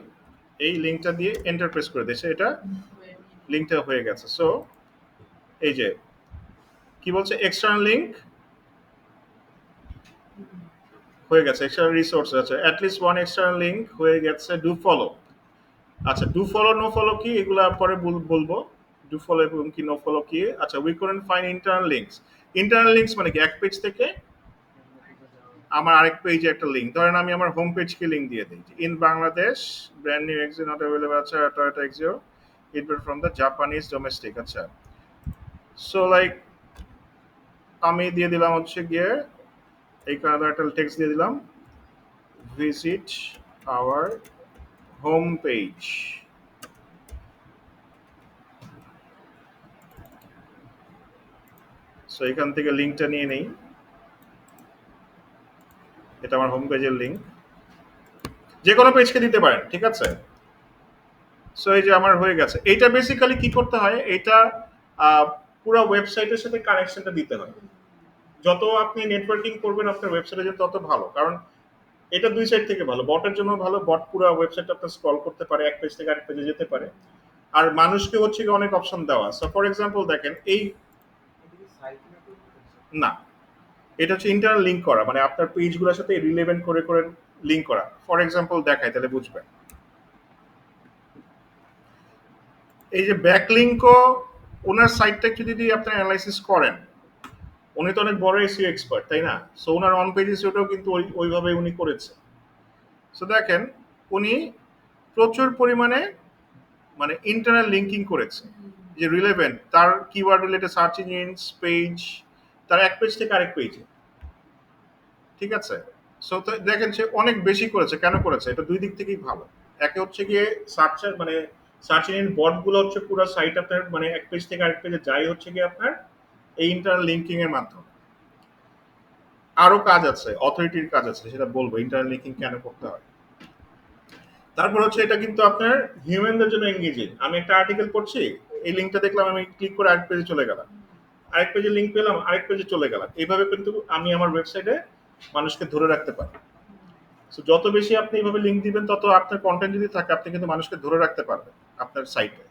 এই লিঙ্কটা দিয়ে এন্টার প্রেস করে দিয়েছি, এটা লিঙ্কটা হয়ে গেছে। সো এই যে কি বলছে এক্সটার্নাল লিঙ্ক হয়ে গেছে, এক্সটার্নাল রিসোর্স আছে, at least one external link হয়ে গেছে। ডু ফলো, আচ্ছা ডু ফলো নো ফলো কি এগুলা পরে বলবো, ডু ফলো এবং কি নো ফলো কি। আচ্ছা we current find internal links, internal links মানে কি এক পেজ থেকে আমার আরেক পেজে একটা লিঙ্ক, ধরেন আমি আমার হোম পেজকে লিঙ্ক দিয়ে দিই, in Bangladesh brand new Axio not available, আচ্ছা Toyota Axio input from the Japanese domestic. আচ্ছা সো লাইক আমি দিয়ে দিলাম হচ্ছে গিয়ে এই কানাডা একটা টেক্সট দিয়ে দিলাম, visit our home page. So এখান থেকে লিঙ্কটা নিয়ে নেই, এটা আমার হোম পেজের লিঙ্ক, যে কোনো পেজকে দিতে পারেন, ঠিক আছে। সো এই যে আমার হয়ে গেছে। এইটা বেসিক্যালি কি করতে হয়, এটা পুরো ওয়েবসাইটের সাথে কানেকশনটা দিতে হয়। যত আপনি নেটওয়ার্কিং করবেন আপনার ওয়েবসাইটে জন্য তত ভালো, কারণ এটা দুই সাইড থেকে ভালো, বটের জন্য ভালো, বট পুরো ওয়েবসাইট আপনার স্ক্রল করতে পারে, এক পেজ থেকে আরেক পেজে যেতে পারে, আর মানুষকে হচ্ছে কি অনেক অপশন দেওয়া। সো ফর এক্সাম্পল দেখেন এই না, এটা হচ্ছে ইন্টারনাল লিঙ্ক করা, মানে আপনার পেজগুলোর সাথে রিলেভেন্ট করে করে লিঙ্ক করা। ফর এক্সাম্পল দেখাই তাহলে বুঝবেন, এই যে ব্যাকলিঙ্কও ওনার সাইটটা একটু যদি আপনার অ্যানালাইসিস করেন, উনি তো অনেক বড় এসইও এক্সপার্ট তাই না, সো ওনার অন পেজ এসইওটাও কিন্তু ওইভাবে উনি করেছে। সো দেখেন উনি প্রচুর পরিমাণে মানে ইন্টারনাল লিঙ্কিং করেছে, যে রিলেভেন্ট তার keyword related search engines page, তার এক পেজ থেকে আরেক পেজে, ঠিক আছে। সো তো দেখেন সে অনেক বেশি করেছে, কেন করেছে, এটা দুই দিক থেকেই ভালো। একে হচ্ছে গিয়ে সার্চার মানে সার্চ ইঞ্জিন বটগুলো হচ্ছে পুরো সাইট আপনার মানে এক পেজ থেকে আরেক পেজে যাই হচ্ছে গিয়ে আপনার এই ইন্টারনাল লিঙ্কিং এর মাধ্যমে। আরো কাজ আছে, অথরিটির কাজ আছে, সেটা বলবো ইন্টারনাল লিঙ্কিং কেন করতে হয়। তারপর হচ্ছে এটা কিন্তু আপনার হিউম্যানদের জন্য এঙ্গেজিং। আমি একটা আর্টিকেল পড়ছি, এই লিঙ্কটা দেখলাম, আমি ক্লিক করে আরেক পেজে চলে গেলাম, আরেক পেজে লিঙ্ক পেলাম, আরেক পেজে চলে গেলাম, এইভাবে কিন্তু আমি আমার ওয়েবসাইটে মানুষকে ধরে রাখতে পারি। সো যত বেশি আপনি এইভাবে লিঙ্ক দিবেন তত আপনার কন্টেন্ট যদি থাকে আপনি কিন্তু মানুষকে ধরে রাখতে পারবেন আপনার সাইটে,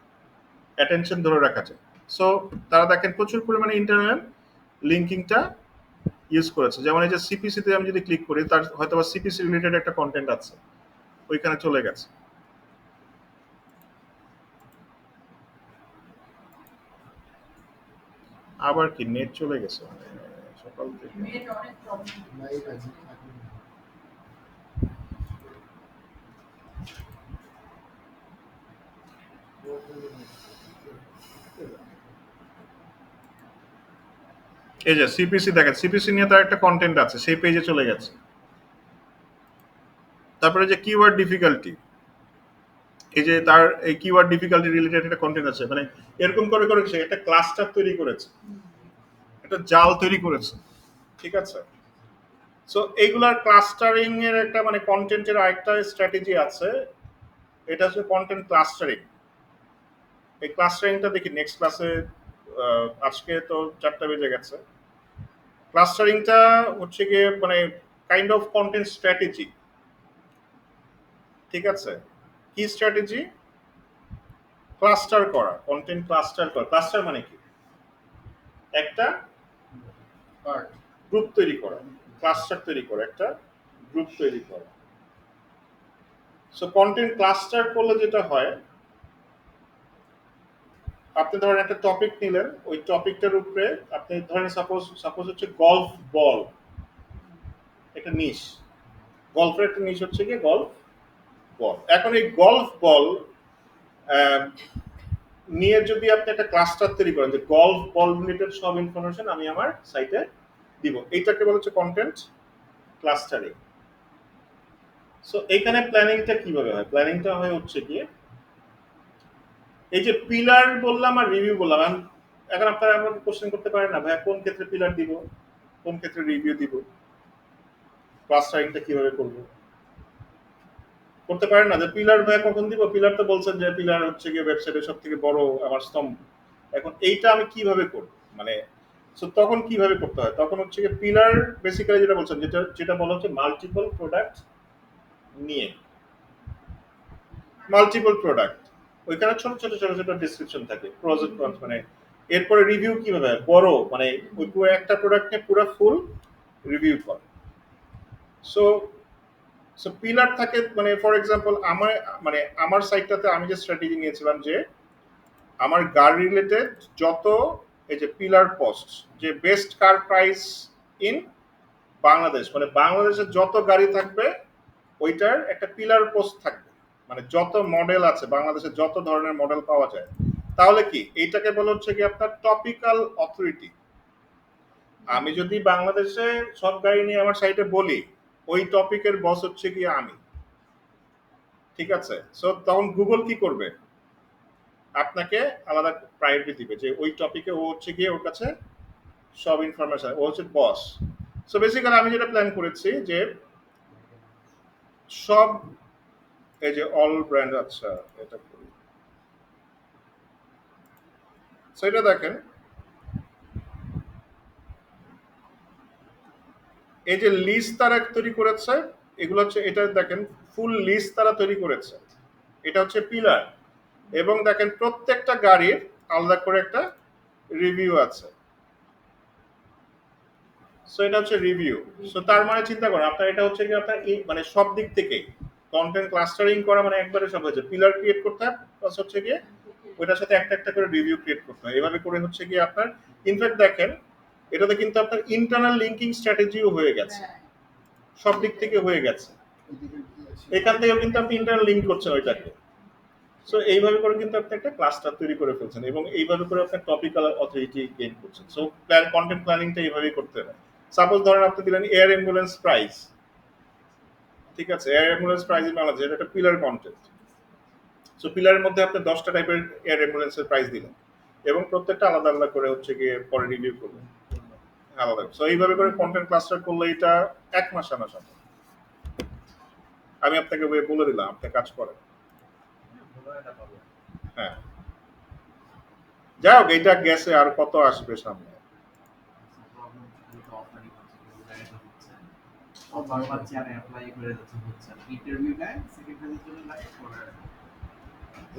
অ্যাটেনশন ধরে রাখা যায়। সো তারা দেখেন প্রচুর পরিমাণে ইন্টারনাল লিঙ্কিংটা ইউজ করেছে। যেমন এই যে সিপিসিতে আমি যদি ক্লিক করি, তার হয়তো বা সিপিসি রিলেটেড একটা কন্টেন্ট আছে, ওইখানে চলে গেছে। আবার কি নেট চলে গেছে মানে সকাল থেকে। নেট অনেক প্রবলেম। লাইভ আছে এখন। এই যে সিপিসি দেখেন, সিপিসি নিয়ে তার একটা কন্টেন্ট আছে, সেই পেজে চলে গেছে। তারপরে যে কিওয়ার্ড ডিফিকাল্টি, এই যে তার এই কিওয়ার্ড ডিফিকাল্টি রিলেটেড একটা কন্টেন্ট আছে, মানে এরকম করে করে সে একটা ক্লাস্টার তৈরি করেছে, একটা জাল তৈরি করেছে, ঠিক আছে। সো এইগুলার ক্লাস্টারিং এর একটা মানে কন্টেন্টের আরেকটা স্ট্র্যাটেজি আছে, এটা হচ্ছে কন্টেন্ট ক্লাস্টারিং। এই ক্লাস্টারিংটা দেখি নেক্সট ক্লাসে, আজকে তো 4টা বেজে গেছে। ক্লাস্টারিংটা হচ্ছে গিয়ে মানে কাইন্ড অফ কন্টেন্ট স্ট্র্যাটেজি, ঠিক আছে। কি স্ট্র্যাটেজি? ক্লাস্টার করা, কন্টেন্ট ক্লাস্টার করা। ক্লাস্টার মানে কি? একটা পার্ট গ্রুপ তৈরি করা, ক্লাস্টার তৈরি করা, একটা গ্রুপ তৈরি করা। সো কন্টেন্ট ক্লাস্টার করলে যেটা হয়, আপনি ধরেন একটা টপিক নিলেন, ওই টপিকটার উপরে আপনি ধরেন সাপোজ হচ্ছে গলফ বল, একটা নিশ, গলফের একটা নিশ হচ্ছে কি গলফ বল। এখন এই গলফ বল নিয়ে যদি আপনি একটা ক্লাস্টার তৈরি করেন যে গলফ বল রিলেটেড সব ইনফরমেশন আমি আমার সাইটে দিব, এইটাকে বলা হচ্ছে কন্টেন্ট ক্লাস্টারিং। সো এখানে প্ল্যানিংটা কিভাবে হয়? প্ল্যানিংটা হয় হচ্ছে কি, এই যে পিলার বললাম আর রিভিউ বললাম, এখন আপনারা আমাকে কোশ্চেন করতে পারেন না ভাইয়া কোন ক্ষেত্রে পিলার দিব, কোন ক্ষেত্রে রিভিউ দিব, ক্লাস্টারিংটা কিভাবে করব? করতে পারেন না যে পিলার ভাই কখন দিব, পিলার তো বলছেন যে পিলার হচ্ছে গিয়ে ওয়েবসাইটের সব থেকে বড় আমার স্তম্ভ। এখন এইটা আমি কিভাবে করব, মানে সো তখন কিভাবে করতে হয়, তখন হচ্ছে গিয়ে পিলার বেসিক্যালি যেটা বলছেন, যেটা যেটা বলা হচ্ছে মাল্টিপল প্রোডাক্ট নিয়ে, মাল্টিপল প্রোডাক্ট ওইখানে ছোট ছোট ছোট ছোট ডিসক্রিপশন থাকে, প্রোজ এন্ড কনস, মানে এরপরে রিভিউ কিভাবে হয়, বড় মানে ওই পুরো একটা প্রোডাক্ট নিয়ে পুরো ফুল রিভিউ করে। সো সো পিলার থাকে, মানে ফর এক্সাম্পল আমার, মানে আমার সাইটটাতে আমি যে স্ট্র্যাটেজি নিয়েছিলাম যে আমার গাড়ি রিলেটেড যত এই যে পিলার পোস্ট, যে best car price in Bangladesh, মানে বাংলাদেশে যত গাড়ি থাকবে ওইটার একটা পিলার পোস্ট থাকবে, মানে যত মডেল আছে বাংলাদেশে যত ধরনের মডেল পাওয়া যায়। তাহলে কি এইটাকে বলা হচ্ছে কি আপনার টপিক্যাল অথরিটি। আমি যদি বাংলাদেশে সব গাড়ি নিয়ে আমার সাইটে বলি, ওই টপিকের বস হচ্ছে কি আমি, ঠিক আছে। সো তখন গুগল কি করবে, আপনাকে আলাদা প্রায়োরিটি দিবে যে ওই টপিকে ও হচ্ছে গিয়ে ওর কাছে সব ইনফরমেশন, ও হচ্ছে বস। সো বেসিক্যালি আমি যেটা প্ল্যান করেছি যে সব এই যে অল ব্র্যান্ড, আচ্ছা এটা করি। সো এটা দেখেন, এই যে লিস্ট তারা তৈরি করেছে, এগুলো হচ্ছে, এটা দেখেন ফুল লিস্ট তারা তৈরি করেছে, এটা হচ্ছে পিলার। এবং দেখেন প্রত্যেকটা গাড়ির আলাদা করে একটা রিভিউ আছে। সো এটা হচ্ছে রিভিউ। সো তার মানে চিন্তা করেন আপনার, এটা হচ্ছে কি আপনার মানে সব দিক থেকেই কন্টেন্ট ক্লাস্টারিং করা, মানে একবারে সব হয়েছে, পিলার ক্রিয়েট করতে হয় প্লাস হচ্ছে গিয়ে ওইটার সাথে একটা একটা করে রিভিউ ক্রিয়েট করতে হয়, এভাবে করে হচ্ছে গিয়ে আপনার ইনফ্যাক্ট দেখেন এটাতে কিন্তু আপনার ইন্টারনাল লিঙ্কিং স্ট্র্যাটেজিও হয়ে গেছে, হ্যাঁ সব দিক থেকে হয়ে গেছে। এখান থেকেও কিন্তু আপনি ইন্টারনাল লিঙ্ক করছেন ওইটাকে। সো এইভাবে করে কিন্তু আপনি একটা ক্লাস্টার তৈরি করে ফেলছেন এবং এইভাবে করে আপনার টপিক্যাল অথরিটি গেইন করছেন। সো প্ল্যান কন্টেন্ট প্ল্যানিংটা এইভাবেই করতে হবে। সাপোজ ধরেন আপনি দিলেন এয়ার অ্যাম্বুলেন্স প্রাইস, ঠিক আছে, air ambulance price in Bangladesh, এটা একটা পিলার কন্টেন্ট। সো পিলারের মধ্যে আপনি 10টা টাইপের এয়ার অ্যাম্বুলেন্সের প্রাইস দিলেন এবং প্রত্যেকটা আলাদা আলাদা করে হচ্ছে গিয়ে পরে রিভিউ করবেন আলাদা। সো এইভাবে করে কন্টেন্ট ক্লাস্টার করলে এটা 1 মাস আনা সম্ভব। আমি আপনাকে বলে দিলাম, আপনি কাজ করেন। হ্যাঁ, যাই হোক, এইটা গেছে, আর কত আসবে সামনে।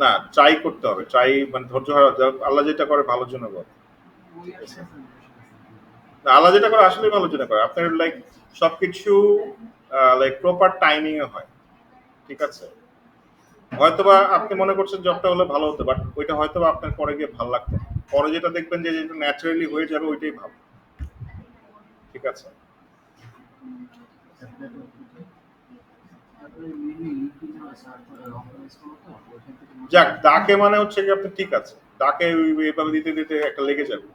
না, ট্রাই করতে হবে, ট্রাই মানে ধৈর্য হারা, আল্লাহ যেটা করে ভালোর জন্য করে। না, আল্লাহ যেটা করে আসলে ভালোর জন্য করে, আপনার লাইক সবকিছু লাইক প্রপার টাইমিং এ হয়, ঠিক আছে। হয়তোবা আপনি মনে করছেন জবটা হলে ভালো হতো, বাট ওইটা হয়তোবা আপনার পরে গিয়ে ভালো লাগতো না। পরে যেটা দেখবেন যে যেটা ন্যাচারালি হয়ে যাবে ওইটাই ভালো, ঠিক আছে। যাক, ডাকে মানে হচ্ছে কি আপনি, ঠিক আছে, ডাকে এইভাবে দিতে দিতে একটা লেগে যাবে।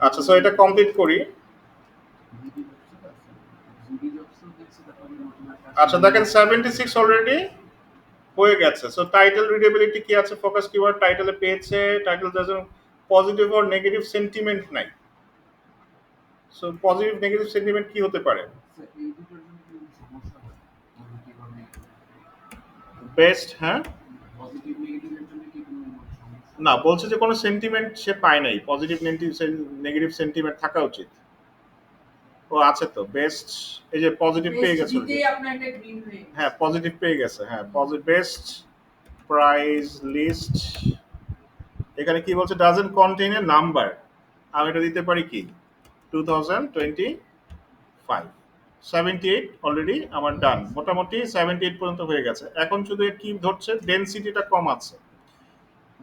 আচ্ছা, সো এটা কমপ্লিট করি। আচ্ছা দেখেন 76 অলরেডি হয়ে গেছে। সো টাইটেল রিডেবিলিটি কি আছে, ফোকাস কিওয়ার্ড টাইটেলে পেয়েছে, টাইটেল যেন পজিটিভ অর নেগেটিভ সেন্টিমেন্ট নাই। সো পজিটিভ নেগেটিভ সেন্টিমেন্ট কি হতে পারে, বেস্ট, হ্যাঁ না, বলছে যে কোনো সেন্টিমেন্ট সে পায় নাই, পজিটিভ নেগেটিভ সেন্টিমেন্ট থাকা উচিত। ও আছে তো, বেস্ট, এই যে পজিটিভ পেয়ে গেছে, জিতেই আপনার একটা গ্রিন হয়ে গেছে। হ্যাঁ পজিটিভ পেয়ে গেছে, হ্যাঁ পজিটিভ। বেস্ট প্রাইস লিস্ট, এখানে কি বলছে, ডাজন্ট কন্টেইন এ নাম্বার, আমি এটা দিতে পারি কি 2025, 78 অলরেডি আমার ডান, মোটামুটি 78 পর্যন্ত হয়ে গেছে। এখন শুধু কি ধরছে, ডেনসিটিটা কম আছে,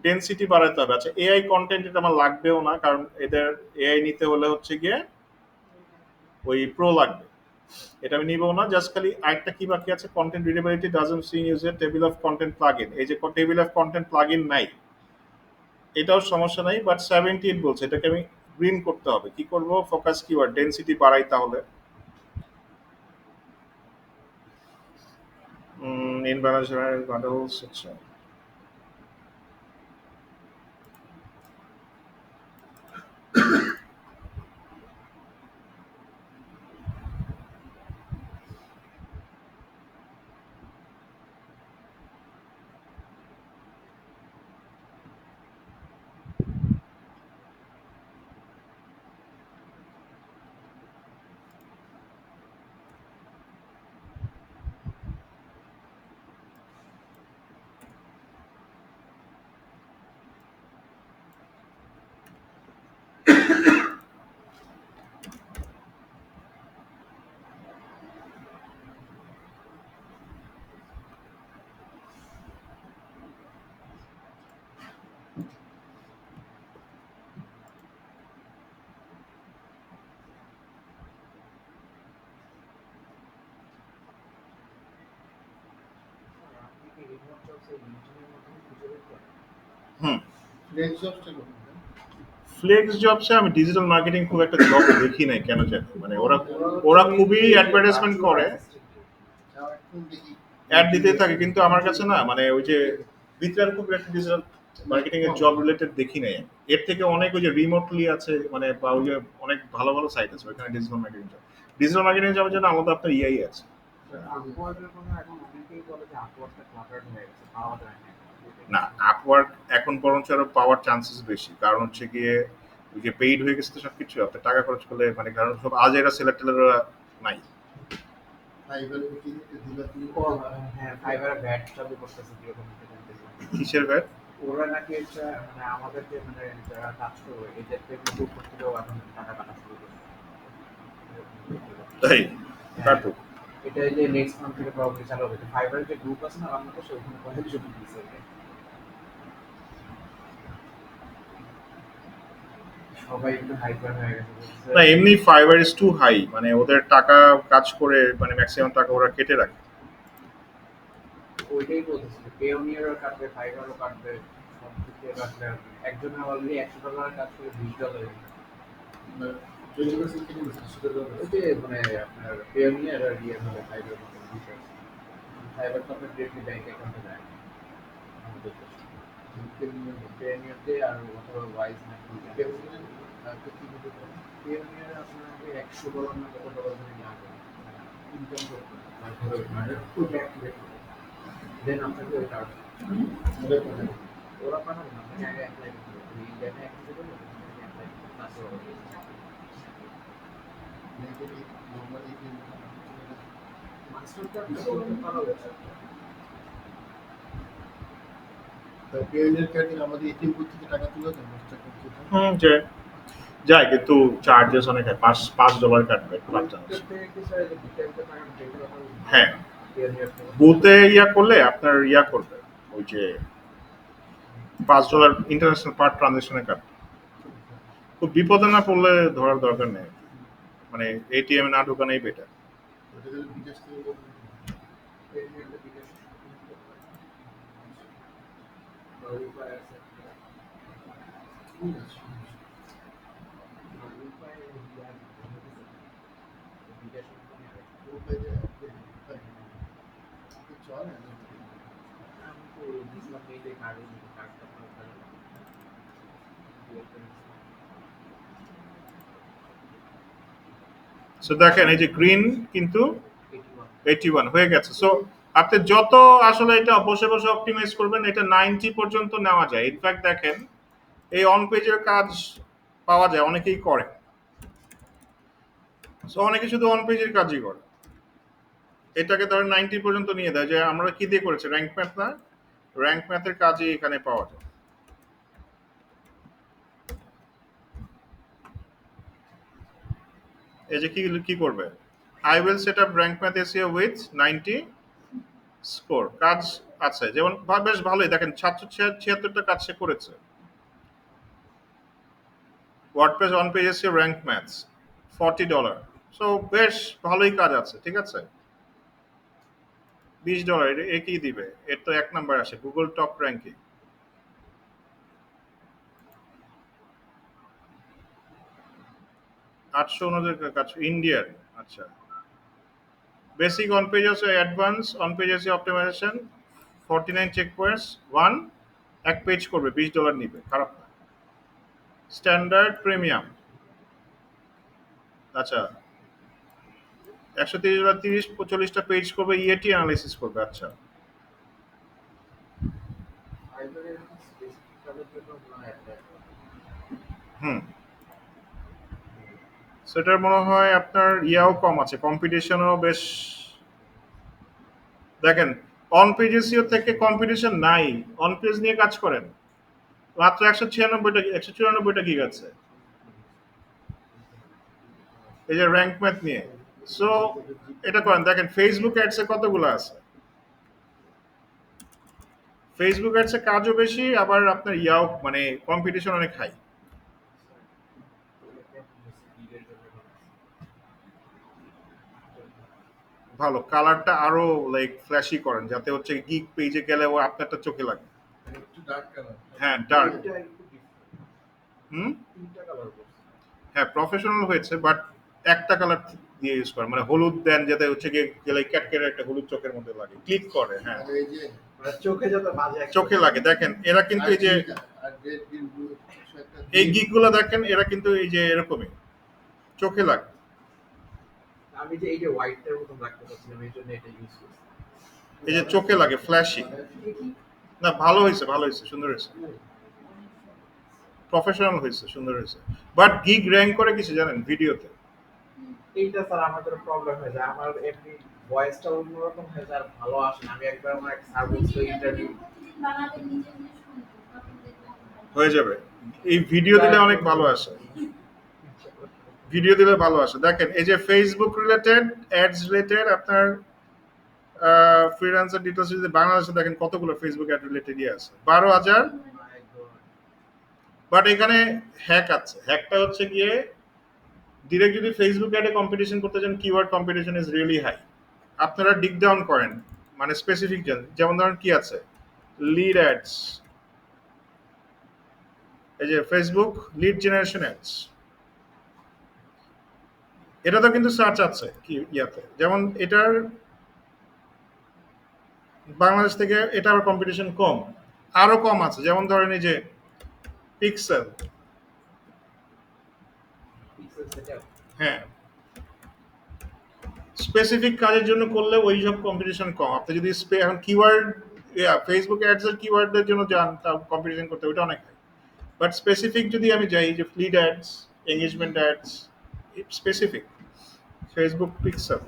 ডেনসিটি বাড়াতে হবে। আচ্ছা, এআই কন্টেন্ট এটা আমার লাগবেও না, কারণ এদের এআই নিতে হলে হচ্ছে গিয়ে ওই প্রো লাগবে, এটা আমি নিবো না। জাস্ট খালি আরেকটা কি বাকি আছে, কন্টেন্ট রিডেবিলিটি ডাজন্ট সি ইউজের টেবিল অফ কন্টেন্ট প্লাগইন, এই যে টেবিল অফ কন্টেন্ট প্লাগইন নাই, এটাও সমস্যা নাই, বাট 78 বলছে, এটাকে আমি গ্রিন করতে হবে। কি করব, ফোকাস কিওয়ার্ড ডেনসিটি বাড়াই তাহলে। ইন বাংলাদেশ মডেলস, আচ্ছা রিমোট জবস এই লিঙ্কডইনের মাধ্যমে খুঁজে বের করে? হুম। ফ্লেক্স জবসটা করুন। ফ্লেক্স জবসে আমি ডিজিটাল মার্কেটিং খুব একটা জব দেখি নাই কেন জানি, মানে ওরা ওরা খুবই হচ্ছে অ্যাডভার্টাইজমেন্ট virtual করে, assistant দিয়ে। যাও এখন দেখি অ্যাড দিতেই থাকে, কিন্তু আমার কাছে না মানে ওই যে ভিতরে আমি খুব একটা ডিজিটাল মার্কেটিং এর জব রিলেটেড দেখি নাই আমি। এর থেকে অনেক ওই যে রিমোটলি আছে, মানে বা ওই যে অনেক ভালো ভালো সাইট আছে ওইখানে digital marketing job. Digital marketing জবের জন্য আলাদা আপনার ইআই আছে। আপওয়ার্কের কথা এখন অনেকেই বলে যে আপওয়ার্কটা ক্লাটার্ড হয়ে গেছে, পাওয়া যায় না। না, আপওয়ার্ক এখন বরঞ্চ আরো পাওয়ার চান্সেস বেশি, কারণ হচ্ছে গিয়ে ওই যে পেইড হয়ে গেছে তো সবকিছু, আপনি টাকা খরচ করলে মানে, কারণ সব আজেরা সেলের টেলেরা নাই। ফাইবার বুকিং দিবা তুমি ও হ্যাঁ, ফাইবারে ভ্যাট চালু করতেছে কিরকম কিসের ব্যাট? ওরা নাকি এটা মানে আমাদেরকে মানে যারা কাজ করবে এদেরকে কিন্তু উপর থেকেও এখন টাকা কাটা শুরু করবে। তাই কাটু। এটা এই যে নেক্সট মান্থ থেকে প্রবলেম চালু হবে। ফাইবারের যে গ্রুপ আছে না বাংলাদেশে, ওখানে কয়েকজন দিচ্ছে এটা। সবাই একটু হাইপার হয়ে গেছে বলছে। না, এমনি ফাইবার ইজ টু হাই, মানে ওদের টাকা কাজ করে মানে ম্যাক্সিমাম টাকা ওরা কেটে রাখে। ওইটাই বলতেছিল, পেওনিয়ারও কাটবে, ফাইবারও কাটবে, সব দিকে কাটবে। একজনের অলরেডি $100 কাজ করে $20 $20 কিনে সেটা ওই যে মানে আপনার পেওনিয়ার আর ইয়ে হবে ফাইবার ফাইবার তো আপনার ডিরেক্টলি ব্যাংক অ্যাকাউন্টে যায় আমাদের দেশে। পেওনিয়ারতে আর অথবা ওয়াইজ না পেওনিয়ার আপনার $100 না কত ডলার ধরে নেওয়া যায় ইনকাম করতে, তারপরে মানে ফুল অ্যাক্টিভেট করে দেন আপনাকে ওই কার্ড ওরা পাঠাবে না, আপনাকে আগে অ্যাপ্লাই করতে হবে। তুমি ইন্ডিয়াতে অ্যাক্টিভেট করলে অ্যাপ্লাই করতে তারপর মাস্টার কার্ড করতে পারা উচিত। পেইনের কার্ডে আমাদের এটিএম বুথ থেকে টাকা তুলে দেয় মাস্টার কার্ড যেটা। যে যায়, কিন্তু চার্জেস অনেক হয়, $5 কাটবে পার ট্রানজাকশন। হ্যাঁ, বুথে ইয়া করলে আপনার ইয়া করবে ওই যে $5 ইন্টারন্যাশনাল পার ট্রানজাকশনে কাটবে। খুব বিপদে না পড়লে ধরার দরকার নেই, মানে এটিএম না ঢোকানোই বেটার। ওটা গেলে বিকাশ থেকে বলবে। ঠিক আছে। উপায় যে উপায় চলে না। সো দেখেন এই যে গ্রিন কিন্তু 81 হয়ে গেছে। সো আপনি যত আসলে এটা বসে বসে অপটিমাইজ করবেন, এটা 90 পর্যন্ত নেওয়া যায়। ইনফ্যাক্ট দেখেন এই অন পেজের কাজ পাওয়া যায়, অনেকেই করে। সো অনেকে শুধু অন পেজের কাজই করে, এটাকে ধরেন 90 পর্যন্ত নিয়ে দেয়। যে আমরা কি দিয়ে করেছি, র্যাঙ্ক ম্যাথ না, র্যাঙ্ক ম্যাথের কাজই এখানে পাওয়া যায়। এই যে কি করবে, I will set up rank math SEO with 90 score. কাজ আছে যেমন বেশ ভালোই, দেখেন 776টা কাজ সে করেছে। WordPress on page SEO rank maths $40। So বেশ ভালোই কাজ আছে, ঠিক আছে। $20 এ কি দিবে, এর তো 1 নাম্বার আসে গুগল টপ র্যাঙ্কিং। $800 কাজ ইন্ডিয়ার। আচ্ছা, বেসিক অন পেজ আছে, অ্যাডভান্স অন পেজ আছে অপটিমাইজেশন 49 চেক পয়েন্টস 1 পেজ করবে, $20 নিবে, খারাপ না। স্ট্যান্ডার্ড প্রিমিয়াম, আচ্ছা 130 বা 40টা পেজ করবে, ইএটি অ্যানালাইসিস করবে। আচ্ছা, হুম, সেটার মনে হয় আপনার ইয়াও কম আছে, কম্পিটিশনও বেশ। দেখেন অন পেজ এসইও থেকে কম্পিটিশন নাই, অন পেজ নিয়ে কাজ করেন, মাত্র 194টা গিগ আছে এই যে র্যাঙ্ক ম্যাথ নিয়ে। সো এটা করেন, দেখেন ফেসবুক অ্যাডসে কতগুলো আছে, ফেসবুক অ্যাডসে কাজও বেশি, আবার আপনার ইয়াও মানে কম্পিটিশন অনেক হাই। ভালো কালারটা আরো লাইক ফ্ল্যাশি করেন যাতে হচ্ছে গিগ পেজে গেলে ও আপনারটা চোখে লাগে। একটু ডার্ক কালার। হ্যাঁ ডার্ক। এটা একটু different, হুম। 3টা কালার করছে। হ্যাঁ প্রফেশনাল হয়েছে বাট একটা কালার দিয়ে ইউজ করে মানে হলুদ দেন যাতে হচ্ছে গিয়ে গেলে ক্যাটকের একটা হলুদ চোখের মধ্যে লাগে ক্লিক করে। হ্যাঁ আর এই যে মানে চোখে যাতে বাজে একটা চোখে লাগে। দেখেন এরা কিন্তু এই যে আর রেড গ্রিন ব্লু একটা এই গিগ গুলা দেখেন এরা কিন্তু এই যে এরকমই চোখে লাগে। আমি যে এই যে হোয়াইটটার মতন রাখতে চাচ্ছিলাম এই জন্য এটা ইউজ করছি। এই যে চোখে লাগে ফ্ল্যাশি। দেখি না ভালো হয়েছে সুন্দর হয়েছে প্রফেশনাল হয়েছে সুন্দর হয়েছে বাট গিগ র্যাঙ্ক করে কিছু জানেন ভিডিওতে। এইটা স্যার আমাদের প্রবলেম হয়ে যায় আমার এমনি ভয়েসটা অন্যরকম হয়ে যায় আর ভালো আসে না। আমি একবার আমার এক স্যার বলছিল ইন্টারভিউ বানাবেন নিজে নিজে শুনবেন তখন দেখবেন হয়ে যাবে এই ভিডিও দিলে অনেক ভালো আসে ভিডিও দিলে ভালো আসে। দেখেন এই যে ফেসবুক রিলেটেড অ্যাডস রিলেটেড আপনার ফ্রিল্যান্সার ডিটেলস যদি বাংলাদেশে দেখেন কতগুলো ফেসবুক অ্যাড রিলেটেডই আছে 12,000। বাট এখানে হ্যাক আছে হ্যাকটা হচ্ছে গিয়ে ডিরেক্ট যদি ফেসবুক অ্যাডে কম্পিটিশন করতে চান keyword competition is really high. আপনারা ডিক ডাউন করেন মানে স্পেসিফিক যেমন ধরেন কি আছে লিড অ্যাডস এই যে ফেসবুক লিড জেনারেশন অ্যাডস এটা তো কিন্তু সার্চ আছে কি ইয়াতে যেমন এটার বাংলাদেশ থেকে এটা আবার কম্পিটিশন কম আরো কম আছে যেমন ধরেন এই যে পিক্সেল। পিক্সেল সেটআপ হ্যাঁ স্পেসিফিক কাজের জন্য করলে ওই সব কম্পিটিশন কম। আপনি যদি এখন কিওয়ার্ড ফেসবুক অ্যাডস এর কিওয়ার্ডের জন্য যান তাও কম্পিটিশন করতে ওইটা অনেক বাট স্পেসিফিক যদি আমি যাই যে fled ads engagement ads specific Facebook pixel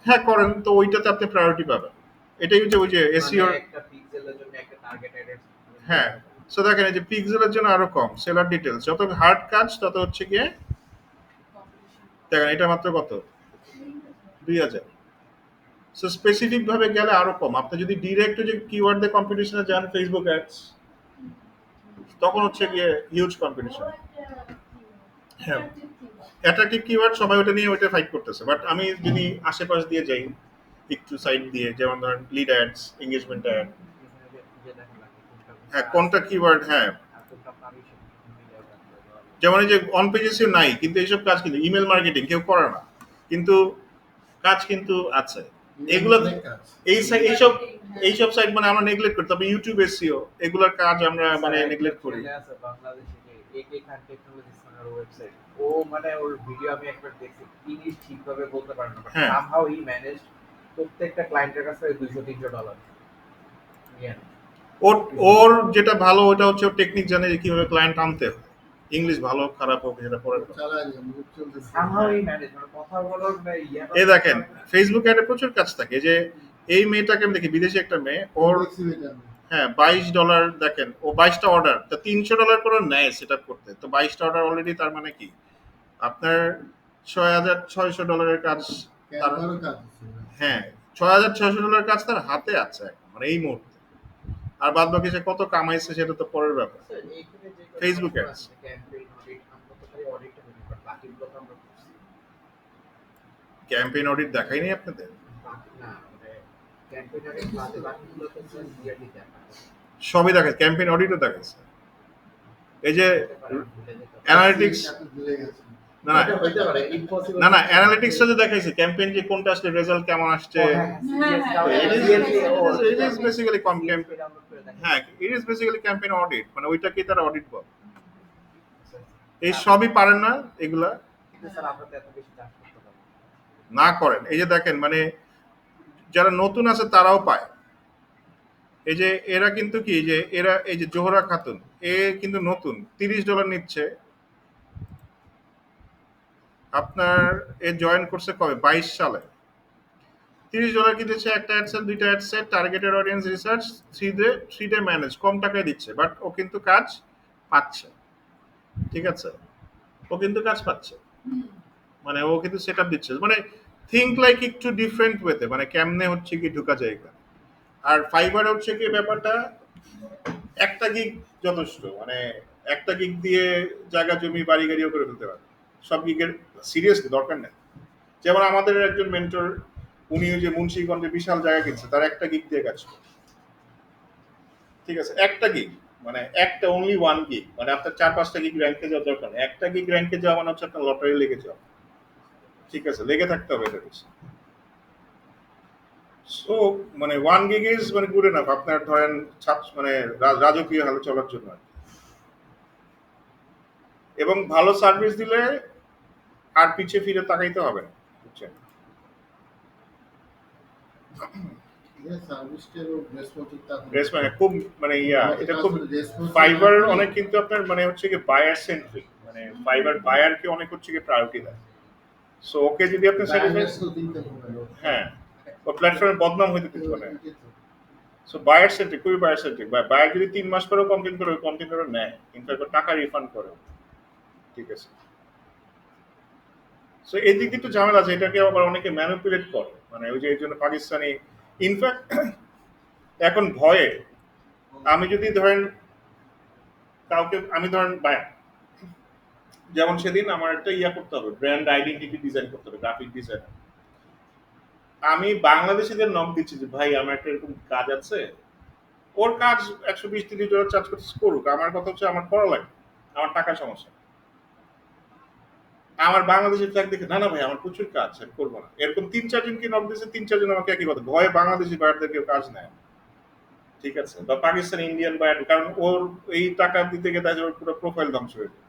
হ্যাঁ করেন তো ওইটাতে আপনি প্রায়োরিটি পাবেন। এটাই হচ্ছে ওই যে এসইও একটা পিক্সেলের জন্য একটা টার্গেট অ্যাড হ্যাঁ সো দেখেন এই যে পিক্সেলের জন্য আরো কম সেলার ডিটেলস যত হার্ড কাজ তত হচ্ছে গিয়ে দেখেন এটা মাত্র কত 2,000। সো স্পেসিফিক ভাবে গেলে আরো কম। আপনি যদি ডিরেক্ট যে কিওয়ার্ড দিয়ে কম্পিটিশনে যান ফেসবুক অ্যাডস তখন হচ্ছে গিয়ে হিউজ কম্পিটিশন। হ্যাঁ অ্যাট্রাকটিভ কিওয়ার্ড সবাই ওটা নিয়ে ওইটা ফাইট করতেছে বাট আমি যদি আশেপাশ দিয়ে যাই একটু সাইড দিয়ে যেমন ধরেন লিড অ্যাডস এঙ্গেজমেন্ট অ্যাড হ্যাঁ কোনটা কিওয়ার্ড হ্যাঁ যেমন এই যে অন পেজেসে নাই কিন্তু এইসব কাজ কিন্তু ইমেল মার্কেটিং কেউ করে না কিন্তু কাজ কিন্তু আছে এগুলো এইসব এইসব সাইট মানে আমরা নেগলেক্ট করি তবে ইউটিউব এসইও এগুলোর কাজ আমরা মানে নেগলেক্ট করি। বাংলাদেশে যে একে খান টেকনোলজিস নামের ওয়েবসাইট ও মানে ওর ভিডিও আমি একবার দেখছি ইংলিশ ঠিকভাবে বলতে পারে না বাট হ্যাঁ। সামহাউ হি ম্যানেজড প্রত্যেকটা ক্লায়েন্টের কাছে $200-300 ওর ওর যেটা ভালো ওটা হচ্ছে ওর টেকনিক জানে যে কিভাবে ক্লায়েন্ট আনতে হয় ইংলিশ ভালো খারাপ হোক যেটা পরে চালায় মুখ চলতেছে। সামহাউ হি ম্যানেজ মানে কথা বলার এই দেখেন ফেসবুক অ্যাডে প্রচুর কাজ থাকে যে এই মেয়েটাকে আমি দেখি বিদেশি একটা মেয়ে ওর দেখছি এটা আমি। হ্যাঁ $22 দেখেন ও 22টা অর্ডার তো $300 করে নেয় সেট আপ করতে তো 22টা অর্ডার অলরেডি তার মানে কি আপনার $6,600 কাজ তার ক্যানভারও কাজ আছে। হ্যাঁ $6,600 কাজ তার হাতে আছে এখন মানে এই মুহূর্তে আর বাদ বাকি সে কত কামাইছে সেটা তো পরের ব্যাপার। Facebook ads। ক্যাম্পেইন অডিট আমরা তো খালি অডিটটা করি বাট বাকিগুলো তো আমরা করছি ক্যাম্পেইন অডিট দেখাইনি আপনাদের বাকি না মানে ক্যাম্পেইনারের বাদে বাকিগুলো তো ইয়ারলি দেখা সবই দেখে ক্যাম্পেইন অডিটও দেখাচ্ছে এই যে অ্যানালিটিক্স আপনি ভুলে গেছেন। না না এটা হইতে পারে ইম্পসিবল না না অ্যানালিটিক্সটা যে দেখাইছে ক্যাম্পেইন যে কোনটা আসলে রেজাল্ট কেমন আসছে it is basically campaign হ্যাঁ it is basically campaign audit মানে ওইটাকে তারা অডিট বলে এই সবই পারেন না এগুলা স্যার আমরা তো এত বেশি চাষ করতে পারি না করেন এই যে দেখেন মানে যারা নতুন আছে তারাও পায় এই যে এরা কিন্তু কি যে এরা এই যে জোহরা খাতুন এ কিন্তু নতুন $30 নিচ্ছে আপনার এ জয়েন করছে কবে 22 সালে $30 কি দিচ্ছে একটা অ্যাডসেট দুইটা adset targeted audience research three day manage কম টাকায় দিচ্ছে বাট ও কিন্তু কাজ পাচ্ছে ঠিক আছে ও কিন্তু কাজ পাচ্ছে মানে ও কিন্তু সেট আপ দিচ্ছে মানে থিঙ্ক লাইক একটু ডিফারেন্ট ওয়েতে মানে কেমনে হচ্ছে কি ঢুকা যায় এখানে। আর ফাইবার হচ্ছে কি ব্যাপারটা একটা গিগ যথেষ্ট মানে একটা গিগ দিয়ে জায়গা জমি বাড়ি গাড়িও করে ফেলতে পারে সব গিগের সিরিয়াসলি দরকার নেই। যেমন আমাদের একজন মেন্টর, উনি ওই যে মুন্সিগঞ্জে বিশাল জায়গা কিনছে, তার একটা গিগ দিয়ে কাজ করে। ঠিক আছে, একটা গিগ, মানে একটা অনলি ওয়ান গিগ, মানে আপনার 4-5টা গিগ র্যাঙ্কে যাওয়ার দরকার নেই, একটা গিগ র্যাঙ্কে যাওয়া মানে হচ্ছে আপনার লটারি লেগে যাওয়া। ঠিক আছে, লেগে থাকতে হবে এটা বেশি। সো মানে ওয়ান গিগ ইজ মানে গুড এনাফ আপনার ধরেন মানে রাজকীয় হালে চলার জন্য আর কি। এবং ভালো সার্ভিস দিলে আর পিছিয়ে ফিরে তাকাইতে হবে না, বুঝছেন? সার্ভিসটারও রেসপন্সিভ মানে খুব মানে এটা খুব ফাইবার অনেক কিন্তু আপনার মানে হচ্ছে কি বায়ার সেন্ট্রিক, মানে ফাইবার বায়ারকে অনেক হচ্ছে কি প্রায়োরিটি দেয়। সো ওকে যদি আপনি স্যাটিসফাই, হ্যাঁ, ও প্ল্যাটফর্মে বদনাম হইতে দিতে পারে। সো বায়ার সেন্ট্রিক, খুবই বায়ার সেন্ট্রিক। বায়ার যদি 3 মাস পরেও কমপ্লেন করে, ওই কমপ্লেন করে নেয়, ইনফ্যাক্ট টাকা রিফান্ড করে। ঠিক আছে, সো এই দিক দিয়ে একটু ঝামেলা আছে, এটাকে আবার অনেকে ম্যানিপুলেট করে, মানে ওই যে এই জন্য পাকিস্তানি ইনফ্যাক্ট এখন ভয়ে আমি যদি ধরেন কাউকে, আমি ধরেন বায়ার, যেমন সেদিন আমার একটা করতে হবে, ব্র্যান্ড আইডেন্টিটি ডিজাইন করতে হবে, গ্রাফিক ডিজাইন। আমি বাংলাদেশিদের নক দিচ্ছি যে ভাই আমার একটা এরকম কাজ আছে, ওর কাজ $120-30 চার্জ করতে করুক, আমার কথা হচ্ছে আমার করা লাগে, আমার টাকার সমস্যা। আমার বাংলাদেশের ট্যাগ দেখে না না ভাই আমার প্রচুর কাজ, আমি করবো না, এরকম 3-4 জনকে নক দিয়েছে, 3-4 জন আমাকে একই কথা, ভয়ে বাংলাদেশি বায়ারদের কেউ কাজ নেয়। ঠিক আছে, বা পাকিস্তান ইন্ডিয়ান বায়ার, কারণ ওর এই টাকা দিতে গিয়ে তাই ওর পুরো প্রোফাইল ধ্বংস হয়ে যায়।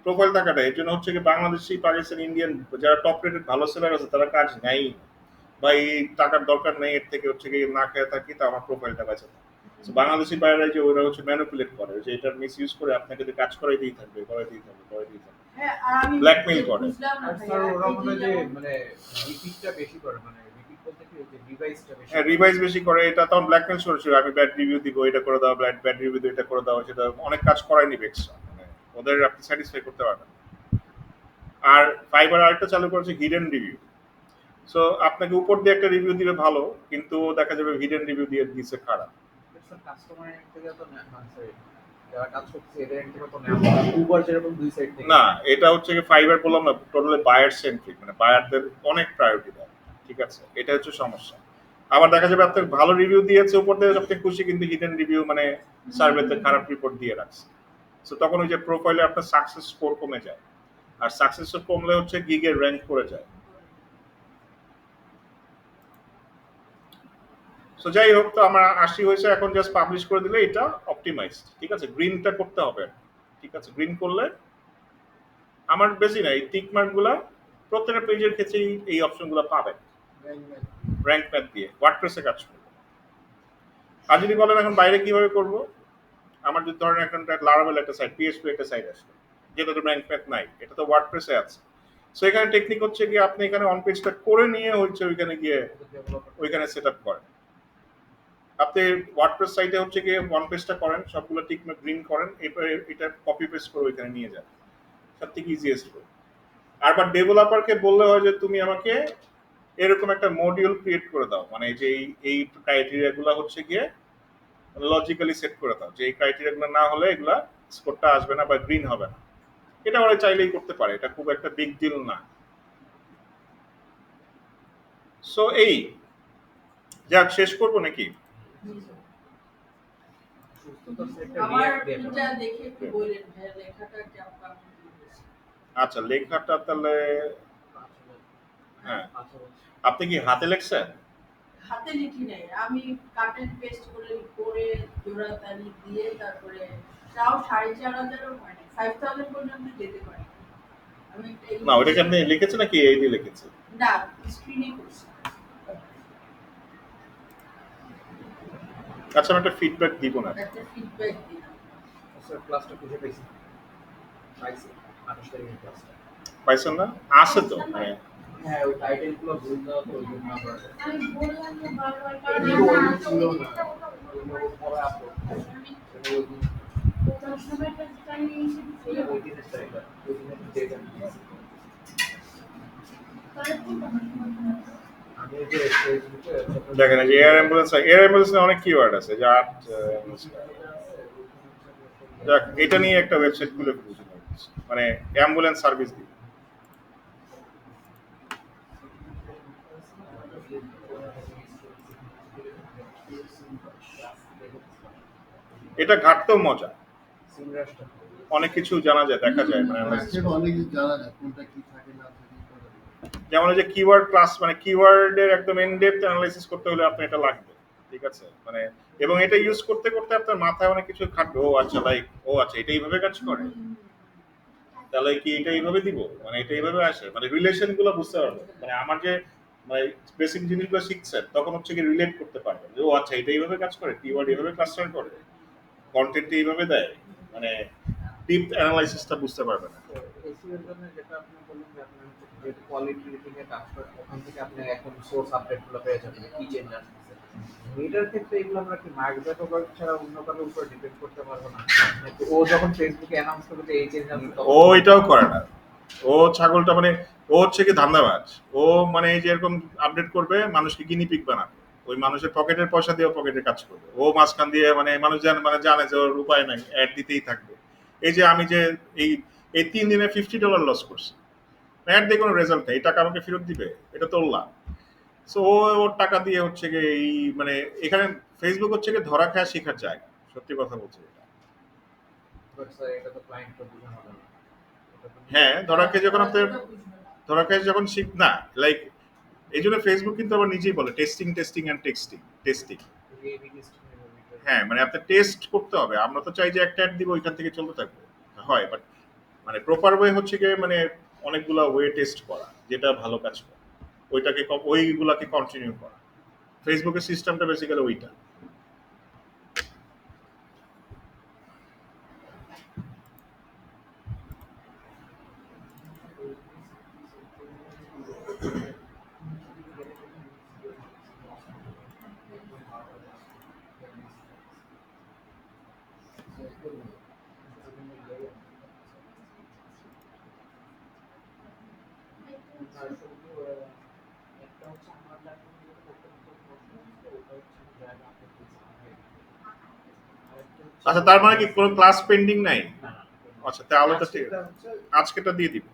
প্রোফাইল থাকাটা এর জন্য হচ্ছে কি বাংলাদেশি পাকিস্তান ইন্ডিয়ান যারা টপ রেটেড ভালো সেলার আছে তারা কাজ নেই, বা এই টাকার দরকার নেই, এর থেকে হচ্ছে কি না খেয়ে থাকি তা আমার প্রোফাইলটা বেঁচে থাকে। বাংলাদেশি বাইরে যে ওরা হচ্ছে ম্যানিপুলেট করে, যে এটা মিস ইউজ করে আপনাকে যে কাজ করাইতেই থাকবে, করাইতেই থাকবে, করাইতেই থাকবে, হ্যাঁ, আর আমি ব্ল্যাকমেইল করে। বুঝলাম না আর ভাইয়া, স্যার ওরা এই মনে হয় যে যেমন- মানে রিপিটটা বেশি করে, মানে রিপিট বলতে কি ওই যে রিভাইসটা বেশি হ্যাঁ, রিভাইজ বেশি করে, এটা তখন ব্ল্যাকমেইল শুরু শুরু, আমি ব্যাড রিভিউ দিব, এটা করে দাও, ব্যাড রিভিউ দিব, এটা করে দাও, সেটা অনেক কাজ করাই নিবে এক্সট্রা, মানে ওদের আপনি স্যাটিসফাই করতে পারবেন। আর ফাইবার আরেকটা চালু করেছে হিডেন রিভিউ। সো আপনাকে উপর দিয়ে একটা রিভিউ দিবে ভালো, কিন্তু দেখা যাবে হিডেন রিভিউ দিয়ে দিচ্ছে খারাপ। স্যার কাস্টমারের থেকে তো না, সরি, যারা কাজ করছে এদের থেকে তো নেওয়া উবার যেরকম দুই সাইড থেকে না, এটা হচ্ছে কি ফাইবার বললাম না, টোটালি বায়ার সেন্ট্রিক, মানে বায়ারদের অনেক প্রায়োরিটি দেয়। ঠিক আছে, এটা হচ্ছে সমস্যা। আবার দেখা যাবে আপনাকে ভালো রিভিউ দিয়েছে উপর দিয়ে সবচেয়ে খুশি, কিন্তু হিডেন রিভিউ মানে সার্ভেতে খারাপ রিপোর্ট দিয়ে রাখছে। সো তখন ওই যে প্রোফাইলে আপনার সাকসেস স্কোর কমে যায়, আর সাকসেস কমলে হচ্ছে গিগের র্যাঙ্ক করে যায়। সো যাই হোক, তো আমার 80 হয়েছে, এখন জাস্ট পাবলিশ করে দিলে এটা অপটিমাইজড। ঠিক আছে, গ্রিনটা করতে হবে। ঠিক আছে, গ্রিন করলে আমার বেশি না, এই টিক মার্কগুলা প্রত্যেকটা পেজের ক্ষেত্রেই এই অপশনগুলো পাবেন র্যাঙ্ক ম্যাথ দিয়ে ওয়ার্ডপ্রেসে কাজ করবে। আর যদি বলেন এখন বাইরে কিভাবে করব, আমার যদি ধরেন এখন লারাভেল একটা সাইট, পিএইচপি একটা সাইট আসবে, যেটাতে র্যাঙ্ক ম্যাথ নাই, এটা তো ওয়ার্ডপ্রেসে আছে। সো এখানে টেকনিক হচ্ছে কি আপনি এখানে অন পেজটা করে নিয়ে হচ্ছে ওইখানে গিয়ে ওইখানে সেট আপ করেন। আপনি ওয়ার্ডপ্রেস সাইটে হচ্ছে গিয়ে ওয়ান পেজটা করেন, সবগুলো টিক মার্ক গ্রিন করেন, এরপরে এটা কপি পেস্ট করে ওইখানে নিয়ে যান, সব থেকে ইজিয়েস্ট হবে। আবার ডেভেলপারকে বললে হয় যে তুমি আমাকে এরকম একটা মডিউল ক্রিয়েট করে দাও, মানে যে এই ক্রাইটেরিয়াগুলো হচ্ছে গিয়ে লজিক্যালি সেট করে দাও, যে এই ক্রাইটেরিয়াগুলো না হলে এগুলা স্কোরটা আসবে না বা গ্রিন হবে না। এটা ওরা চাইলেই করতে পারে, এটা খুব একটা বিগ ডিল না। সো এই যাক, শেষ করবো নাকি? সুস্থতার একটা আমার রিঅ্যাক্ট দেন। এটা দেখে একটু বললেন ভাইয়া, লেখাটা কেমন হয়েছে? আচ্ছা, লেখাটা তাহলে হ্যাঁ, আপনি কি হাতে লেখছেন? হাতে লিখি নাই, আমি কাট এন্ড পেস্ট করে জোড়া তালি দিয়ে তারপরে তাও 4,500 হয় না, 5,000 পর্যন্ত যেতে পারে। আমি একটা না, ওইটাকে আপনি লিখেছেন নাকি এই দিয়ে লিখেছেন? না, স্ক্রিনে করছি। আচ্ছা, আমি একটা ফিডব্যাক দিব না। একটা ফিডব্যাক দিলাম। স্যার ক্লাসটা খুঁজে পাইছি, পাইছি 28 তারিখের ক্লাসটা। পাইছেন না? আছে তো, মানে হ্যাঁ, ওই টাইটেলগুলো ভুল দেওয়া তো ওই জন্য আবার আমি বললাম যে বারবার কিন্তু ওই দিন ছিল না, ওই পরে আপলোড ওই দিন, ওটার সময়টা টাইম এসেছিল ওই দিনের তারিখটা, ওই দিনের ডেট আমি দিয়েছি। তাহলে কি আমি এই যে ফেসবুকে দেখেন এই যে এয়ার অ্যাম্বুলেন্স অনেক কিওয়ার্ড আছে, যে আর্ট, যাক এটা নিয়ে একটা ওয়েবসাইট খুলে ফেলছি, মানে অ্যাম্বুলেন্স সার্ভিস দিই। এটা ঘাটতেও মজা, সিমরাসটা অনেক কিছু জানা যায়, দেখা যায়, মানে analysis ম্যাথের করে। অনেক কিছু জানা যায় কোনটা কি থাকে না থাকে করা যায়। যেমন ওই যে কিওয়ার্ড ক্লাস, মানে কিওয়ার্ডের একদম ইন ডেপথ অ্যানালাইসিস করতে হলে আপনার এটা লাগবে, ঠিক আছে, মানে এবং এটা ইউজ করতে করতে আপনার মাথায় অনেক কিছু খাটবে। ও আচ্ছা, লাইক ও আচ্ছা এটা এইভাবে কাজ করে, তাহলে কি এটা এইভাবে দিব, মানে এটা এইভাবে আসে, মানে রিলেশন গুলো বুঝতে পারবে, মানে আমার যে মানে বেসিক জিনিসগুলো শিখছেন তখন হচ্ছে কি রিলেট করতে পারবেন যে ও আচ্ছা এটা এইভাবে কাজ করে, কিওয়ার্ড এইভাবে ক্লাস্টার করে, কন্টেন্ট এইভাবে দেয়, মানে ডিপ অ্যানালাইসিসটা বুঝতে পারবেন। তো এসইও এর জন্য যেটা আপনি বললেন যে আপনার হচ্ছে যে কোয়ালিটি রেটিং এর কাজ করে, ওখান থেকে আপনি এখন সোর্স আপডেট গুলো পেয়ে যাবেন, কি চেঞ্জ আসছে। এটার ক্ষেত্রে এগুলো আমরা কি মার্ক জাকারবার্গ ছাড়া অন্য কারোর উপর ডিপেন্ড করতে পারবো না? নাকি ও যখন ফেসবুকে অ্যানাউন্স করবে যে এই চেঞ্জ আসবে ও এটাও করে না, ও ছাগলটা, মানে ও হচ্ছে কি ধান্দাবাজ। ও মানে এই যে এরকম আপডেট করবে, মানুষকে গিনি পিগ বানাবে, ওই মানুষের পকেটের পয়সা দিয়ে পকেটের কাজ করবে, ও মাঝখান দিয়ে মানে মানুষ জানে যে ওর উপায় নাই, অ্যাড দিতেই থাকবে। এই যে আমি যে এই এই 3 দিনে $50 লস করছি, অ্যাড দিয়ে কোনো রেজাল্ট নেই, এই টাকা আমাকে ফেরত দিবে, এটা তো ওর লাভ। সো ও ওর টাকা দিয়ে হচ্ছে গিয়ে এই মানে এখানে ফেসবুক হচ্ছে গিয়ে ধরা খায় শেখার জায়গা, সত্যি কথা বলছি এটা। বাট স্যার এটা তো ক্লায়েন্টকে বোঝানো যাবে না। এটা তো হ্যাঁ, ধরা খেয়ে যখন আপনার ধরা খেয়ে যখন শিখ না, লাইক এই জন্য ফেসবুক কিন্তু আবার নিজেই বলে testing testing and texting testing. Really testing এর ভিতরে হ্যাঁ, মানে আপনার টেস্ট করতে হবে, আমরা তো চাই যে একটা অ্যাড দিব ওইখান থেকে চলতে থাকবে, হয়, বাট মানে প্রপার ওয়ে হচ্ছে গিয়ে মানে অনেকগুলা ওয়ে টেস্ট করা, যেটা ভালো কাজ করে ওইটাকে ওইগুলাকে কন্টিনিউ করা। ফেসবুকের সিস্টেমটা বেসিক্যালি ওইটা। আর শুধু একটা হচ্ছে আমার প্ল্যাটফর্মে যেটা করতে হচ্ছে ওটা হচ্ছে জায়গা আপডেট দিচ্ছি। আরেকটা হচ্ছে আচ্ছা, তার মানে কি কোনো ক্লাস পেন্ডিং নাই? না, আচ্ছা, তাহলে তো ঠিক, আজকেরটা হচ্ছে আজকেটা দিয়ে দিব।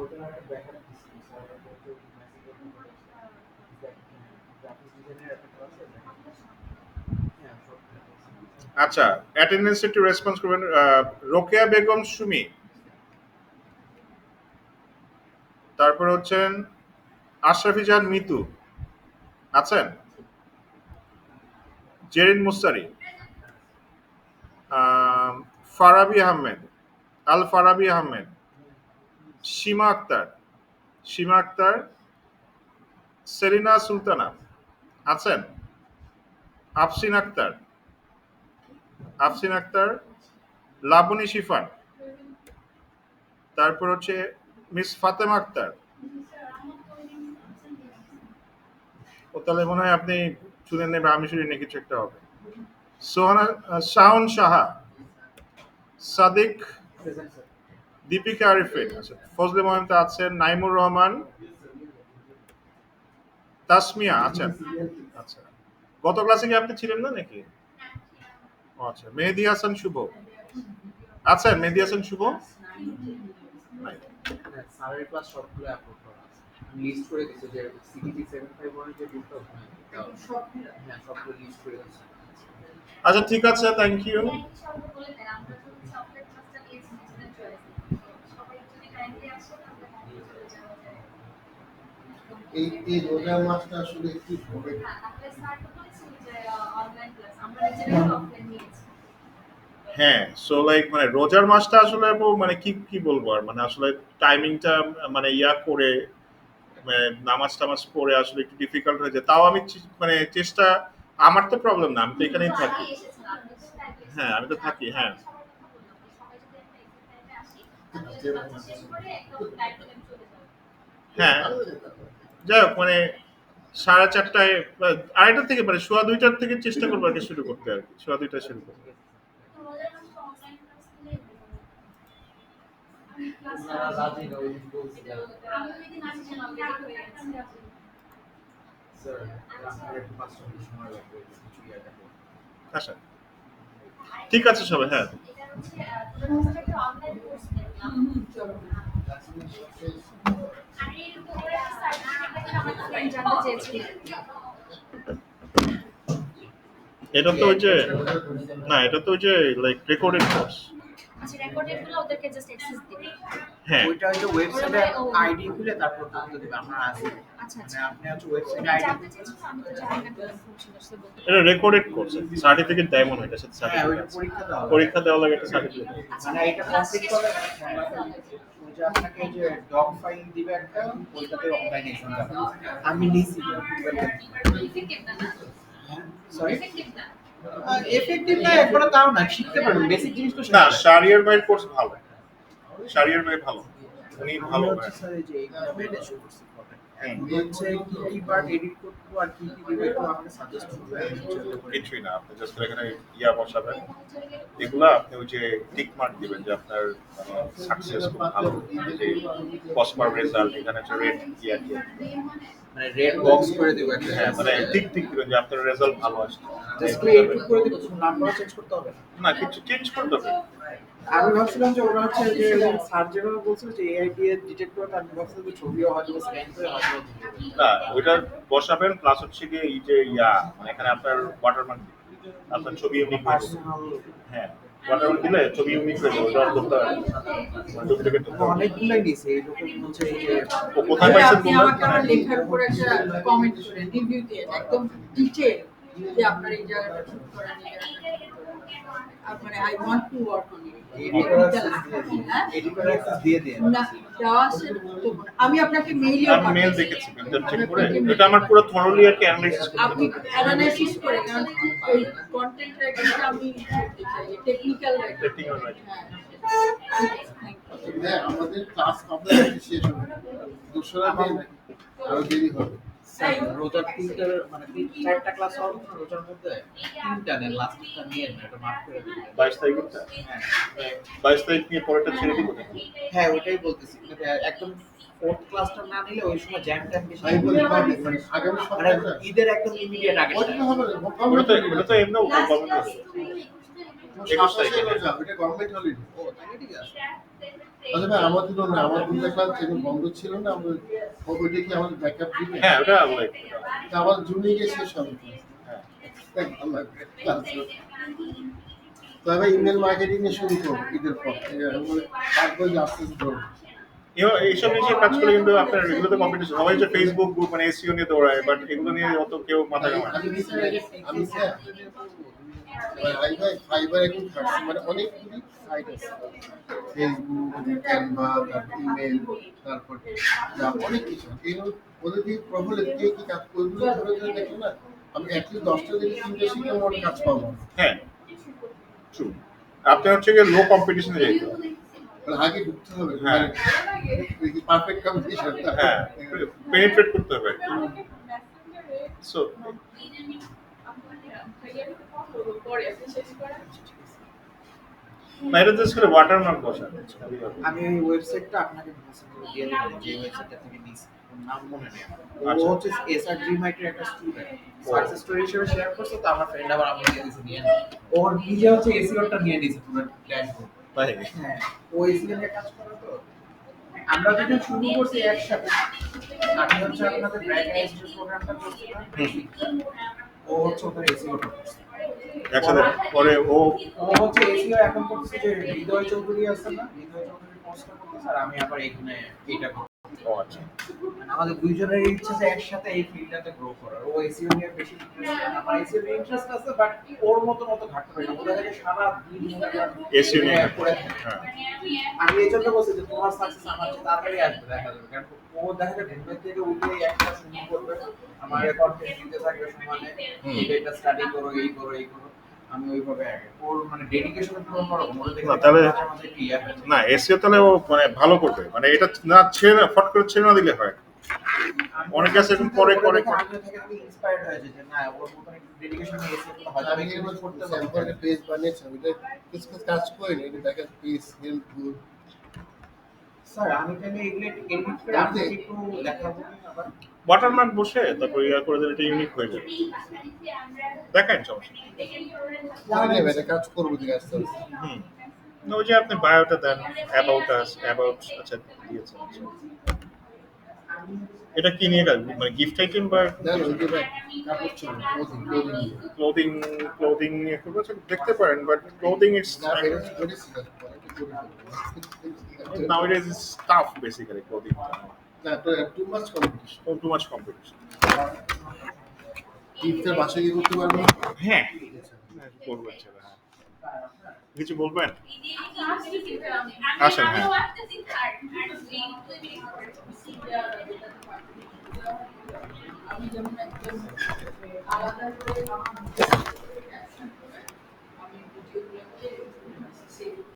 ওটার একটা ব্যাকআপ দিচ্ছি স্যার, ওটা হচ্ছে মেসেজ করতে পারছি গ্রাফিক্স ডিজাইনের একটা ক্লাস আছে। হ্যাঁ সব আচ্ছা, অ্যাটেন্ডেন্স একটু রেসপন্স করবেন। রোকেয়া বেগম সুমি, তারপর হচ্ছেন আশরাফি জাহান মিতু আছেন, জেরিন মুস্তারি, ফারাবি আহমেদ, আল ফারাবি আহমেদ, সীমা আক্তার, সীমা আক্তার, সেলিনা সুলতানা আছেন, আফসিন আক্তার, আফসিন আক্তার, লাবণী শিফান, তারপর হচ্ছে মিস ফাতেমা আক্তার। ও তাহলে মনে হয় আপনি শুনে নেবে, আমি শুনে নিয়ে কিছু একটা হবে। Sohana, Shaon Saha, Sadik, present sir. দীপিকা আরিফিন, আচ্ছা, ফজলে মোহাম্মদ আছেন, নাইমুর রহমান, তাসমিয়া আছেন। আচ্ছা, গত ক্লাসে কি আপনি ছিলেন না নাকি? ও আচ্ছা, মেহেদি হাসান শুভ আছেন, মেহেদি হাসান শুভ নাই। হ্যাঁ স্যারের ক্লাস সবগুলো আপলোড করা আছে। আমি লিস্ট করে দিচ্ছি যে সিটিটি 751 এর যে বিলটা হ্যাঁ সবগুলো লিস্ট করে দিচ্ছি। আচ্ছা, ঠিক আছে, থ্যাংক ইউ। এই রোজার মাসটা আসলে একটু হবে। হ্যাঁ, সো লাইক মানে রোজার মাসটা আসলে মানে কি কি বলবো আর, মানে আসলে টাইমিংটা মানে ইয়া করে মানে নামাজ টামাজ পড়ে আসলে একটু ডিফিকাল্ট হয়ে যায়। তাও আমি মানে চেষ্টা, আমার তো প্রবলেম না, আমি তো এখানেই থাকি। হ্যাঁ, আমি তো থাকি, হ্যাঁ। হ্যাঁ, যাই হোক, মানে 4:30টায়, 2:30 থেকে মানে 2:15 থেকে চেষ্টা করবো আর কি শুরু করতে, আর কি 2:15 শুরু করবো। আপনারা রাজি না ওই দিন বলছিলেন স্যার আপনার একটু 5 মিনিট সময় লাগবে কিছু ইয়া দেখো। আচ্ছা, ঠিক আছে সবাই, হ্যাঁ। এটা হচ্ছে অনলাইন কোর্স দেখলাম। জানতে চেয়েছিলেন। এটা তো ওই যে না, এটা তো ওই যে লাইক রেকর্ডেড কোর্স। আচ্ছা, রেকর্ডেড গুলো ওদেরকে জাস্ট অ্যাক্সেস দিবে। হ্যাঁ, ওইটা হচ্ছে ওয়েবসাইটে আইডি খুলে তারপর তথ্য দিবে, আমরা আসি। আচ্ছা মানে আচ্ছা, আপনি হচ্ছে ওয়েবসাইটে আমি আইডি, জানতে চেয়েছিলাম, আমি তো জানি না কোনো ইনফরমেশন আসলে বলতে। এটা রেকর্ডেড কোর্স, সার্টিফিকেট দেয় মনে হয়, এটার সাথে হ্যাঁ ওইটা সার্টিফিকেট পরীক্ষা দেওয়া লাগে। পরীক্ষা দেওয়া লাগে, একটা সার্টিফিকেট। মানে এটা কমপ্লিট করে ওই যে আপনাকে যে ডক ফাইল দিবে একটা, ওইটাতে অনলাইন এক্সাম যাবে। আমি নিছি ইফেক্টিভ না সরি ইফেক্টিভ না এফেক্টিভ না একবারে তাও না, শিখতে পারবেন বেসিক জিনিস তো না, শিখতে পারবেন। শারিয়ার ভাইয়ের কোর্স ভালো, শারিয়ার ভাই ভালো, উনি আমি ভালো হচ্ছে ভাই। স্যার এই যে এইগুলো ম্যানেজ করছি প্রবলেম। হুম। উনি হচ্ছে কি কি পার্ট এডিট করবো আর কি কি দিবে একটু আমাকে সাজেস্ট করবেন। কিছুই না, আপনি জাস্ট এখানে ইয়া বসাবেন, এগুলা আপনি ওই যে টিক মার্ক দিবেন যে আপনার সাকসেস খুব ভালো, যে কসমার রেজাল্ট এখানে হচ্ছে রেড ইয়া দিয়ে, মানে রেড বক্স করে দিব একটা। হ্যাঁ মানে টিক টিক দিবেন যে আপনার রেজাল্ট ভালো আসছে। জাস্ট এইটুকু করে দিব, নাম্বার চেঞ্জ করতে হবে না। না, কিছু চেঞ্জ করতে হবে। আমি ভাবছিলাম যে ওরা হচ্ছে যে স্যার যেভাবে বলছিল যে এআইডি এর ডিটেক্ট করে, আমি ভাবছিলাম যে ছবিও হয়তো স্ক্যান করে হয়তো দিবে। না, ওইটা বসাবেন, প্লাস হচ্ছে কি এই যে ইয়া মানে এখানে আপনার ওয়াটারমার্ক আপনার ছবি ইউনিক হয়ে যাবে। পার্সোনাল হ্যাঁ, ওয়াটারমার্ক দিলে ছবি ইউনিক হয়ে যাবে, ওটা আর করতে হবে না। মানে ডুপ্লিকেট করতে হবে না। অনেকগুলাই নিছে এইরকম হচ্ছে এই যে ও কোথায় পাইছেন আপনি বললেন? আমাকে আমার লেখার উপর একটা কমেন্ট করেন, রিভিউ দিয়ে একদম ডিটেইল যে আপনার এই জায়গাটা ঠিক করেন, এই জায়গাটা মানে I want to work on it. Editor access দিয়ে দেন। না, দেওয়া আছে তো আমি আপনাকে মেইলও আমি মেল দেখেছি, মেলটা চেক করে এটা আমার পুরো থরলি আর কি অ্যানালাইসিস করতে আপনি হবে। অ্যানালাইসিস করে, কারণ ওই কন্টেন্ট রাইটিংটা আমি করতে চাই, টেকনিক্যাল রাইটিং। Technical writing। হ্যাঁ, আমাদের ক্লাস কমপ্লিট শেষ হবে, দোসরা দিন আরো দেরি হবে। স্যার রোজার তিনটার মানে চারটা ক্লাস হবে না রোজার মধ্যে, তিনটা নেন, লাস্টটা নিয়ে নেন, এটা মাফ করে দিন। 22 তারিখটা, হ্যাঁ 22 তারিখ নিয়ে পরেরটা ছেড়ে দিব নাকি? হ্যাঁ ওইটাই বলতেছি, মানে একদম ফোর্থ ক্লাসটা না নিলে ওই সময় জ্যাম ট্যাম বেশি আমি বলি হবে। মানে আগামী মানে সপ্তাহে ঈদের একদম ইমিডিয়েট আগে ওইটা হবে না, ওটা তো এমনিও গভর্নমেন্ট হবে। 21 তারিখে। এটা গভর্নমেন্ট হলিডে। ও তাহলে ঠিক আছে। আচ্ছা ভাই, আমাদেরও না, আমার দুটো ক্লাস যেগুলো বন্ধ ছিল না, আমরা ওইটা কি আমাদের ব্যাকআপ দিবে? হ্যাঁ, ওটা লাইক তা আমার জুনে গিয়ে শেষ হবে। হ্যাঁ। দেখ, ভালো লাগবে ক্লাস। তবে ইমেল মার্কেটিং এ শুরু করবো ঈদের পর থেকে, তারপর আস্তে ধরবো। এইসব জিনিসের কাজ করে কিন্তু আপনার এগুলো তো কম্পিটিশন, সবাই যে ফেসবুক গ্রুপ মানে এসইও নিয়ে দৌড়ায়, বাট এগুলো নিয়ে অত কেউ মাথা ঘামায় না। আমি স্যার ফাইবার এখন থাকছে, মানে অনেকগুলি সাইট আছে, ফেসবুক, ক্যানভা, তারপর ইমেল, তারপর অনেক কিছু। এগুলো ওদের দিয়ে প্রবল কে কি কাজ করবে ধরে ধরে দেখো না, আমি অ্যাটলিস্ট 10টা থেকে 3টা শিখে আমার কাজ পাবো। হ্যাঁ, ট্রু। আপনি হচ্ছে গিয়ে লো কম্পিটিশনে যাইতে হবে। মানে আগে ঢুকতে হবে, হ্যাঁ। মানে পারফেক্ট কম্পিটিশন। হ্যাঁ, পেনিট্রেট করতে হবে। সো না, এটা জাস্ট করে ওয়াটারমার্ক বসান। আমি ওই ওয়েবসাইটটা আপনাকে মেসেজ করে দিয়ে দেব, যে ওয়েবসাইটটা থেকে নিছি, ওর নাম মনে নেই আমার। ও আচ্ছা। হচ্ছে এসআর ড্রিমাইটের একটা স্টুডেন্ট, সাকসেস স্টোরি হিসেবে শেয়ার করছে, তো আমার ফ্রেন্ড আবার আমাকে দিয়ে দিয়েছে নিয়ে নাও। ওর নিজে হচ্ছে এসইওটা নিয়ে নিয়েছে পুরো ড্যাশবোর্ড। তাই হ্যাঁ ও এসইও নিয়ে কাজ করে, তো আমরা যখন শুরু করছি একসাথে, আমি হচ্ছে আপনাদের ব্র্যান্ড রেজিস্ট্রেশন প্রোগ্রামটা করছিলাম, ও হচ্ছে ওদের এসইওটা করছে। একসাথে পরে ও ও হচ্ছে এসইও এখন করছে, যে হৃদয় চৌধুরী আছে না, হৃদয় চৌধুরী পোস্টটা করতেছে, আর আমি আবার এখানে এইটা করছি। ও আচ্ছা। মানে আমাদের দুইজনের ইচ্ছা যে একসাথে এই ফিল্ডটাতে গ্রো করার। ও এসইও নিয়ে বেশি ইন্টারেস্ট, আমার এসইও নিয়ে ইন্টারেস্ট আছে, বাট ওর মতো ঘাটতে পারি না। ও দেখা যায় সারা দিন SEO নিয়ে করে থাকে। হ্যাঁ। আমি এই জন্য বলছি যে তোমার সাকসেস আমার চেয়ে তাড়াতাড়ি আসবে, দেখা যাবে। কারণ ও দেখা যায় ঘুমের থেকে উঠে একটা শুরু করবে, আমার কন্টেন্ট দিতে থাকবে সমানে, এটা স্টাডি করো, এই করো, এই করো। আমি ওইভাবে আগে ওর মানে ডেডিকেশন পুরো করো, ওর দেখে না, তাহলে আমাদের ক্লিয়ার হয়েছে। না, এসইও তাহলে ও মানে ভালো করবে, মানে এটা না ছেড়ে ফট করে ছেড়ে না দিলে হয়। অনেকে আছে এরকম করে করে করে। আগে থেকে আমি ইন্সপায়ার্ড হয়েছে যে না, ওর মতন একটু ডেডিকেশন নিয়ে এসে হয়তো আমি কিছু করতে পারবো। স্যাম্পলের পেজ বানিয়েছে, ওইটা কিছু কিছু কাজ করি না, এটা দেখেন পেজ হেল্প গুড। স্যার আমি তাহলে এগুলো এডিট করে আপনাকে একটু দেখাবো আবার। ওয়াটারমার্ক বসে তারপর ইয়া করে দিলে এটা ইউনিক হয়ে যাবে। দেখান সমস্যা নেই। করে নেবে, এটা কাজ করবো দিকে আস্তে আস্তে। হুম। ওই যে আপনি বায়োটা দেন, অ্যাবাউট আস, অ্যাবাউট, আচ্ছা দিয়েছেন, আচ্ছা। এটা কি নিয়ে কাজ, মানে গিফট আইটেম বা দেন ওই যে কাপড় চোপড় ক্লোদিং ক্লোদিং, ক্লোদিং নিয়ে করবো, আচ্ছা, দেখতে পারেন, বাট ক্লোদিং ইটস না এটা করেছি না অনেকটা করে ফেলবো nowadays is tough basically clothing, না too much competition too much competition. গিফটের বাসায় গিয়ে করতে পারবো হ্যাঁ, করবেন সেটা, হ্যাঁ। কিছু বলবেন? আসেন, হ্যাঁ। আমি যেমন একদম আলাদা করে আমি ভিডিওগুলোকে